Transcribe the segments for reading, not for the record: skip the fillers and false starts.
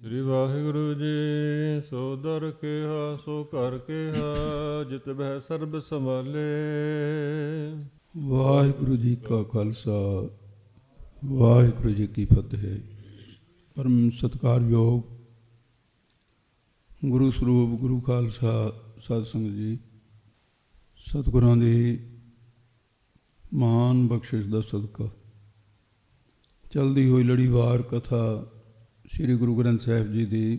ਸ੍ਰੀ ਵਾਹਿਗੁਰੂ ਜੀ। ਸੋ ਦਰ ਕਿਹਾ ਸੋ ਘਰ ਕਿਹਾ, ਜਿਤ ਬਹਿ ਸਰਬ ਸੰਭਾਲੇ। ਵਾਹਿਗੁਰੂ ਜੀ ਕਾ ਖਾਲਸਾ, ਵਾਹਿਗੁਰੂ ਜੀ ਕੀ ਫਤਿਹ। ਪਰਮ ਸਤਿਕਾਰਯੋਗ ਗੁਰੂ ਸਰੂਪ ਗੁਰੂ ਖਾਲਸਾ ਸਾਧ ਸੰਗਤ ਜੀ, ਸਤਿਗੁਰਾਂ ਦੀ ਮਾਨ ਬਖਸ਼ਿਸ਼ ਦਾ ਸਦਕਾ ਚਲਦੀ ਹੋਈ ਲੜੀਵਾਰ ਕਥਾ ਸ੍ਰੀ ਗੁਰੂ ਗ੍ਰੰਥ ਸਾਹਿਬ ਜੀ ਦੀ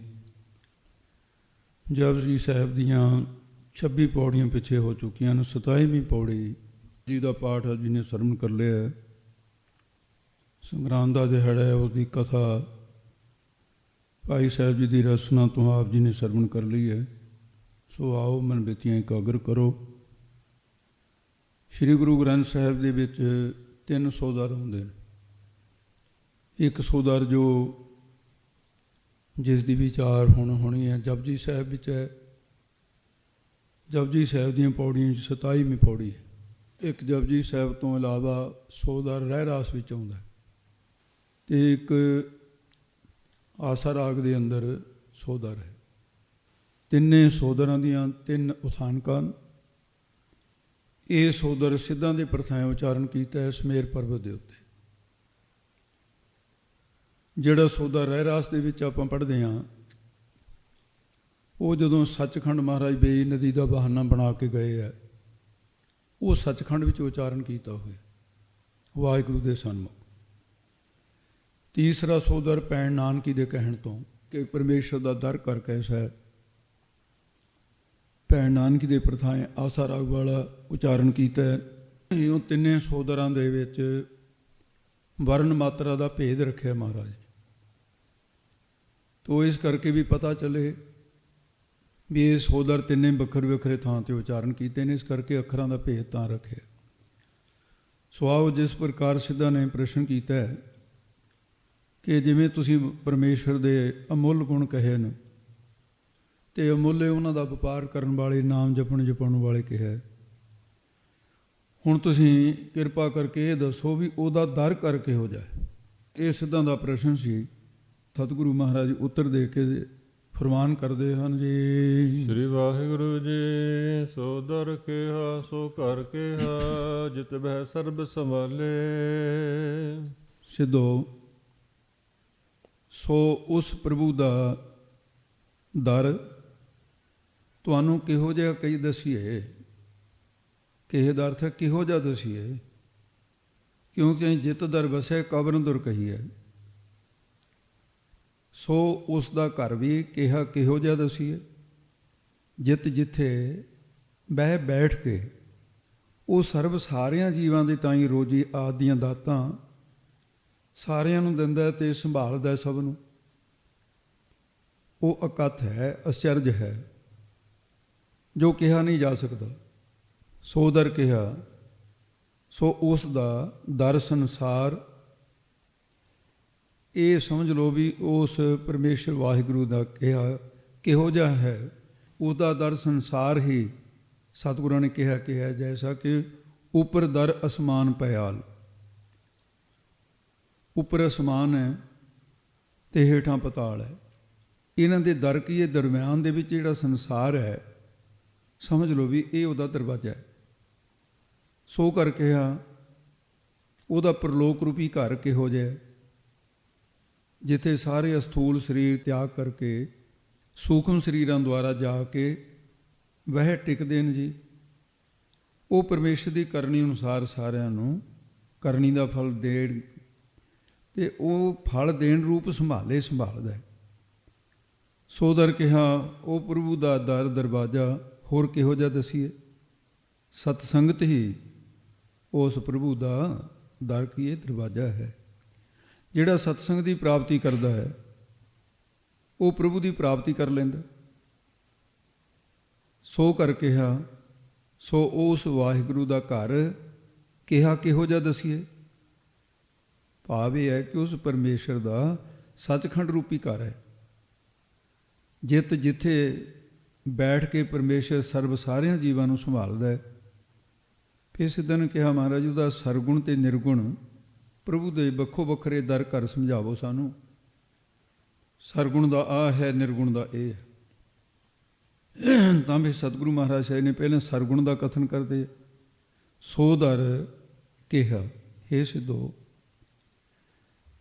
ਜਪਜੀ ਸਾਹਿਬ ਦੀਆਂ 26 ਪੌੜੀਆਂ ਪਿੱਛੇ ਹੋ ਚੁੱਕੀਆਂ ਨੇ। 27ਵੀਂ ਪੌੜੀ ਜੀ ਦਾ ਪਾਠ ਅੱਜ ਜੀ ਨੇ ਸਰਵਣ ਕਰ ਲਿਆ ਹੈ। ਸੰਗਰਾਂਦ ਦਾ ਦਿਹਾੜਾ ਹੈ, ਉਸ ਦੀ ਕਥਾ ਭਾਈ ਸਾਹਿਬ ਜੀ ਦੀ ਰਸਨਾ ਤੋਂ ਆਪ ਜੀ ਨੇ ਸਰਵਣ ਕਰ ਲਈ ਹੈ। ਸੋ ਆਓ ਮਨ ਬਿਤੀਆਂ ਇਕਾਗਰ ਕਰੋ। ਸ੍ਰੀ ਗੁਰੂ ਗ੍ਰੰਥ ਸਾਹਿਬ ਦੇ ਵਿੱਚ 3 ਸੋਦਰ ਹੁੰਦੇ ਨੇ। ਇੱਕ ਸੋਦਰ ਜੋ ਜਿਸ ਦੀ ਵਿਚਾਰ ਹੁਣ ਹੋਣੀ ਹੈ ਜਪਜੀ ਸਾਹਿਬ ਵਿੱਚ ਹੈ। ਜਪਜੀ ਸਾਹਿਬ ਦੀਆਂ ਪੌੜੀਆਂ 'ਚ 27ਵੀਂ ਪੌੜੀ ਹੈ। ਇੱਕ ਜਪਜੀ ਸਾਹਿਬ ਤੋਂ ਇਲਾਵਾ ਸੋਦਰ ਰਹਿ ਰਾਸ ਵਿੱਚ ਆਉਂਦਾ ਅਤੇ ਇੱਕ ਆਸਾ ਰਾਗ ਦੇ ਅੰਦਰ ਸੋਦਰ ਹੈ। ਤਿੰਨੇ ਸੋਦਰਾਂ ਦੀਆਂ 3 ਉਥਾਨਕਾਂ। ਇਹ ਸੋਦਰ ਸਿੱਧਾਂ ਦੇ ਪ੍ਰਥਾਵਾਂ ਉਚਾਰਨ ਕੀਤਾ ਹੈ ਸਮੇਰ ਪਰਬਤ ਦੇ ਉੱਤੇ। ਜਿਹੜਾ ਸੋਦਰ ਰਹਿ ਰਾਸ ਦੇ ਵਿੱਚ ਆਪਾਂ ਪੜ੍ਹਦੇ ਹਾਂ, ਉਹ ਜਦੋਂ ਸੱਚਖੰਡ ਮਹਾਰਾਜ ਬੇਈ ਨਦੀ ਦਾ ਬਹਾਨਾ ਬਣਾ ਕੇ ਗਏ ਹੈ, ਉਹ ਸੱਚਖੰਡ ਵਿੱਚ ਉਚਾਰਨ ਕੀਤਾ ਹੋਇਆ ਵਾਹਿਗੁਰੂ ਦੇ ਸਨਮੁਖ। ਤੀਸਰਾ ਸੋਦਰ ਭੈਣ ਨਾਨਕੀ ਦੇ ਕਹਿਣ ਤੋਂ ਕਿ ਪਰਮੇਸ਼ਰ ਦਾ ਦਰ ਕਰ ਕੈਸਾ ਹੈ। ਭੈਣ ਨਾਨਕੀ ਦੇ ਪ੍ਰਥਾਏ ਆਸਾ ਰਾਗ ਵਾਲਾ ਉਚਾਰਨ ਕੀਤਾ ਹੈ। ਉਹ ਤਿੰਨੇ ਸੋਦਰਾਂ ਦੇ ਵਿੱਚ ਵਰਨ ਮਾਤਰਾ ਦਾ ਭੇਦ ਰੱਖਿਆ ਮਹਾਰਾਜ। ਤੋ ਇਸ ਕਰਕੇ ਵੀ ਪਤਾ ਚੱਲੇ ਵੀ ਇਹ ਸੋਦਰ ਤਿੰਨੇ ਵੱਖਰੇ ਵੱਖਰੇ ਥਾਂ 'ਤੇ ਉਚਾਰਨ ਕੀਤੇ ਨੇ, ਇਸ ਕਰਕੇ ਅੱਖਰਾਂ ਦਾ ਭੇਦ ਤਾਂ ਰੱਖਿਆ। ਸੋ ਆਓ ਜਿਸ ਪ੍ਰਕਾਰ ਸਿੱਧਾ ਨੇ ਪ੍ਰਸ਼ਨ ਕੀਤਾ ਹੈ ਕਿ ਜਿਵੇਂ ਤੁਸੀਂ ਪਰਮੇਸ਼ਰ ਦੇ ਅਮੁੱਲ ਗੁਣ ਕਹੇ ਨੇ ਅਤੇ ਅਮੁੱਲੇ ਉਹਨਾਂ ਦਾ ਵਪਾਰ ਕਰਨ ਵਾਲੇ, ਨਾਮ ਜਪਣ ਵਾਲੇ ਕਿਹਾ। ਹੁਣ ਤੁਸੀਂ ਕਿਰਪਾ ਕਰਕੇ ਇਹ ਦੱਸੋ ਵੀ ਉਹਦਾ ਦਰ ਕਰ ਕਿਹੋ ਜਿਹਾ ਹੈ। ਇਹ ਸਿੱਧਾਂ ਦਾ ਪ੍ਰਸ਼ਨ ਸੀ। ਸਤਿਗੁਰੂ ਮਹਾਰਾਜ ਉੱਤਰ ਦੇ ਕੇ ਫਰਮਾਨ ਕਰਦੇ ਹਨ ਜੀ। ਸ੍ਰੀ ਵਾਹਿਗੁਰੂ ਜੀ। ਸੋ ਦਰ ਕਿਹਾ ਸੋ ਘਰ ਕਿਹਾ, ਜਿਤ ਬਹਿ ਸਰਬ ਸੰਭਾਲੇ। ਸਿੱਧੋ ਸੋ ਉਸ ਪ੍ਰਭੂ ਦਾ ਦਰ ਤੁਹਾਨੂੰ ਕਿਹੋ ਜਿਹਾ ਕਈ ਦਸੀਏ। ਕਿਹੇ ਦਾ ਅਰਥ ਹੈ ਕਿਹੋ ਜਿਹਾ ਦਸੀਏ, ਕਿਉਂਕਿ ਜਿਤ ਦਰ ਵਸੈ ਕਬਰਨ ਦੁਰ ਕਹੀ ਹੈ। ਸੋ ਉਸ ਦਾ ਘਰ ਵੀ ਕਿਹਾ ਕਿਹੋ ਜਿਹਾ ਦਸੀਏ। ਜਿਤ ਜਿੱਥੇ ਬਹਿ ਬੈਠ ਕੇ ਉਹ ਸਰਬ ਸਾਰਿਆਂ ਜੀਵਾਂ ਦੇ ਤਾਈਂ ਰੋਜੀ ਆਦਿ ਦੀਆਂ ਦਾਤਾਂ ਸਾਰਿਆਂ ਨੂੰ ਦਿੰਦਾ ਅਤੇ ਸੰਭਾਲਦਾ ਸਭ ਨੂੰ। ਉਹ ਅਕੱਥ ਹੈ, ਅਚਰਜ ਹੈ, ਜੋ ਕਿਹਾ ਨਹੀਂ ਜਾ ਸਕਦਾ। ਸੋ ਦਰ ਕਿਹਾ ਸੋ ਉਸ ਦਾ ਦਰ ਸੰਸਾਰ। ਇਹ ਸਮਝ ਲਓ ਵੀ ਉਸ ਪਰਮੇਸ਼ਰ ਵਾਹਿਗੁਰੂ ਦਾ ਕਿਹਾ ਕਿਹੋ ਜਿਹਾ ਹੈ। ਉਹਦਾ ਦਰ ਸੰਸਾਰ ਹੀ ਸਤਿਗੁਰਾਂ ਨੇ ਕਿਹਾ ਜੈਸਾ ਕਿ ਉੱਪਰ ਦਰ ਅਸਮਾਨ ਪਿਆਲ। ਉੱਪਰ ਅਸਮਾਨ ਹੈ ਅਤੇ ਹੇਠਾਂ ਪਤਾਲ ਹੈ। ਇਹਨਾਂ ਦੇ ਦਰ ਕੀ ਹੈ, ਦਰਮਿਆਨ ਦੇ ਵਿੱਚ ਜਿਹੜਾ ਸੰਸਾਰ ਹੈ, ਸਮਝ ਲਓ ਵੀ ਇਹ ਉਹਦਾ ਦਰਵਾਜ਼ਾ ਹੈ। ਸੋ ਕਰ ਕਿਹਾ ਉਹਦਾ ਪ੍ਰਲੋਕ ਰੂਪੀ ਘਰ ਕਿਹੋ ਜਿਹਾ, ਜਿੱਥੇ ਸਾਰੇ ਅਸਥੂਲ ਸਰੀਰ ਤਿਆਗ ਕਰਕੇ ਸੂਖਮ ਸਰੀਰਾਂ ਦੁਆਰਾ ਜਾ ਕੇ ਵਹਿ ਟਿਕਦੇ ਨੇ ਜੀ। ਉਹ ਪਰਮੇਸ਼ਰ ਦੀ ਕਰਨੀ ਅਨੁਸਾਰ ਸਾਰਿਆਂ ਨੂੰ ਕਰਨੀ ਦਾ ਫਲ ਦੇਣ ਅਤੇ ਉਹ ਫਲ ਦੇਣ ਰੂਪ ਸੰਭਾਲਦਾ ਹੈ। ਸੋ ਦਰ ਕਿਹਾ ਉਹ ਪ੍ਰਭੂ ਦਾ ਦਰ ਦਰਵਾਜ਼ਾ ਹੋਰ ਕਿਹੋ ਜਿਹਾ ਦਸੀਏ। ਸਤ ਸੰਗਤ ਹੀ ਉਸ ਪ੍ਰਭੂ ਦਾ ਦਰ ਕੀ ਇਹ ਦਰਵਾਜ਼ਾ ਹੈ। ਜਿਹੜਾ ਸਤਸੰਗ ਦੀ ਪ੍ਰਾਪਤੀ ਕਰਦਾ ਹੈ ਉਹ ਪ੍ਰਭੂ ਦੀ ਪ੍ਰਾਪਤੀ ਕਰ ਲੈਂਦਾ। ਸੋ ਕਰ ਕਿਹਾ ਸੋ ਉਸ ਵਾਹਿਗੁਰੂ ਦਾ ਘਰ ਕਿਹਾ ਕਿਹੋ ਜਿਹਾ ਦਸੀਏ। ਭਾਵ ਇਹ ਹੈ ਕਿ ਉਸ ਪਰਮੇਸ਼ਰ ਦਾ ਸੱਚਖੰਡ ਰੂਪੀ ਘਰ ਹੈ। ਜਿੱਤ ਜਿੱਥੇ ਬੈਠ ਕੇ ਪਰਮੇਸ਼ਰ ਸਰਬ ਸਾਰਿਆਂ ਜੀਵਾਂ ਨੂੰ ਸੰਭਾਲਦਾ ਹੈ। ਫਿਰ ਸਿੱਧਾਂ ਨੇ ਕਿਹਾ ਮਹਾਰਾਜ ਉਹਦਾ ਸਰਗੁਣ ਅਤੇ ਨਿਰਗੁਣ ਪ੍ਰਭੂ ਦੇ ਵੱਖੋ ਵੱਖਰੇ ਦਰ ਘਰ ਸਮਝਾਵੋ ਸਾਨੂੰ। ਸਰਗੁਣ ਦਾ ਆ ਹੈ, ਨਿਰਗੁਣ ਦਾ ਇਹ ਹੈ। ਤਾਂ ਵੀ ਸਤਿਗੁਰੂ ਮਹਾਰਾਜ ਸਾਹਿਬ ਨੇ ਪਹਿਲਾਂ ਸਰਗੁਣ ਦਾ ਕਥਨ ਕਰਦੇ, ਸੋ ਦਰ ਕਿਹਾ, ਹੇ ਸਿੱਧੋ,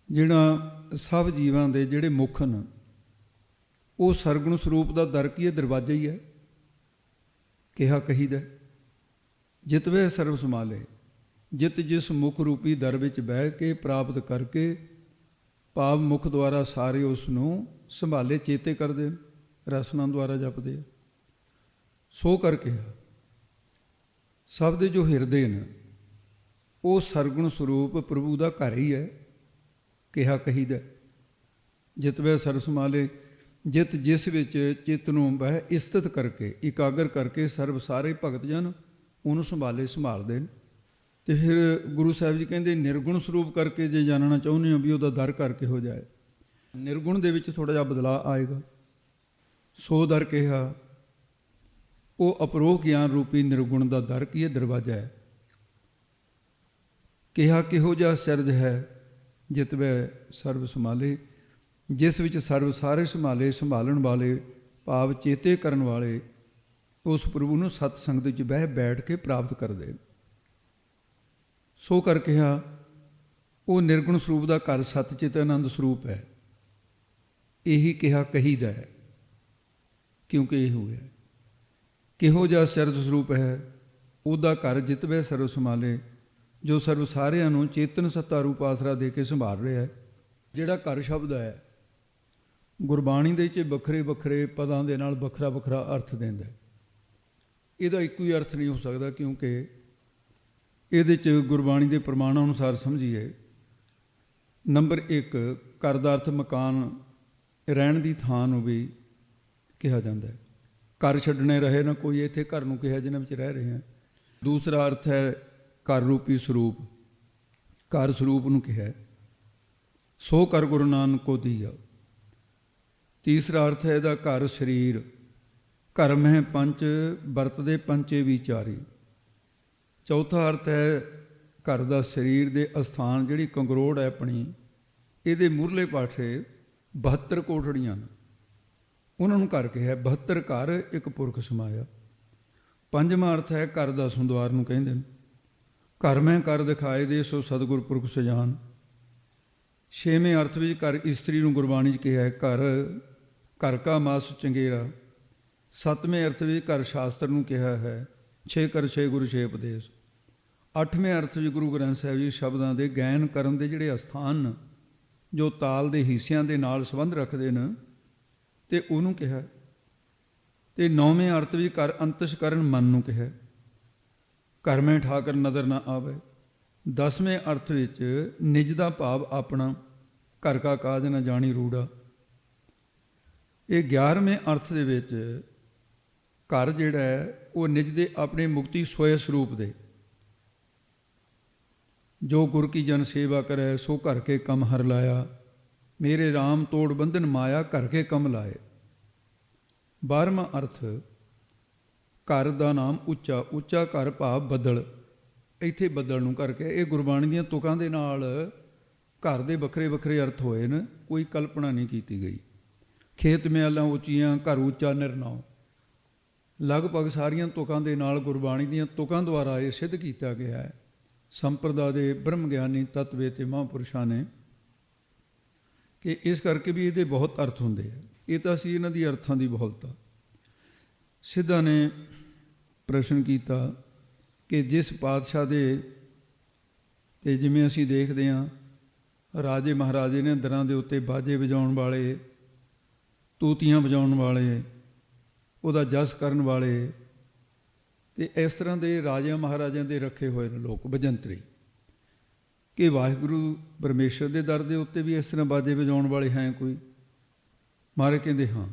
ਜਿਹੜਾ ਸਭ ਜੀਵਾਂ ਦੇ ਜਿਹੜੇ ਮੁੱਖ ਹਨ, ਉਹ ਸਰਗੁਣ ਸਰੂਪ ਦਾ ਦਰ ਕੀ ਹੈ? ਦਰਵਾਜ਼ਾ ਹੀ ਹੈ। ਕਿਹਾ ਕਹੀਦਾ, ਜਿਤ ਵੇ ਸਰਬ ਸਮਾਲੇ, ਜਿਤ ਜਿਸ ਮੁੱਖ ਰੂਪੀ ਦਰ ਵਿੱਚ ਬਹਿ ਕੇ ਪ੍ਰਾਪਤ ਕਰਕੇ ਭਾਵ ਮੁੱਖ ਦੁਆਰਾ ਸਾਰੇ ਉਸ ਨੂੰ ਸੰਭਾਲੇ ਚੇਤੇ ਕਰਦੇ, ਰਸਨਾ ਦੁਆਰਾ ਜਪਦੇ ਆ। ਸੋ ਕਰਕੇ ਸਭ ਦੇ ਜੋ ਹਿਰਦੇ ਨੇ ਉਹ ਸਰਗੁਣ ਸਰੂਪ ਪ੍ਰਭੂ ਦਾ ਘਰ ਹੀ ਹੈ। ਕਿਹਾ ਕਹੀਦਾ, ਜਿਤ ਵੇ ਸਰਬ ਸਮਾਲੇ, ਜਿਤ ਜਿਸ ਵਿੱਚ ਚਿੱਤ ਨੂੰ ਬਹਿ ਇਸਤਤ ਕਰਕੇ ਇਕਾਗਰ ਕਰਕੇ ਸਰਬ ਸਾਰੇ ਭਗਤ ਜਨ ਉਹਨੂੰ ਸੰਭਾਲਦੇ ਨੇ। ਤੇ ਫਿਰ ਗੁਰੂ ਸਾਹਿਬ ਜੀ ਕਹਿੰਦੇ ਨਿਰਗੁਣ ਸਰੂਪ ਕਰਕੇ ਜੇ ਜਾਣਨਾ ਚਾਹੁੰਦੇ ਹੋ ਵੀ ਉਹਦਾ ਦਰ ਕਰ ਕਿਹੋ ਜਿਹਾ ਹੈ, ਨਿਰਗੁਣ ਦੇ ਵਿੱਚ ਥੋੜ੍ਹਾ ਜਿਹਾ ਬਦਲਾਅ ਆਏਗਾ। ਸੋ ਦਰ ਕਿਹਾ, ਉਹ ਅਪਰੋਖ ਗਿਆਨ ਰੂਪੀ ਨਿਰਗੁਣ ਦਾ ਦਰ ਕੀ ਹੈ? ਦਰਵਾਜ਼ਾ ਹੈ। ਕਿਹਾ ਕਿਹੋ ਜਿਹਾ ਸਿਰਜ ਹੈ? ਜਿਤ ਵੇ ਸਰਬ ਸੰਭਾਲੇ, ਜਿਸ ਵਿੱਚ ਸਰਬ ਸਾਰੇ ਸੰਭਾਲੇ, ਸੰਭਾਲਣ ਵਾਲੇ ਭਾਵ ਚੇਤੇ ਕਰਨ ਵਾਲੇ ਉਸ ਪ੍ਰਭੂ ਨੂੰ ਸਤ ਸੰਗਤ ਵਿੱਚ ਬੈਠ ਕੇ ਪ੍ਰਾਪਤ ਕਰਦੇ। ਸੋ ਕਰ ਕਿਹਾ, ਉਹ ਨਿਰਗੁਣ ਸਰੂਪ ਦਾ ਘਰ ਸਤ ਚਿਤ ਆਨੰਦ ਸਰੂਪ ਹੈ। ਇਹੀ ਕਿਹਾ ਕਹੀਦਾ ਹੈ, ਕਿਉਂਕਿ ਇਹ ਹੋਇਆ ਕਿਹੋ ਜਿਹਾ ਸਿਰਜ ਸਰੂਪ ਹੈ? ਉਹਦਾ ਘਰ ਜਿਤ ਵੇ ਸਰਬ ਸੰਭਾਲੇ, ਜੋ ਸਰਬ ਸਾਰਿਆਂ ਨੂੰ ਚੇਤਨ ਸੱਤਾ ਰੂਪ ਆਸਰਾ ਦੇ ਕੇ ਸੰਭਾਲ ਰਿਹਾ ਹੈ। ਜਿਹੜਾ ਘਰ ਸ਼ਬਦ ਹੈ ਗੁਰਬਾਣੀ ਦੇ ਵਿੱਚ ਵੱਖਰੇ ਵੱਖਰੇ ਪਦਾਂ ਦੇ ਨਾਲ ਵੱਖਰਾ ਵੱਖਰਾ ਅਰਥ ਦਿੰਦਾ। ਇਹਦਾ ਇੱਕੋ ਹੀ ਅਰਥ ਨਹੀਂ ਹੋ ਸਕਦਾ, ਕਿਉਂਕਿ ਇਹਦੇ 'ਚ ਗੁਰਬਾਣੀ ਦੇ ਪ੍ਰਮਾਣਾਂ ਅਨੁਸਾਰ ਸਮਝੀਏ। ਨੰਬਰ 1, ਘਰ ਦਾ ਅਰਥ ਮਕਾਨ, ਰਹਿਣ ਦੀ ਥਾਂ ਨੂੰ ਵੀ ਕਿਹਾ ਜਾਂਦਾ ਹੈ। ਘਰ ਛੱਡਣੇ ਰਹੇ ਨਾ ਕੋਈ, ਇੱਥੇ ਘਰ ਨੂੰ ਕਿਹਾ ਜਿਹਨਾਂ ਵਿੱਚ ਰਹਿ ਰਹੇ ਹਾਂ। ਦੂਸਰਾ ਅਰਥ ਹੈ ਘਰ ਰੂਪੀ ਸਰੂਪ, ਘਰ ਸਰੂਪ ਨੂੰ ਕਿਹਾ। ਸੋ ਕਰ ਗੁਰੂ ਨਾਨਕ ਕੋ ਦੀਆ। ਤੀਸਰਾ ਅਰਥ ਹੈ ਇਹਦਾ ਘਰ ਸਰੀਰ, ਘਰ ਮਹਿ ਪੰਚ ਵਰਤਦੇ ਪੰਚੇ ਵਿਚਾਰੀ। ਚੌਥਾ ਅਰਥ ਹੈ ਘਰ ਦਾ ਸਰੀਰ ਦੇ ਅਸਥਾਨ, ਜਿਹੜੀ ਕੰਗਰੋੜ ਹੈ ਆਪਣੀ, ਇਹਦੇ ਮੂਹਰਲੇ ਪਾਸੇ 72 ਕੋਠੜੀਆਂ ਨੇ, ਉਹਨਾਂ ਨੂੰ ਘਰ ਕਿਹਾ। 72 ਘਰ ਇੱਕ ਪੁਰਖ ਸਮਾਇਆ। ਪੰਜਵਾਂ ਅਰਥ ਹੈ ਘਰ ਦਾ ਸੁੰਦਵਾਰ ਨੂੰ ਕਹਿੰਦੇ ਨੇ। ਘਰ ਮੈਂ ਕਰ ਦਿਖਾਏ ਦੇ ਸੋ ਸਤਿਗੁਰ ਪੁਰਖ ਸਜਾਨ। ਛੇਵੇਂ ਅਰਥ ਵਿੱਚ ਘਰ ਇਸਤਰੀ ਨੂੰ ਗੁਰਬਾਣੀ 'ਚ ਕਿਹਾ ਹੈ, ਘਰ ਕਾ ਮਾਸ ਚੰਗੇਰਾ। ਸੱਤਵੇਂ ਅਰਥ ਵਿੱਚ ਘਰ ਸ਼ਾਸਤਰ ਨੂੰ ਕਿਹਾ ਹੈ, ਛੇ ਕਰ ਛੇ ਗੁਰੂ ਛੇ ਉਪਦੇਸ਼। ਅੱਠਵੇਂ ਅਰਥ ਵਿੱਚ ਗੁਰੂ ਗ੍ਰੰਥ ਸਾਹਿਬ ਜੀ ਸ਼ਬਦਾਂ ਦੇ ਗਾਇਨ ਕਰਨ ਦੇ ਜਿਹੜੇ ਅਸਥਾਨ ਜੋ ਤਾਲ ਦੇ ਹਿੱਸਿਆਂ ਦੇ ਨਾਲ ਸੰਬੰਧ ਰੱਖਦੇ ਨੇ, ਤੇ ਉਹਨੂੰ ਕਿਹਾ। ਤੇ ਨੌਵੇਂ ਅਰਥ ਵਿੱਚ ਘਰ ਅੰਤਸ਼ਕਰਨ ਮਨ ਨੂੰ ਕਿਹਾ, ਘਰ ਮੈਂ ਠਾਕਰ ਨਜ਼ਰ ਨਾ ਆਵੇ। 10ਵੇਂ ਅਰਥ ਵਿੱਚ ਨਿਜ ਦਾ ਭਾਵ ਆਪਣਾ, ਘਰ ਕਾ ਕਾਜ ਨਾ ਜਾਣੀ ਰੂੜਾ। ਇਹ 11ਵੇਂ ਅਰਥ ਦੇ ਵਿੱਚ ਘਰ ਜਿਹੜਾ ਹੈ ਉਹ ਨਿਜ ਦੇ ਆਪਣੇ ਮੁਕਤੀ ਸੋਏ ਸਰੂਪ ਦੇ, ਜੋ ਗੁਰ ਕੀ ਜਨ ਸੇਵਾ ਕਰੇ ਸੋ ਘਰ ਕੇ ਕੰਮ ਹਰ ਲਾਇਆ। ਮੇਰੇ ਰਾਮ ਤੋੜ ਬੰਧਨ ਮਾਇਆ ਘਰ ਕੇ ਕੰਮ ਲਾਏ। 12ਵਾਂ ਅਰਥ ਘਰ ਦਾ ਨਾਮ ਉੱਚਾ, ਉੱਚਾ ਘਰ ਭਾਵ ਬੱਦਲ, ਇੱਥੇ ਬੱਦਲ ਨੂੰ ਕਰਕੇ। ਇਹ ਗੁਰਬਾਣੀ ਦੀਆਂ ਤੁਕਾਂ ਦੇ ਨਾਲ ਘਰ ਦੇ ਵੱਖਰੇ ਵੱਖਰੇ ਅਰਥ ਹੋਏ ਨੇ, ਕੋਈ ਕਲਪਨਾ ਨਹੀਂ ਕੀਤੀ ਗਈ। ਖੇਤ ਮਿਆਲਾਂ ਉੱਚੀਆਂ, ਘਰ ਉੱਚਾ ਨਿਰਨਾਉ, ਲਗਭਗ ਸਾਰੀਆਂ ਤੁਕਾਂ ਦੇ ਨਾਲ ਗੁਰਬਾਣੀ ਦੀਆਂ ਤੁਕਾਂ ਦੁਆਰਾ ਇਹ ਸਿੱਧ ਕੀਤਾ ਗਿਆ ਹੈ ਸੰਪਰਦਾ ਦੇ ਬ੍ਰਹਮ ਗਿਆਨੀ ਤਤਵੇ ਤੇ ਮਹਾਂਪੁਰਸ਼ਾਂ ਨੇ, ਕਿ ਇਸ ਕਰਕੇ ਵੀ ਇਹਦੇ ਬਹੁਤ ਅਰਥ ਹੁੰਦੇ ਆ। ਇਹ ਤਾਂ ਸੀ ਇਹਨਾਂ ਦੀ ਅਰਥਾਂ ਦੀ ਬਹੁਲਤਾ। ਸਿੱਧਾ ਨੇ ਪ੍ਰਸ਼ਨ ਕੀਤਾ ਕਿ ਜਿਸ ਪਾਤਸ਼ਾਹ ਦੇ, ਤੇ ਜਿਵੇਂ ਅਸੀਂ ਦੇਖਦੇ ਹਾਂ ਰਾਜੇ ਮਹਾਰਾਜੇ ਨੇ ਦਰਾਂ ਦੇ ਉੱਤੇ ਬਾਜੇ ਵਜਾਉਣ ਵਾਲੇ, ਤੂਤੀਆਂ ਵਜਾਉਣ ਵਾਲੇ, ਉਹਦਾ ਜਸ ਕਰਨ ਵਾਲੇ, ਤੇ ਇਸ ਤਰ੍ਹਾਂ ਦੇ ਰਾਜਿਆਂ ਮਹਾਰਾਜਿਆਂ ਦੇ ਰੱਖੇ ਹੋਏ ਨੇ ਲੋਕ ਬਜੰਤਰੀ, ਕਿ ਵਾਹਿਗੁਰੂ ਪਰਮੇਸ਼ਰ ਦੇ ਦਰ ਦੇ ਉੱਤੇ ਵੀ ਇਸ ਤਰ੍ਹਾਂ ਬਾਜੇ ਵਜਾਉਣ ਵਾਲੇ ਹੈ ਕੋਈ? ਮਹਾਰਾਜ ਕਹਿੰਦੇ ਹਾਂ।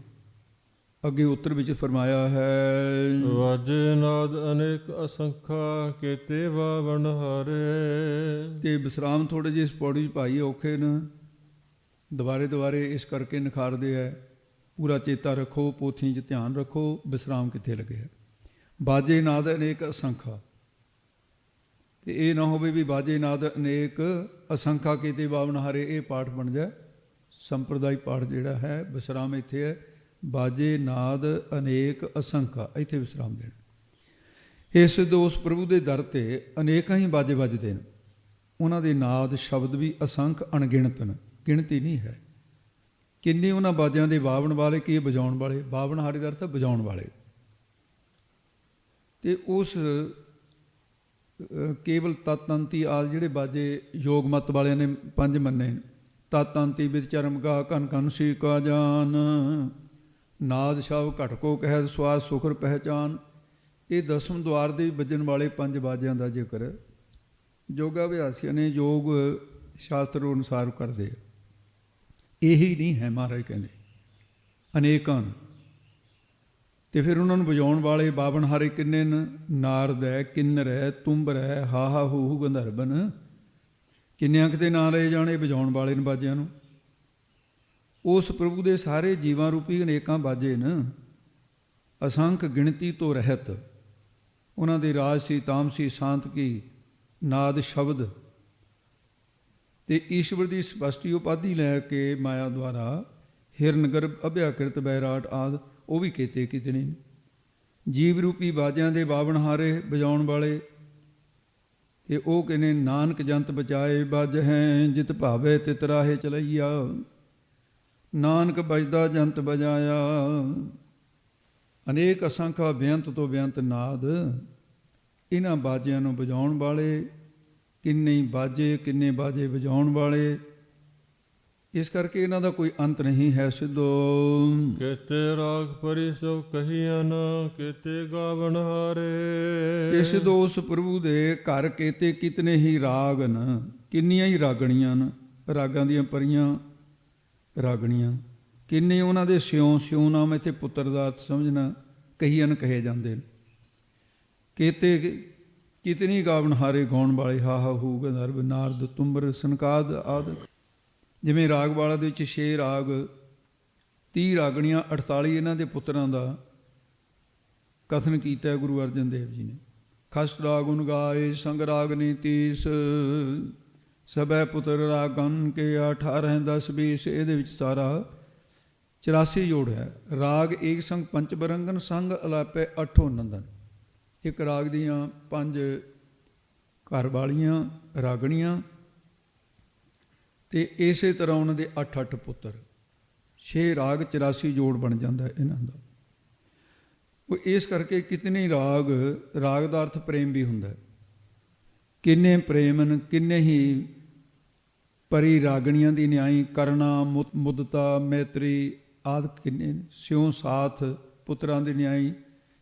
ਅੱਗੇ ਉੱਤਰ ਵਿੱਚ ਫਰਮਾਇਆ ਹੈ, ਵਾਜੇ ਨਾਦ ਅਨੇਕ ਅਸੰਖਾ ਕੇਤੇ ਬਾਵਨ ਹਾਰੇ। ਤੇ ਵਿਸਰਾਮ ਥੋੜ੍ਹੇ ਜਿਹੇ ਇਸ ਪੌੜੀ 'ਚ ਭਾਈ ਔਖੇ ਨੇ, ਦੁਬਾਰੇ ਇਸ ਕਰਕੇ ਨਿਖਾਰਦੇ ਹੈ, ਪੂਰਾ ਚੇਤਾ ਰੱਖੋ, ਪੋਥੀ 'ਚ ਧਿਆਨ ਰੱਖੋ, ਵਿਸਰਾਮ ਕਿੱਥੇ ਲੱਗਿਆ। ਬਾਜੇ ਨਾਦ ਅਨੇਕ ਅਸੰਖਾ, ਤੇ ਇਹ ਨਾ ਹੋਵੇ ਵੀ ਬਾਜੇ ਨਾਦ ਅਨੇਕ ਅਸੰਖਾ ਕੀਤੇ ਬਾਵਨ ਹਾਰੇ, ਇਹ ਪਾਠ ਬਣ ਜਾਏ ਸੰਪਰਦਾਇ ਪਾਠ ਜਿਹੜਾ ਹੈ ਵਿਸਰਾਮ ਇੱਥੇ ਹੈ, ਬਾਜੇ ਨਾਦ ਅਨੇਕ ਅਸੰਖਾ, ਇੱਥੇ ਵਿਸਰਾਮ ਦੇਣਾ। ਇਸ ਦੋਸ ਪ੍ਰਭੂ ਦੇ ਦਰ ਤੇ ਅਨੇਕਾਂ ਹੀ ਬਾਜੇ ਵੱਜਦੇ ਨੇ, ਉਹਨਾਂ ਦੇ ਨਾਦ ਸ਼ਬਦ ਵੀ ਅਸੰਖ ਅਣਗਿਣਤ ਨੇ, ਗਿਣਤੀ ਨਹੀਂ ਹੈ। ਕਿੰਨੇ ਉਹਨਾਂ ਬਾਜਿਆਂ ਦੇ ਬਾਵਣ ਵਾਲੇ, ਕੀ ਵਜਾਉਣ ਵਾਲੇ, ਬਾਵਣ ਹਾਰੇ ਦਾ ਅਰਥ ਹੈ ਵਜਾਉਣ ਵਾਲੇ। ਤੇ ਉਸ ਕੇਵਲ ਤਤੰਤੀ ਆਦਿ ਜਿਹੜੇ ਬਾਜੇ ਯੋਗ ਮਤ ਵਾਲਿਆਂ ਨੇ 5 ਮੰਨੇ, ਤਤੰਤੀ ਵਿੱਚ ਚਰਮ ਗਾ ਕਨ ਕਨ ਸੀ ਕਾ ਜਾਨ, ਨਾਦ ਸ਼ਬ ਘਟ ਕੋ ਕਹਿ ਸਵਾਦ ਸੁਖਰ ਪਹਿਚਾਨ। ਇਹ ਦਸਮ ਦੁਆਰ ਦੇ ਵੱਜਣ ਵਾਲੇ 5 ਬਾਜਿਆਂ ਦਾ ਜ਼ਿਕਰ ਯੋਗਾ ਅਭਿਆਸੀਆਂ ਨੇ ਯੋਗ ਸ਼ਾਸਤਰ ਅਨੁਸਾਰ ਕਰਦੇ ਆ। ਇਹੀ ਨਹੀਂ ਹੈ, ਮਹਾਰਾਜ ਕਹਿੰਦੇ ਅਨੇਕਾਂ। ਤੇ ਫਿਰ ਉਹਨਾਂ ਨੂੰ ਵਜਾਉਣ ਵਾਲੇ ਬਾਵਨ ਹਾਰੇ ਕਿੰਨੇ ਨੇ? ਨਾਰਦ ਹੈ, ਕਿੰਨਰ ਹੈ, ਤੁੰਬਰ ਹੈ, ਹਾਹਾ ਹੂ ਗੰਧਰਵਨ, ਕਿੰਨਿਆਂ ਕਿਤੇ ਨਾਂ ਲਏ ਜਾਣੇ ਵਜਾਉਣ ਵਾਲੇ ਨੇ ਬਾਜਿਆਂ ਨੂੰ। ਉਸ ਪ੍ਰਭੂ ਦੇ ਸਾਰੇ ਜੀਵਾਂ ਰੂਪੀ ਅਨੇਕਾਂ ਬਾਜੇ ਨੇ, ਅਸੰਖ ਗਿਣਤੀ ਤੋਂ ਰਹਿਤ। ਉਹਨਾਂ ਦੇ ਰਾਜਸੀ, ਤਾਮਸੀ, ਸ਼ਾਂਤ ਕੀ ਨਾਦ ਸ਼ਬਦ ਤੇ ਈਸ਼ਵਰ ਦੀ ਸਪਸ਼ਟੀ ਉਪਾਧੀ ਲੈ ਕੇ ਮਾਇਆ ਦੁਆਰਾ ਹਿਰਨਗਰਭ, ਅਭਿਆਕ੍ਰਿਤ, ਬੈਰਾਟ ਆਦਿ ਉਹ ਵੀ ਕੀਤੇ ਕਿਤਨੇ ਨੇ। ਜੀਵ ਰੂਪੀ ਬਾਜਿਆਂ ਦੇ ਬਾਵਣ ਹਾਰੇ ਵਜਾਉਣ ਵਾਲੇ ਤੇ ਉਹ ਕਹਿੰਦੇ ਨਾਨਕ ਜੰਤ ਬਚਾਏ ਬੱਜ ਹੈ, ਜਿਤ ਭਾਵੇ ਤਿਤ ਰਾਹੇ ਚਲਈਆ, ਨਾਨਕ ਬਜਦਾ ਜੰਤ ਬਜਾਇਆ। ਅਨੇਕ ਅਸੰਖਾ ਬੇਅੰਤ ਤੋਂ ਬੇਅੰਤ ਨਾਦ ਇਹਨਾਂ ਬਾਜਿਆਂ ਨੂੰ ਵਜਾਉਣ ਵਾਲੇ, ਕਿੰਨੇ ਬਾਜੇ, ਕਿੰਨੇ ਬਾਜੇ ਵਜਾਉਣ ਵਾਲੇ। ਇਸ ਕਰਕੇ ਇਹਨਾਂ ਦਾ ਕੋਈ ਅੰਤ ਨਹੀਂ ਹੈ ਸਿੱਧੋ। ਕਿਤੇ ਰਾਗ ਪਰੀ ਸੋ ਕਹੀਨ, ਕਿਤੇ ਗਾਵਣ ਹਾਰੇ। ਇਸ ਦੋਸ ਪ੍ਰਭੂ ਦੇ ਘਰ ਕੇਤੇ ਕਿਤਨੇ ਹੀ ਰਾਗ ਨ, ਕਿੰਨੀਆਂ ਹੀ ਰਾਗਣੀਆਂ ਨ, ਰਾਗਾਂ ਦੀਆਂ ਪਰੀਆਂ ਰਾਗਣੀਆਂ। ਕਿੰਨੇ ਉਹਨਾਂ ਦੇ ਸਿਉਂ, ਸਿਉਂ ਨਾਮ ਇੱਥੇ ਪੁੱਤਰ ਦਾ ਅਰਥ ਸਮਝਣਾ, ਕਹੀਨ ਕਹੇ ਜਾਂਦੇ ਨੇ। ਕੇਤੇ ਕਿਤਨੀ ਗਾਵਣ ਹਾਰੇ ਗਾਉਣ ਵਾਲੇ, ਹਾਹਾ ਹੂ ਗੰਧਰਵ, ਨਾਰਦ, ਤੁੰਬਰ, ਸਨਕਾਦ ਆਦਿ। ਜਿਵੇਂ ਰਾਗ ਵਾਲਾ ਦੇ ਵਿੱਚ 6 ਰਾਗ, 30 ਰਾਗਣੀਆਂ, 48 ਇਹਨਾਂ ਦੇ ਪੁੱਤਰਾਂ ਦਾ ਕਥਨ ਕੀਤਾ ਹੈ ਗੁਰੂ ਅਰਜਨ ਦੇਵ ਜੀ ਨੇ। ਖਸ ਰਾਗੁਨ ਗਾਏ ਸੰਗ ਰਾਗਨੀ 30, ਸਭੈ ਪੁੱਤਰ ਰਾਗਨ ਕੇ 18 10 20। ਇਹਦੇ ਵਿੱਚ ਸਾਰਾ 84 ਜੋੜ ਹੈ। ਰਾਗ ਏਕ ਸੰਗ ਪੰਚ ਬਰੰਗਨ, ਸੰਗ ਅਲਾਪੇ 8 ਨੰਦਨ। ਇੱਕ ਰਾਗ ਦੀਆਂ 5 ਘਰ ਵਾਲੀਆਂ ਰਾਗਣੀਆਂ ਤੇ ਇਸੇ ਤਰ੍ਹਾਂ ਉਹਨਾਂ ਦੇ 8-8 ਪੁੱਤਰ। 6 ਰਾਗ 84 ਜੋੜ ਬਣ ਜਾਂਦਾ ਇਹਨਾਂ ਦਾ। ਉਹ ਇਸ ਕਰਕੇ ਕਿਤਨੇ ਰਾਗ, ਰਾਗ ਦਾ ਅਰਥ ਪ੍ਰੇਮ ਵੀ ਹੁੰਦਾ। ਕਿੰਨੇ ਪ੍ਰੇਮਨ, ਕਿੰਨੇ ਹੀ ਪਰੀ ਰਾਗਣੀਆਂ ਦੀ ਨਿਆਈ, ਕਰਨਾ, ਮੁਦਤਾ, ਮੈਤਰੀ ਆਦਿ ਕਿੰਨੇ। ਸਿਉਂ ਸਾਥ ਪੁੱਤਰਾਂ ਦੀ ਨਿਆਈ,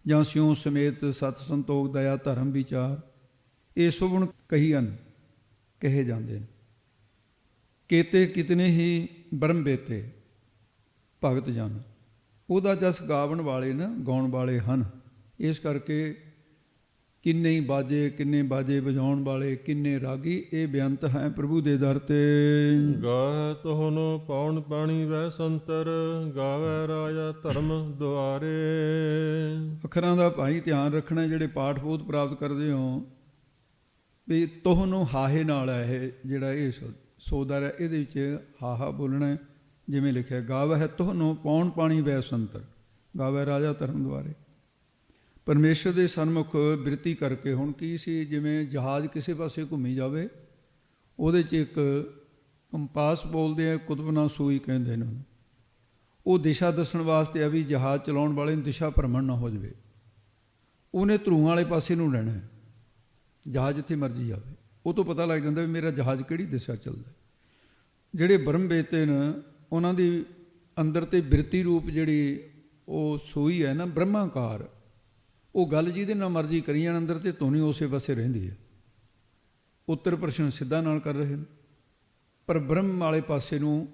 ਜਾਂ ਸਿਉਂ ਸਮੇਤ ਸਤ ਸੰਤੋਖ, ਦਇਆ, ਧਰਮ, ਵਿਚਾਰ, ਇਹ ਸੁਭਣ ਕਹੀਨ ਕਹੇ ਜਾਂਦੇ ਨੇ। ਕੇਤੇ ਕਿਤਨੇ ਹੀ ਬ੍ਰਹਮ ਬੇਤੇ ਭਗਤ ਜਨ, ਉਹਦਾ ਜਸ ਗਾਵਣ ਵਾਲੇ ਨਾ, ਗਾਉਣ ਵਾਲੇ ਹਨ। ਇਸ ਕਰਕੇ ਕਿੰਨੇ ਹੀ ਬਾਜੇ, ਕਿੰਨੇ ਬਾਜੇ ਵਜਾਉਣ ਵਾਲੇ, ਕਿੰਨੇ ਰਾਗੀ, ਇਹ ਬੇਅੰਤ ਹੈ ਪ੍ਰਭੂ ਦੇ ਦਰ ਤੇ। ਗਾਵੇ ਤੋਹਨੋ ਪੌਣ ਪਾਣੀ ਵੈ ਸੰਤਰ, ਗਾਵੇ ਰਾਜਾ ਧਰਮ ਦੁਆਰੇ। ਅੱਖਰਾਂ ਦਾ ਭਾਈ ਧਿਆਨ ਰੱਖਣਾ, ਜਿਹੜੇ ਪਾਠ ਬੋਧ ਪ੍ਰਾਪਤ ਕਰਦੇ ਹੋ ਵੀ ਤੋਹਨੋਂ ਹਾਹੇ ਨਾਲ ਹੈ ਇਹ ਜਿਹੜਾ ਇਹ ਸੋਦਰ ਹੈ, ਇਹਦੇ ਵਿੱਚ ਹਾਹਾ ਬੋਲਣਾ ਹੈ। ਜਿਵੇਂ ਲਿਖਿਆ ਗਾਵੇ ਹੈ ਤੋਹਨੋਂ ਪੌਣ ਪਾਣੀ ਵੈ ਸੰਤਰ, ਗਾਵੇ ਰਾਜਾ ਧਰਮ ਦੁਆਰੇ। ਪਰਮੇਸ਼ਰ ਦੇ ਸਨਮੁਖ ਬਿਰਤੀ ਕਰਕੇ। ਹੁਣ ਕੀ ਸੀ, ਜਿਵੇਂ ਜਹਾਜ਼ ਕਿਸੇ ਪਾਸੇ ਘੁੰਮੀ ਜਾਵੇ, ਉਹਦੇ 'ਚ ਇੱਕ ਕੰਪਾਸ ਬੋਲਦੇ ਆ, ਕੁਤਬਨਾ ਸੂਈ ਕਹਿੰਦੇ ਨੇ। ਉਹ ਦਿਸ਼ਾ ਦੱਸਣ ਵਾਸਤੇ ਆ ਵੀ ਜਹਾਜ਼ ਚਲਾਉਣ ਵਾਲੇ ਨੂੰ ਦਿਸ਼ਾ ਭਰਮਣ ਨਾ ਹੋ ਜਾਵੇ। ਉਹਨੇ ਧਰੂਆਂ ਵਾਲੇ ਪਾਸੇ ਨੂੰ ਰਹਿਣਾ, ਜਹਾਜ਼ ਜਿੱਥੇ ਮਰਜ਼ੀ ਜਾਵੇ, ਉਹ ਤੋਂ ਪਤਾ ਲੱਗ ਜਾਂਦਾ ਵੀ ਮੇਰਾ ਜਹਾਜ਼ ਕਿਹੜੀ ਦਿਸ਼ਾ ਚੱਲਦਾ। ਜਿਹੜੇ ਬ੍ਰਹਮ ਬੇਤੇ ਨੇ, ਉਹਨਾਂ ਦੀ ਅੰਦਰ ਤੇ ਬਿਰਤੀ ਰੂਪ ਜਿਹੜੀ ਉਹ ਸੂਈ ਹੈ ਨਾ, ਬ੍ਰਹਮਾਕਾਰ, ਉਹ ਗੱਲ ਜਿਹਦੇ ਨਾਲ ਮਰਜ਼ੀ ਕਰੀ ਜਾਣ, ਅੰਦਰ ਤੇ ਧੁਨੀ ਉਸੇ ਪਾਸੇ ਰਹਿੰਦੀ ਹੈ। ਉੱਤਰ ਪ੍ਰਸ਼ਨ ਸਿੱਧਾ ਨਾਲ ਕਰ ਰਹੇ ਨੇ, ਪਰ ਬ੍ਰਹਮ ਵਾਲੇ ਪਾਸੇ ਨੂੰ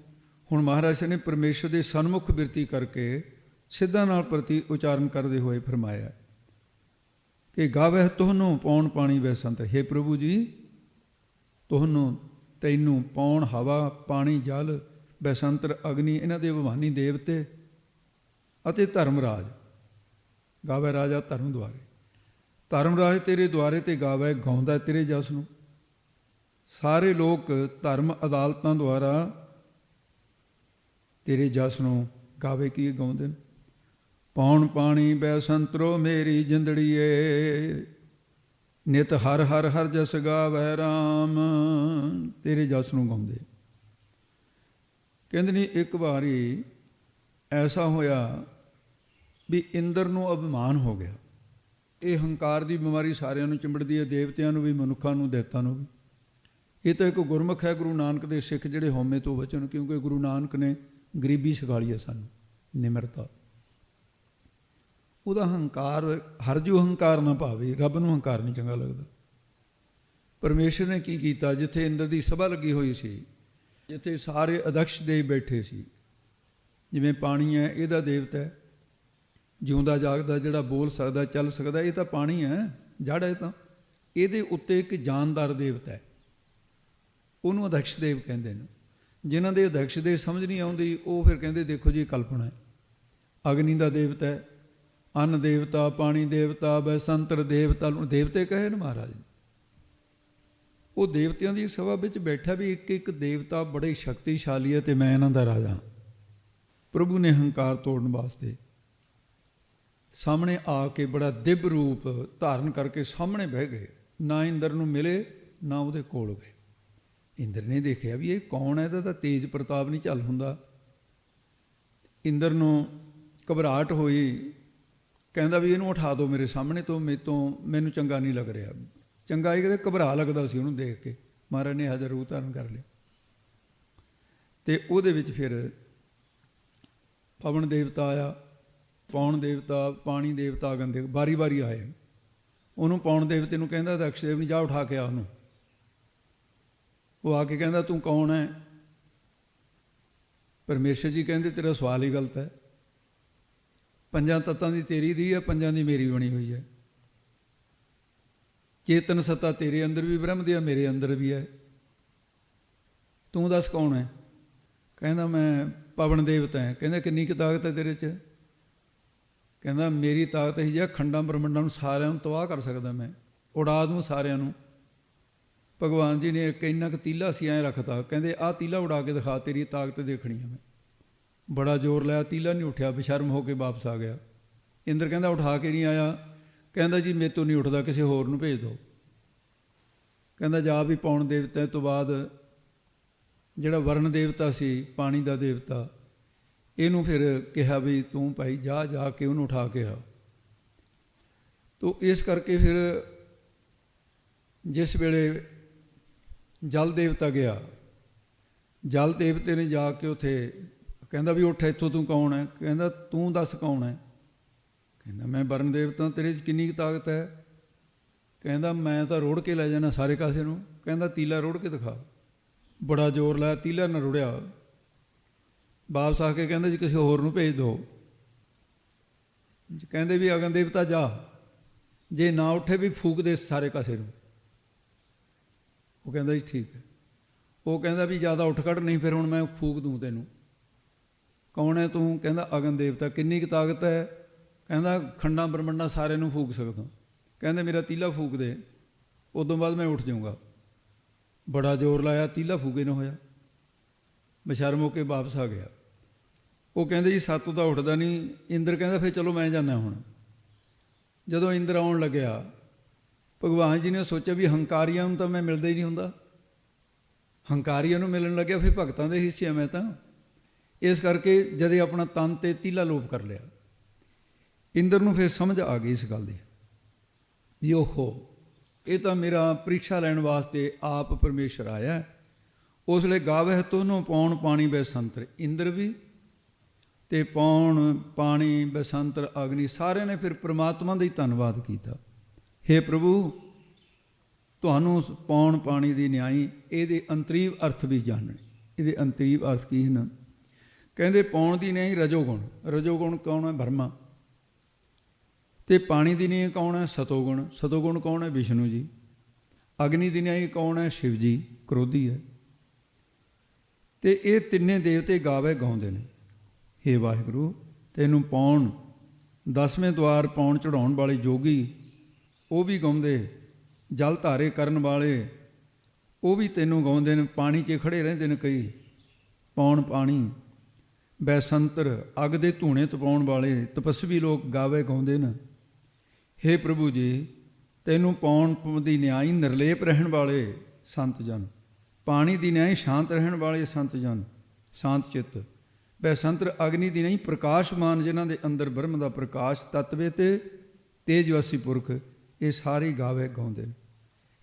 ਹੁਣ ਮਹਾਰਾਜ ਨੇ ਪਰਮੇਸ਼ਰ ਦੇ ਸਨਮੁਖ ਬਿਰਤੀ ਕਰਕੇ ਸਿੱਧਾ ਨਾਲ ਪ੍ਰਤੀ ਉਚਾਰਨ ਕਰਦੇ ਹੋਏ ਫਰਮਾਇਆ ਕਿ ਗਾਵੇ ਤੁਹਾਨੂੰ ਪੌਣ ਪਾਣੀ ਵੈ ਸੰਤਰ। ਹੇ ਪ੍ਰਭੂ ਜੀ, ਤੁਹਾਨੂੰ, ਤੈਨੂੰ ਪੌਣ ਹਵਾ, ਪਾਣੀ, ਜਲ, ਬੈਸੰਤਰ, ਅਗਨੀ, ਇਹਨਾਂ ਦੇ ਭਵਾਨੀ ਦੇਵਤੇ ਅਤੇ ਧਰਮਰਾਜ। ਗਾਵੇ ਰਾਜਾ ਧਰਮ ਦੁਆਰੇ, ਧਰਮਰਾਜ ਤੇਰੇ ਦੁਆਰੇ ਤੇ ਗਾਵੇ, ਗਾਉਂਦਾ ਤੇਰੇ ਜਸ ਨੂੰ। ਸਾਰੇ ਲੋਕ ਧਰਮ ਅਦਾਲਤਾਂ ਦੁਆਰਾ ਤੇਰੇ ਜਸ ਨੂੰ ਗਾਵੇ ਕੀ ਗਾਉਂਦੇ ਨੇ। ਪੌਣ ਪਾਣੀ ਬੈ ਸੰਤਰੋ ਮੇਰੀ ਜਿੰਦੜੀਏ, ਨਿਤ ਹਰ ਹਰ ਹਰ ਜਸ ਗਾਵੈ ਰਾਮ। ਤੇਰੇ ਜਸ ਨੂੰ ਗਾਉਂਦੇ। ਕਹਿੰਦੇ ਨੇ ਇੱਕ ਵਾਰੀ ਐਸਾ ਹੋਇਆ ਵੀ ਇੰਦਰ ਨੂੰ ਅਭਿਮਾਨ ਹੋ ਗਿਆ। ਇਹ ਹੰਕਾਰ ਦੀ ਬਿਮਾਰੀ ਸਾਰਿਆਂ ਨੂੰ ਚਿੰਬੜਦੀ ਹੈ, ਦੇਵਤਿਆਂ ਨੂੰ ਵੀ, ਮਨੁੱਖਾਂ ਨੂੰ, ਦੈਤਾਂ ਨੂੰ ਵੀ। ਇਹ ਤਾਂ ਇੱਕ ਗੁਰਮੁਖ ਹੈ, ਗੁਰੂ ਨਾਨਕ ਦੇ ਸਿੱਖ ਜਿਹੜੇ ਹਉਮੈ ਤੋਂ ਬਚਣ, ਕਿਉਂਕਿ ਗੁਰੂ ਨਾਨਕ ਨੇ ਗਰੀਬੀ ਸਿਖਾਲੀ ਹੈ ਸਾਨੂੰ, ਨਿਮਰਤਾ। ਉਹਦਾ ਹੰਕਾਰ, ਹਰ ਜੋ ਹੰਕਾਰ ਨਾ ਭਾਵੇ, ਰੱਬ ਨੂੰ ਹੰਕਾਰ ਨਹੀਂ ਚੰਗਾ ਲੱਗਦਾ। ਪਰਮੇਸ਼ਰ ਨੇ ਕੀ ਕੀਤਾ, ਜਿੱਥੇ ਇੰਦਰ ਦੀ ਸਭਾ ਲੱਗੀ ਹੋਈ ਸੀ, ਜਿੱਥੇ ਸਾਰੇ ਅਦਕਸ਼ ਦੇਵ ਬੈਠੇ ਸੀ, ਜਿਵੇਂ ਪਾਣੀ ਹੈ ਇਹਦਾ ਦੇਵਤਾ ਹੈ, ਜਿਉਂਦਾ ਜਾਗਦਾ ਜਿਹੜਾ ਬੋਲ ਸਕਦਾ, ਚੱਲ ਸਕਦਾ, ਇਹ ਤਾਂ ਪਾਣੀ ਹੈ, ਜੜ ਹੈ। ਤਾਂ ਇਹਦੇ ਉੱਤੇ ਇੱਕ ਜਾਨਦਾਰ ਦੇਵਤਾ ਹੈ, ਉਹਨੂੰ ਅਧਿਕਸ਼ ਦੇਵ ਕਹਿੰਦੇ ਨੇ। ਜਿਨ੍ਹਾਂ ਦੇ ਅਧਿਕਸ਼ ਦੇਵ ਸਮਝ ਨਹੀਂ ਆਉਂਦੀ, ਉਹ ਫਿਰ ਕਹਿੰਦੇ ਦੇਖੋ ਜੀ ਕਲਪਨਾ ਹੈ। ਅਗਨੀ ਦਾ ਦੇਵਤਾ ਹੈ, ਅੰਨ ਦੇਵਤਾ, ਪਾਣੀ ਦੇਵਤਾ, ਬੈਸੰਤਰ ਦੇਵਤਾ, ਦੇਵਤੇ ਕਹੇ ਨੇ ਮਹਾਰਾਜ ਨੇ। ਉਹ ਦੇਵਤਿਆਂ ਦੀ ਸਭਾ ਵਿੱਚ ਬੈਠਾ ਵੀ ਇੱਕ ਇੱਕ ਦੇਵਤਾ ਬੜੇ ਸ਼ਕਤੀਸ਼ਾਲੀ ਹੈ, ਅਤੇ ਮੈਂ ਇਹਨਾਂ ਦਾ ਰਾਜਾ। ਪ੍ਰਭੂ ਨੇ ਹੰਕਾਰ ਤੋੜਨ ਵਾਸਤੇ ਸਾਹਮਣੇ ਆ ਕੇ ਬੜਾ ਦਿਵ ਰੂਪ ਧਾਰਨ ਕਰਕੇ ਸਾਹਮਣੇ ਬਹਿ ਗਏ। ਨਾ ਇੰਦਰ ਨੂੰ ਮਿਲੇ, ਨਾ ਉਹਦੇ ਕੋਲ ਗਏ। ਇੰਦਰ ਨੇ ਦੇਖਿਆ ਵੀ ਇਹ ਕੌਣ ਹੈ, ਇਹਦਾ ਤਾਂ ਤੇਜ ਪ੍ਰਤਾਪ ਨਹੀਂ ਝੱਲ ਹੁੰਦਾ। ਇੰਦਰ ਨੂੰ ਘਬਰਾਹਟ ਹੋਈ, ਕਹਿੰਦਾ ਵੀ ਇਹਨੂੰ ਉਠਾ ਦਿਓ ਮੇਰੇ ਸਾਹਮਣੇ ਤੋਂ, ਮੈਨੂੰ ਚੰਗਾ ਨਹੀਂ ਲੱਗ ਰਿਹਾ। ਚੰਗਾ ਇਹ ਕਹਿੰਦੇ ਘਬਰਾ ਲੱਗਦਾ ਸੀ ਉਹਨੂੰ ਦੇਖ ਕੇ। ਮਹਾਰਾਜ ਨੇ ਹਾਜ਼ਰ ਰੂਪ ਧਾਰਨ ਕਰ ਲਿਆ, ਅਤੇ ਉਹਦੇ ਵਿੱਚ ਫਿਰ ਪਵਨ ਦੇਵਤਾ ਆਇਆ, ਪੌਣ ਦੇਵਤਾ, ਪਾਣੀ ਦੇਵਤਾ, ਅਗਨ ਦੇਵਤਾ, ਵਾਰੀ ਵਾਰੀ ਆਏ। ਉਹਨੂੰ ਪੌਣ ਦੇਵਤੇ ਨੂੰ ਕਹਿੰਦਾ ਦਕਸ਼ ਦੇਵ ਨੂੰ, ਜਾ ਉਠਾ ਕੇ ਆ ਉਹਨੂੰ। ਉਹ ਆ ਕੇ ਕਹਿੰਦਾ ਤੂੰ ਕੌਣ ਹੈ? ਪਰਮੇਸ਼ਰ ਜੀ ਕਹਿੰਦੇ ਤੇਰਾ ਸਵਾਲ ਹੀ ਗਲਤ ਹੈ। ਪੰਜਾਂ ਤੱਤਾਂ ਦੀ ਤੇਰੀ ਦੀ ਹੈ, ਪੰਜਾਂ ਦੀ ਮੇਰੀ ਬਣੀ ਹੋਈ ਹੈ। ਚੇਤਨ ਸੱਤਾ ਤੇਰੇ ਅੰਦਰ ਵੀ ਬ੍ਰਹਮ ਦੀ ਹੈ, ਮੇਰੇ ਅੰਦਰ ਵੀ ਹੈ। ਤੂੰ ਦੱਸ ਕੌਣ ਹੈ? ਕਹਿੰਦਾ ਮੈਂ ਪਵਨ ਦੇਵਤਾ ਹੈ। ਕਹਿੰਦਾ ਕਿੰਨੀ ਕੁ ਤਾਕਤ ਹੈ ਤੇਰੇ 'ਚ? ਕਹਿੰਦਾ ਮੇਰੀ ਤਾਕਤ ਹੀ ਜਿਹਾ ਖੰਡਾਂ ਬ੍ਰਹਮੰਡਾਂ ਨੂੰ ਸਾਰਿਆਂ ਨੂੰ ਤਬਾਹ ਕਰ ਸਕਦਾ, ਮੈਂ ਉਡਾ ਦੂੰ ਸਾਰਿਆਂ ਨੂੰ। ਭਗਵਾਨ ਜੀ ਨੇ ਇੱਕ ਇੰਨਾ ਕੁ ਤੀਲਾ ਸੀ ਐਂ ਰੱਖਤਾ, ਕਹਿੰਦੇ ਆਹ ਤੀਲਾ ਉਡਾ ਕੇ ਦਿਖਾ, ਤੇਰੀ ਤਾਕਤ ਦੇਖਣੀ ਹੈ ਮੈਂ। ਬੜਾ ਜ਼ੋਰ ਲਾਇਆ, ਤੀਲਾ ਨਹੀਂ ਉੱਠਿਆ, ਬੇਸ਼ਰਮ ਹੋ ਕੇ ਵਾਪਸ ਆ ਗਿਆ। ਇੰਦਰ ਕਹਿੰਦਾ ਉਠਾ ਕੇ ਨਹੀਂ ਆਇਆ? ਕਹਿੰਦਾ ਜੀ ਮੇਰੇ ਤੋਂ ਨਹੀਂ ਉੱਠਦਾ, ਕਿਸੇ ਹੋਰ ਨੂੰ ਭੇਜ ਦਿਓ। ਕਹਿੰਦਾ ਜਾ ਵੀ ਪੌਣ ਦੇਵਤਾ ਤੋਂ ਬਾਅਦ ਜਿਹੜਾ ਵਰਨ ਦੇਵਤਾ ਸੀ, ਪਾਣੀ ਦਾ ਦੇਵਤਾ, ਇਹਨੂੰ ਫਿਰ ਕਿਹਾ ਵੀ ਤੂੰ ਭਾਈ ਜਾ ਕੇ ਉਹਨੂੰ ਉਠਾ ਕੇ ਆ। ਤੋ ਇਸ ਕਰਕੇ ਫਿਰ ਜਿਸ ਵੇਲੇ ਜਲ ਦੇਵਤਾ ਗਿਆ, ਜਲ ਦੇਵਤੇ ਨੇ ਜਾ ਕੇ ਉੱਥੇ ਕਹਿੰਦਾ ਵੀ ਉੱਠ, ਇੱਥੋਂ ਤੂੰ ਕੌਣ ਹੈ? ਕਹਿੰਦਾ ਤੂੰ ਦੱਸ ਕੌਣ ਹੈ? ਕਹਿੰਦਾ ਮੈਂ ਵਰਨ ਦੇਵਤਾ, ਤੇਰੇ 'ਚ ਕਿੰਨੀ ਕੁ ਤਾਕਤ ਹੈ? ਕਹਿੰਦਾ ਮੈਂ ਤਾਂ ਰੋੜ ਕੇ ਲੈ ਜਾਣਾ ਸਾਰੇ ਕਾਸੇ ਨੂੰ। ਕਹਿੰਦਾ ਤੀਲਾ ਰੋੜ ਕੇ ਦਿਖਾ। ਬੜਾ ਜ਼ੋਰ ਲਾਇਆ, ਤੀਲਾ ਨਾ ਰੁੜਿਆ। ਵਾਪਸ ਆ ਕੇ ਕਹਿੰਦਾ ਜੀ ਕਿਸੇ ਹੋਰ ਨੂੰ ਭੇਜ ਦਿਓ। ਕਹਿੰਦੇ ਵੀ ਅਗਨ ਦੇਵਤਾ ਜਾ, ਜੇ ਨਾ ਉੱਠੇ ਵੀ ਫੂਕ ਦੇ ਸਾਰੇ ਕਾਸੇ ਨੂੰ। ਉਹ ਕਹਿੰਦਾ ਜੀ ਠੀਕ ਹੈ। ਉਹ ਕਹਿੰਦਾ ਵੀ ਜ਼ਿਆਦਾ ਉੱਠ ਕੱਢ ਨਹੀਂ, ਫਿਰ ਹੁਣ ਮੈਂ ਫੂਕ ਦੂੰ ਤੈਨੂੰ। ਕੌਣ ਹੈ ਤੂੰ? ਕਹਿੰਦਾ ਅਗਨ ਦੇਵਤਾ। ਕਿੰਨੀ ਕੁ ਤਾਕਤ ਹੈ? ਕਹਿੰਦਾ ਖੰਡਾਂ ਬ੍ਰਹਮੰਡਾਂ ਸਾਰਿਆਂ ਨੂੰ ਫੂਕ ਸਕਦਾ। ਕਹਿੰਦੇ ਮੇਰਾ ਤੀਲਾ ਫੂਕ ਦੇ, ਉਦੋਂ ਬਾਅਦ ਮੈਂ ਉੱਠ ਜਾਊਂਗਾ। ਬੜਾ ਜ਼ੋਰ ਲਾਇਆ, ਤੀਲਾ ਫੂਕੇ ਨਾ ਹੋਇਆ। ਬੇਸ਼ਰਮ ਹੋ ਕੇ ਵਾਪਸ ਆ ਗਿਆ। ਉਹ ਕਹਿੰਦੇ ਜੀ ਸਾਤੋਂ ਤਾਂ ਉੱਠਦਾ ਨਹੀਂ। ਇੰਦਰ ਕਹਿੰਦਾ ਫਿਰ ਚਲੋ ਮੈਂ ਜਾਂਦਾ ਹੁਣ। ਜਦੋਂ ਇੰਦਰ ਆਉਣ ਲੱਗਿਆ, ਭਗਵਾਨ ਜੀ ਨੇ ਸੋਚਿਆ ਵੀ ਹੰਕਾਰੀਆਂ ਨੂੰ ਤਾਂ ਮੈਂ ਮਿਲਦਾ ਹੀ ਨਹੀਂ ਹੁੰਦਾ, ਹੰਕਾਰੀਆਂ ਨੂੰ ਮਿਲਣ ਲੱਗਿਆ ਫਿਰ ਭਗਤਾਂ ਦੇ ਹਿੱਸੇ ਆ ਮੈਂ ਤਾਂ। ਇਸ ਕਰਕੇ ਜਦੇ ਆਪਣਾ ਤਨ ਤੇ ਤੀਲਾ ਲੋਪ ਕਰ ਲਿਆ। ਇੰਦਰ ਨੂੰ ਫਿਰ ਸਮਝ ਆ ਗਈ ਇਸ ਗੱਲ ਦੀ ਵੀ ਓਹੋ, ਇਹ ਤਾਂ ਮੇਰਾ ਪ੍ਰੀਖਿਆ ਲੈਣ ਵਾਸਤੇ ਆਪ ਪਰਮੇਸ਼ਰ ਆਇਆ। ਉਸ ਵੇਲੇ ਗਾਵਹਿ ਤੋਨੋਂ ਪੌਣ ਪਾਣੀ ਬੈਸੰਤਰ, ਇੰਦਰ ਵੀ ਅਤੇ ਪੌਣ ਪਾਣੀ ਬੈਸੰਤਰ ਅਗਨੀ, ਸਾਰਿਆਂ ਨੇ ਫਿਰ ਪ੍ਰਮਾਤਮਾ ਦਾ ਹੀ ਧੰਨਵਾਦ ਕੀਤਾ। ਹੇ ਪ੍ਰਭੂ, ਤੁਹਾਨੂੰ ਪੌਣ ਪਾਣੀ ਦੀ ਨਿਆਈ, ਇਹਦੇ ਅੰਤਰੀਵ ਅਰਥ ਵੀ ਜਾਣਨੇ। ਇਹਦੇ ਅੰਤਰੀਵ ਅਰਥ ਕੀ ਹਨ? ਕਹਿੰਦੇ ਪੌਣ ਦੀ ਨਿਆਈ ਰਜੋਗੁਣ। ਰਜੋਗੁਣ ਕੌਣ ਹੈ? ਬ੍ਰਹਮਾ। ਅਤੇ ਪਾਣੀ ਦੀ ਨਿਆਈ ਕੌਣ ਹੈ? ਸਤੋਗੁਣ। ਸਤੋਗੁਣ ਕੌਣ ਹੈ? ਵਿਸ਼ਨੂੰ ਜੀ। ਅਗਨੀ ਦੀ ਨਿਆਈ ਕੌਣ ਹੈ? ਸ਼ਿਵ ਜੀ, ਕ੍ਰੋਧੀ ਹੈ। ਅਤੇ ਇਹ ਤਿੰਨੇ ਦੇਵਤੇ ਗਾਵੇ ਗਾਉਂਦੇ ਨੇ, ਹੇ ਵਾਹਿਗੁਰੂ ਤੈਨੂੰ ਪੌਣ, 10ਵੇਂ ਦੁਆਰ ਪੌਣ ਚੜਾਉਣ ਵਾਲੇ ਜੋਗੀ ਉਹ ਵੀ ਗਾਉਂਦੇ, ਜਲ ਧਾਰੇ ਕਰਨ ਵਾਲੇ ਉਹ ਵੀ ਤੈਨੂੰ ਗਾਉਂਦੇ ਨੇ। ਪਾਣੀ 'ਚ ਖੜੇ ਰਹਿੰਦੇ ਨੇ ਕਈ, ਪੌਣ ਪਾਣੀ। ਬੈਸੰਤਰ ਅੱਗ ਦੇ ਧੂਣੇ ਤਪਾਉਣ ਵਾਲੇ ਤਪਸਵੀ ਲੋਕ ਗਾਵੇ ਗਾਉਂਦੇ ਨੇ। ਹੇ ਪ੍ਰਭੂ ਜੀ, ਤੈਨੂੰ ਪਾਉਣ ਦੀ ਨਿਆਈ ਨਿਰਲੇਪ ਰਹਿਣ ਵਾਲੇ ਸੰਤ ਜਨ, ਪਾਣੀ ਦੀ ਨਿਆਈ ਸ਼ਾਂਤ ਰਹਿਣ ਵਾਲੇ ਸੰਤ ਜਨ, ਸ਼ਾਂਤ ਚਿੱਤ। ਬੈਸੰਤਰ ਅਗਨੀ ਦੀ ਨਹੀਂ ਪ੍ਰਕਾਸ਼ਮਾਨ, ਜਿਨ੍ਹਾਂ ਦੇ ਅੰਦਰ ਬ੍ਰਹਮ ਦਾ ਪ੍ਰਕਾਸ਼ ਤੱਤਵੇ ਤੇ ਤੇਜਵਸੀ ਪੁਰਖ, ਇਹ ਸਾਰੇ ਗਾਵੇ ਗਾਉਂਦੇ ਨੇ।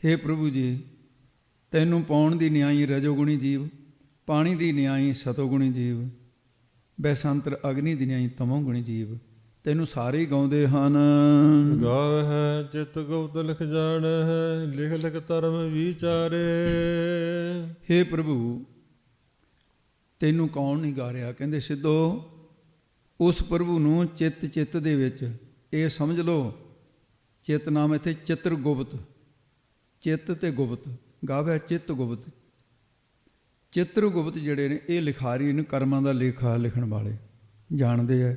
ਹੇ ਪ੍ਰਭੂ ਜੀ, ਤੈਨੂੰ ਪਾਉਣ ਦੀ ਨਿਆਈ ਰਜੋਗੁਣੀ ਜੀਵ, ਪਾਣੀ ਦੀ ਨਿਆਈ ਸਤੋਗੁਣੀ ਜੀਵ, ਬੈਸੰਤਰ ਅਗਨੀ ਦੀ ਨਿਆਈ ਤਮੋਗੁਣੀ ਜੀਵ, ਤੈਨੂੰ ਸਾਰੇ ਹੀ ਗਾਉਂਦੇ ਹਨ। ਗਾਵੇ ਹੈ ਚਿਤ ਗੁਪਤ ਲਿਖ ਜਾਣੈ ਹੈ, ਲਿਖ ਲਿਖ ਧਰਮ ਵਿਚਾਰੇ। ਹੇ ਪ੍ਰਭੂ, ਤੈਨੂੰ ਕੌਣ ਨਹੀਂ ਗਾ ਰਿਹਾ? ਕਹਿੰਦੇ ਸਿੱਧੋ, ਉਸ ਪ੍ਰਭੂ ਨੂੰ ਚਿੱਤ ਚਿੱਤ ਦੇ ਵਿੱਚ, ਇਹ ਸਮਝ ਲਓ ਚਿੱਤ ਨਾਮ ਇੱਥੇ ਚਿੱਤਰ ਗੁਪਤ, ਚਿੱਤ ਤੇ ਗੁਪਤ, ਗਾਵੇ ਚਿੱਤ ਗੁਪਤ। ਚਿੱਤਰ ਗੁਪਤ ਜਿਹੜੇ ਨੇ ਇਹ ਲਿਖਾਰੀ ਨੇ, ਕਰਮਾਂ ਦਾ ਲੇਖਾ ਲਿਖਣ ਵਾਲੇ ਜਾਣਦੇ ਹੈ।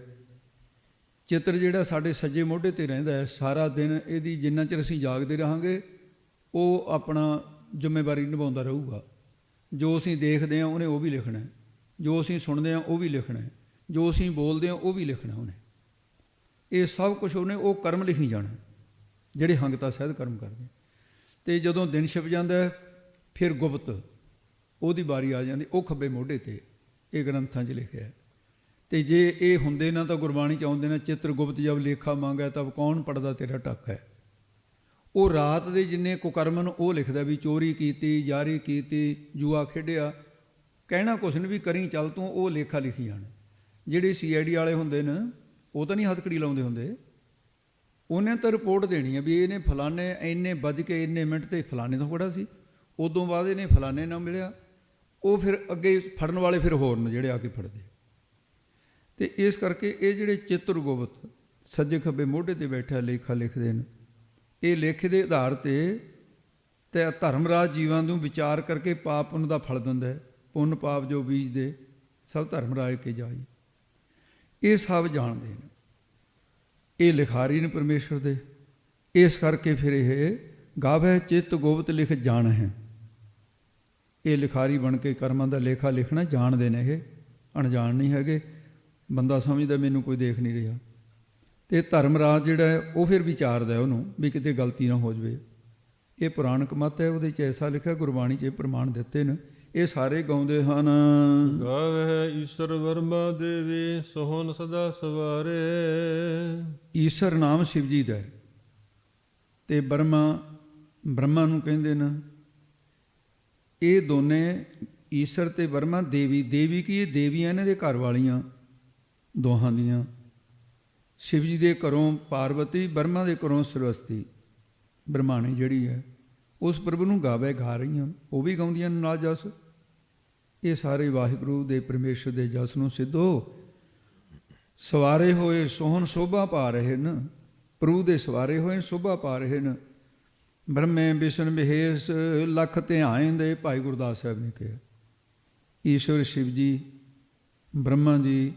ਚਿੱਤਰ ਜਿਹੜਾ ਸਾਡੇ ਸੱਜੇ ਮੋਢੇ ਤੇ ਰਹਿੰਦਾ ਹੈ ਸਾਰਾ ਦਿਨ, ਇਹਦੀ ਜਿੰਨਾ ਚਿਰ ਅਸੀਂ ਜਾਗਦੇ ਰਹਾਂਗੇ ਉਹ ਆਪਣਾ ਜ਼ਿੰਮੇਵਾਰੀ ਨਿਭਾਉਂਦਾ ਰਹੂਗਾ। ਜੋ ਅਸੀਂ ਦੇਖਦੇ ਹਾਂ ਉਹਨੇ ਉਹ ਵੀ ਲਿਖਣਾ, ਜੋ ਅਸੀਂ ਸੁਣਦੇ ਹਾਂ ਉਹ ਵੀ ਲਿਖਣਾ, ਜੋ ਅਸੀਂ ਬੋਲਦੇ ਹਾਂ ਉਹ ਵੀ ਲਿਖਣਾ ਉਹਨੇ। ਇਹ ਸਭ ਕੁਝ ਉਹਨੇ ਉਹ ਕਰਮ ਲਿਖੀ ਜਾਣਾ ਜਿਹੜੇ ਹੰਗਤਾ ਸਹਿਤ ਕਰਮ ਕਰਦੇ। ਅਤੇ ਜਦੋਂ ਦਿਨ ਛਿਪ ਜਾਂਦਾ ਫਿਰ ਗੁਪਤ ਉਹਦੀ ਵਾਰੀ ਆ ਜਾਂਦੀ, ਉਹ ਖੱਬੇ ਮੋਢੇ 'ਤੇ ਇਹ ਗ੍ਰੰਥਾਂ 'ਚ ਲਿਖਿਆ। ਅਤੇ ਜੇ ਇਹ ਹੁੰਦੇ ਨਾ ਤਾਂ ਗੁਰਬਾਣੀ 'ਚ ਆਉਂਦੇ ਨੇ, ਚਿੱਤਰ ਗੁਪਤ ਜਬ ਲੇਖਾ ਮੰਗਿਆ ਤਬ ਕੌਣ ਪੜਦਾ ਤੇਰਾ ਟੱਕ ਹੈ। ਉਹ ਰਾਤ ਦੇ ਜਿੰਨੇ ਕੁਕਰਮ ਨੂੰ ਉਹ ਲਿਖਦਾ, ਵੀ ਚੋਰੀ ਕੀਤੀ, ਯਾਰੀ ਕੀਤੀ, ਜੂਆ ਖੇਡਿਆ, ਕਹਿਣਾ ਕੁਛ ਨਹੀਂ ਵੀ ਕਰੀ ਚੱਲ ਤੂੰ, ਉਹ ਲੇਖਾ ਲਿਖੀ ਜਾਣਾ। ਜਿਹੜੇ CID ਵਾਲੇ ਹੁੰਦੇ ਨੇ ਉਹ ਤਾਂ ਨਹੀਂ ਹੱਥਕੜੀ ਲਾਉਂਦੇ ਹੁੰਦੇ, ਉਹਨੇ ਤਾਂ ਰਿਪੋਰਟ ਦੇਣੀ ਹੈ ਵੀ ਇਹਨੇ ਫਲਾਣੇ ਇੰਨੇ ਵੱਜ ਕੇ ਇੰਨੇ ਮਿੰਟ 'ਤੇ ਫਲਾਣੇ ਤੋਂ ਫੜਾ ਸੀ, ਉਦੋਂ ਬਾਅਦ ਇਹਨੇ ਫਲਾਣੇ ਨਾਲ ਮਿਲਿਆ। ਉਹ ਫਿਰ ਅੱਗੇ ਫੜਨ ਵਾਲੇ ਫਿਰ ਹੋਰ ਨੇ ਜਿਹੜੇ ਆ ਕੇ ਫੜਦੇ। ਅਤੇ ਇਸ ਕਰਕੇ ਇਹ ਜਿਹੜੇ ਚਿੱਤਰ ਗੁਪਤ ਸੱਜੇ ਖੱਬੇ ਮੋਢੇ 'ਤੇ ਬੈਠਾ ਲੇਖਾ ਲਿਖਦੇ ਨੇ, ਇਹ ਲੇਖੇ ਦੇ ਆਧਾਰ 'ਤੇ ਧਰਮਰਾਜ ਜੀਵਾਂ ਨੂੰ ਵਿਚਾਰ ਕਰਕੇ ਪਾਪ ਪੁੰਨ ਦਾ ਫਲ ਦਿੰਦਾ ਹੈ। ਪੁੰਨ ਪਾਪ ਜੋ ਬੀਜਦੇ ਸਭ ਧਰਮਰਾਜ ਕੇ ਜਾਈ, ਇਹ ਸਭ ਜਾਣਦੇ ਨੇ। ਇਹ ਲਿਖਾਰੀ ਨੇ ਪਰਮੇਸ਼ਵਰ ਦੇ, ਇਸ ਕਰਕੇ ਫਿਰ ਇਹ ਗਾਵੇ ਚਿੱਤ ਗੁਪਤ ਲਿਖ ਜਾਣ ਹੈ। ਇਹ ਲਿਖਾਰੀ ਬਣ ਕੇ ਕਰਮਾਂ ਦਾ ਲੇਖਾ ਲਿਖਣਾ ਜਾਣਦੇ ਨੇ, ਇਹ ਅਣਜਾਣ ਨਹੀਂ ਹੈਗੇ। ਬੰਦਾ ਸਮਝਦਾ ਮੈਨੂੰ ਕੋਈ ਦੇਖ ਨਹੀਂ ਰਿਹਾ, ਅਤੇ ਧਰਮਰਾਜ ਜਿਹੜਾ ਹੈ ਉਹ ਫਿਰ ਵਿਚਾਰਦਾ ਉਹਨੂੰ ਵੀ ਕਿਤੇ ਗਲਤੀ ਨਾ ਹੋ ਜਾਵੇ। ਇਹ ਪੁਰਾਣਕ ਮੱਤ ਹੈ, ਉਹਦੇ 'ਚ ਐਸਾ ਲਿਖਿਆ, ਗੁਰਬਾਣੀ 'ਚ ਇਹ ਪ੍ਰਮਾਣ ਦਿੱਤੇ ਨੇ, ਇਹ ਸਾਰੇ ਗਾਉਂਦੇ ਹਨ। ਗਾਵੇ ਈਸ਼ਰ ਵਰਮਾ ਦੇਵੀ, ਸੋਹਣ ਸਦਾ ਸਵਾਰੇ। ਈਸ਼ਰ ਨਾਮ ਸ਼ਿਵ ਜੀ ਦਾ ਹੈ, ਅਤੇ ਬ੍ਰਹਮਾ ਨੂੰ ਕਹਿੰਦੇ ਨੇ। ਇਹ ਦੋਨੇ ਈਸ਼ਰ ਅਤੇ ਬ੍ਰਹਮਾ ਦੇਵੀ, ਦੇਵੀ ਕੀ ਇਹ ਦੇਵੀਆਂ ਇਹਨਾਂ ਦੇ ਘਰ ਵਾਲੀਆਂ ਦੋਹਾਂ ਦੀਆਂ। ਸ਼ਿਵ ਜੀ ਦੇ ਘਰੋਂ ਪਾਰਵਤੀ, ਬ੍ਰਹਮਾ ਦੇ ਘਰੋਂ ਸਰਵਸਤੀ, ਬ੍ਰਹਮਾਣੀ ਜਿਹੜੀ ਹੈ ਉਸ ਪ੍ਰਭੂ ਨੂੰ ਗਾਵੇ ਗਾ ਰਹੀਆਂ, ਉਹ ਵੀ ਗਾਉਂਦੀਆਂ ਨਾਲ ਜਸ। ਇਹ ਸਾਰੇ ਵਾਹਿਗੁਰੂ ਦੇ ਪਰਮੇਸ਼ਰ ਦੇ ਜਸ ਨੂੰ ਸਿੱਧੋ ਸਵਾਰੇ ਹੋਏ ਸੋਹਣ ਸ਼ੋਭਾ ਪਾ ਰਹੇ ਨੇ, ਪ੍ਰਭੂ ਦੇ ਸਵਾਰੇ ਹੋਏ ਸ਼ੋਭਾ ਪਾ ਰਹੇ ਨੇ। ਬ੍ਰਹਮੇ ਵਿਸ਼ਨ ਮਹੇਸ਼ ਲਖ ਧਿਆਏ ਦੇ, ਭਾਈ ਗੁਰਦਾਸ ਸਾਹਿਬ ਨੇ ਕਿਹਾ। ਈਸ਼ਵਰ ਸ਼ਿਵ ਜੀ, ਬ੍ਰਹਮਾ ਜੀ,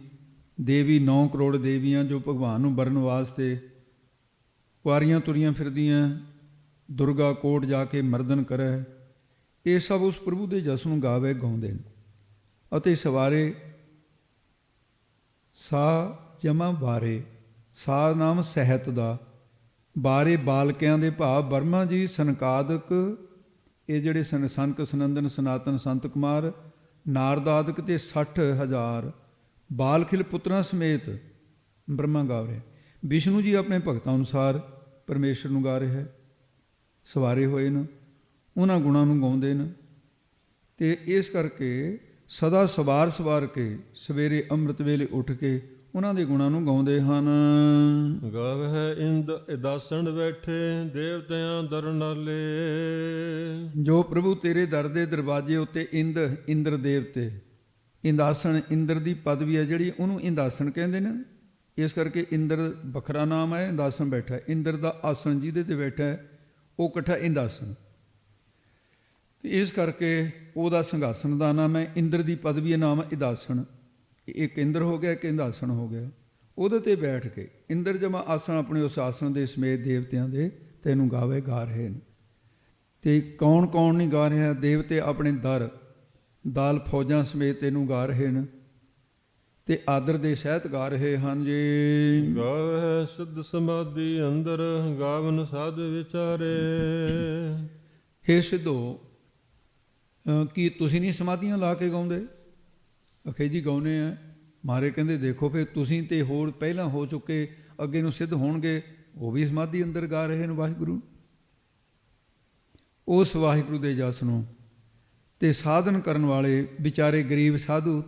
ਦੇਵੀ 9 ਕਰੋੜ ਦੇਵੀਆਂ ਜੋ ਭਗਵਾਨ ਨੂੰ ਵਰਨ ਵਾਸਤੇ ਕੁਆਰੀਆਂ ਤੁਰੀਆਂ ਫਿਰਦੀਆਂ, ਦੁਰਗਾ ਕੋਟ ਜਾ ਕੇ ਮਰਦਨ ਕਰੇ, ਇਹ ਸਭ ਉਸ ਪ੍ਰਭੂ ਦੇ ਜਸ ਨੂੰ ਗਾਵੇ ਗਾਉਂਦੇ ਨੇ। ਅਤੇ ਸਵਾਰੇ ਸਾ ਜਮਾ ਬਾਰੇ, ਸਾ ਨਾਮ ਸਹਿਤ ਦਾ, ਬਾਰੇ ਬਾਲਕਿਆਂ ਦੇ ਭਾਵ ਬਰਮਾ ਜੀ, ਸਨਕਾਦਿਕ, ਇਹ ਜਿਹੜੇ ਸਨਕ ਸਨੰਦਨ ਸਨਾਤਨ ਸੰਤ ਕੁਮਾਰ, ਨਾਰਦਾਦਿਕ ਅਤੇ 60,000 ਬਾਲਖਿਲ ਪੁੱਤਰਾਂ ਸਮੇਤ ਬ੍ਰਹਮਾ ਗਾ ਰਿਹਾ। ਵਿਸ਼ਨੂੰ ਜੀ ਆਪਣੇ ਭਗਤਾਂ ਅਨੁਸਾਰ ਪਰਮੇਸ਼ਰ ਨੂੰ ਗਾ ਰਿਹਾ, ਸਵਾਰੇ ਹੋਏ ਨੇ, ਉਹਨਾਂ ਗੁਣਾਂ ਨੂੰ ਗਾਉਂਦੇ ਨੇ। ਅਤੇ ਇਸ ਕਰਕੇ ਸਦਾ ਸਵਾਰ ਕੇ ਸਵੇਰੇ ਅੰਮ੍ਰਿਤ ਵੇਲੇ ਉੱਠ ਕੇ ਉਹਨਾਂ ਦੇ ਗੁਣਾਂ ਨੂੰ ਗਾਉਂਦੇ ਹਨ। ਗਾਵੇ ਇੰਦ ਇਦਾਸਣ ਬੈਠੇ, ਦੇਵਤਿਆਂ ਦਰ ਨਾਲੇ। ਜੋ ਪ੍ਰਭੂ ਤੇਰੇ ਦਰ ਦੇ ਦਰਵਾਜ਼ੇ ਉੱਤੇ ਇੰਦਰ ਦੇਵਤੇ, ਇੰਦਾਸਣ ਇੰਦਰ ਦੀ ਪਦਵੀ ਹੈ ਜਿਹੜੀ, ਉਹਨੂੰ ਇੰਦਾਸਣ ਕਹਿੰਦੇ ਨੇ। ਇਸ ਕਰਕੇ ਇੰਦਰ ਵੱਖਰਾ ਨਾਮ ਹੈ, ਇੰਦਾਸਣ ਬੈਠਾ। ਇੰਦਰ ਦਾ ਆਸਣ ਜਿਹਦੇ 'ਤੇ ਬੈਠਾ ਹੈ ਉਹ ਇਕੱਠਾ ਇੰਦਾਸਣ। ਅਤੇ ਇਸ ਕਰਕੇ ਉਹਦਾ ਸਿੰਘਾਸਣ ਦਾ ਨਾਮ ਹੈ, ਇੰਦਰ ਦੀ ਪਦਵੀ ਦਾ ਨਾਮ ਹੈ ਇੰਦਾਸਣ। ਇੱਕ ਇੰਦਰ ਹੋ ਗਿਆ, ਇੱਕ ਇੰਦਾਸਣ ਹੋ ਗਿਆ। ਉਹਦੇ 'ਤੇ ਬੈਠ ਕੇ ਇੰਦਰ ਜਮਾ ਆਸਣ ਆਪਣੇ ਉਸ ਆਸਣ ਦੇ ਸਮੇਤ ਦੇਵਤਿਆਂ ਦੇ ਤੈਨੂੰ ਗਾਵੇ ਗਾ ਰਹੇ ਨੇ। ਅਤੇ ਕੌਣ ਕੌਣ ਨਹੀਂ ਗਾ ਰਿਹਾ? ਦੇਵਤੇ ਆਪਣੇ ਦਰ ਦਾਲ ਫੌਜਾਂ ਸਮੇਤ ਤੈਨੂੰ ਗਾ ਰਹੇ ਨੇ। ਤੇ ਆਦਰ ਦੇ ਸਹਿਤ ਗਾ ਰਹੇ ਹਨ ਜੀ। ਗਾਵਹਿ ਸਿੱਧ ਸਮਾਧੀ ਅੰਦਰ, ਗਾਵਨ ਸਾਧ ਵਿਚਾਰੇ। ਹੇ ਸਿੱਧੋ, ਕੀ ਤੁਸੀਂ ਨਹੀਂ ਸਮਾਧੀਆਂ ਲਾ ਕੇ ਗਾਉਂਦੇ? ਅਖੇ ਜੀ ਗਾਉਨੇ ਆ। ਮਾਰੇ ਕਹਿੰਦੇ ਦੇਖੋ ਫਿਰ ਤੁਸੀਂ ਤੇ ਹੋਰ ਪਹਿਲਾਂ ਹੋ ਚੁੱਕੇ, ਅੱਗੇ ਨੂੰ ਸਿੱਧ ਹੋਣਗੇ, ਉਹ ਵੀ ਸਮਾਧੀ ਅੰਦਰ ਗਾ ਰਹੇ ਨੇ ਵਾਹਿਗੁਰੂ। ਉਸ ਵਾਹਿਗੁਰੂ ਦੇ ਜਸ ਨੂੰ ਤੇ ਸਾਧਨ ਕਰਨ ਵਾਲੇ ਵਿਚਾਰੇ ਗਰੀਬ ਸਾਧੂ,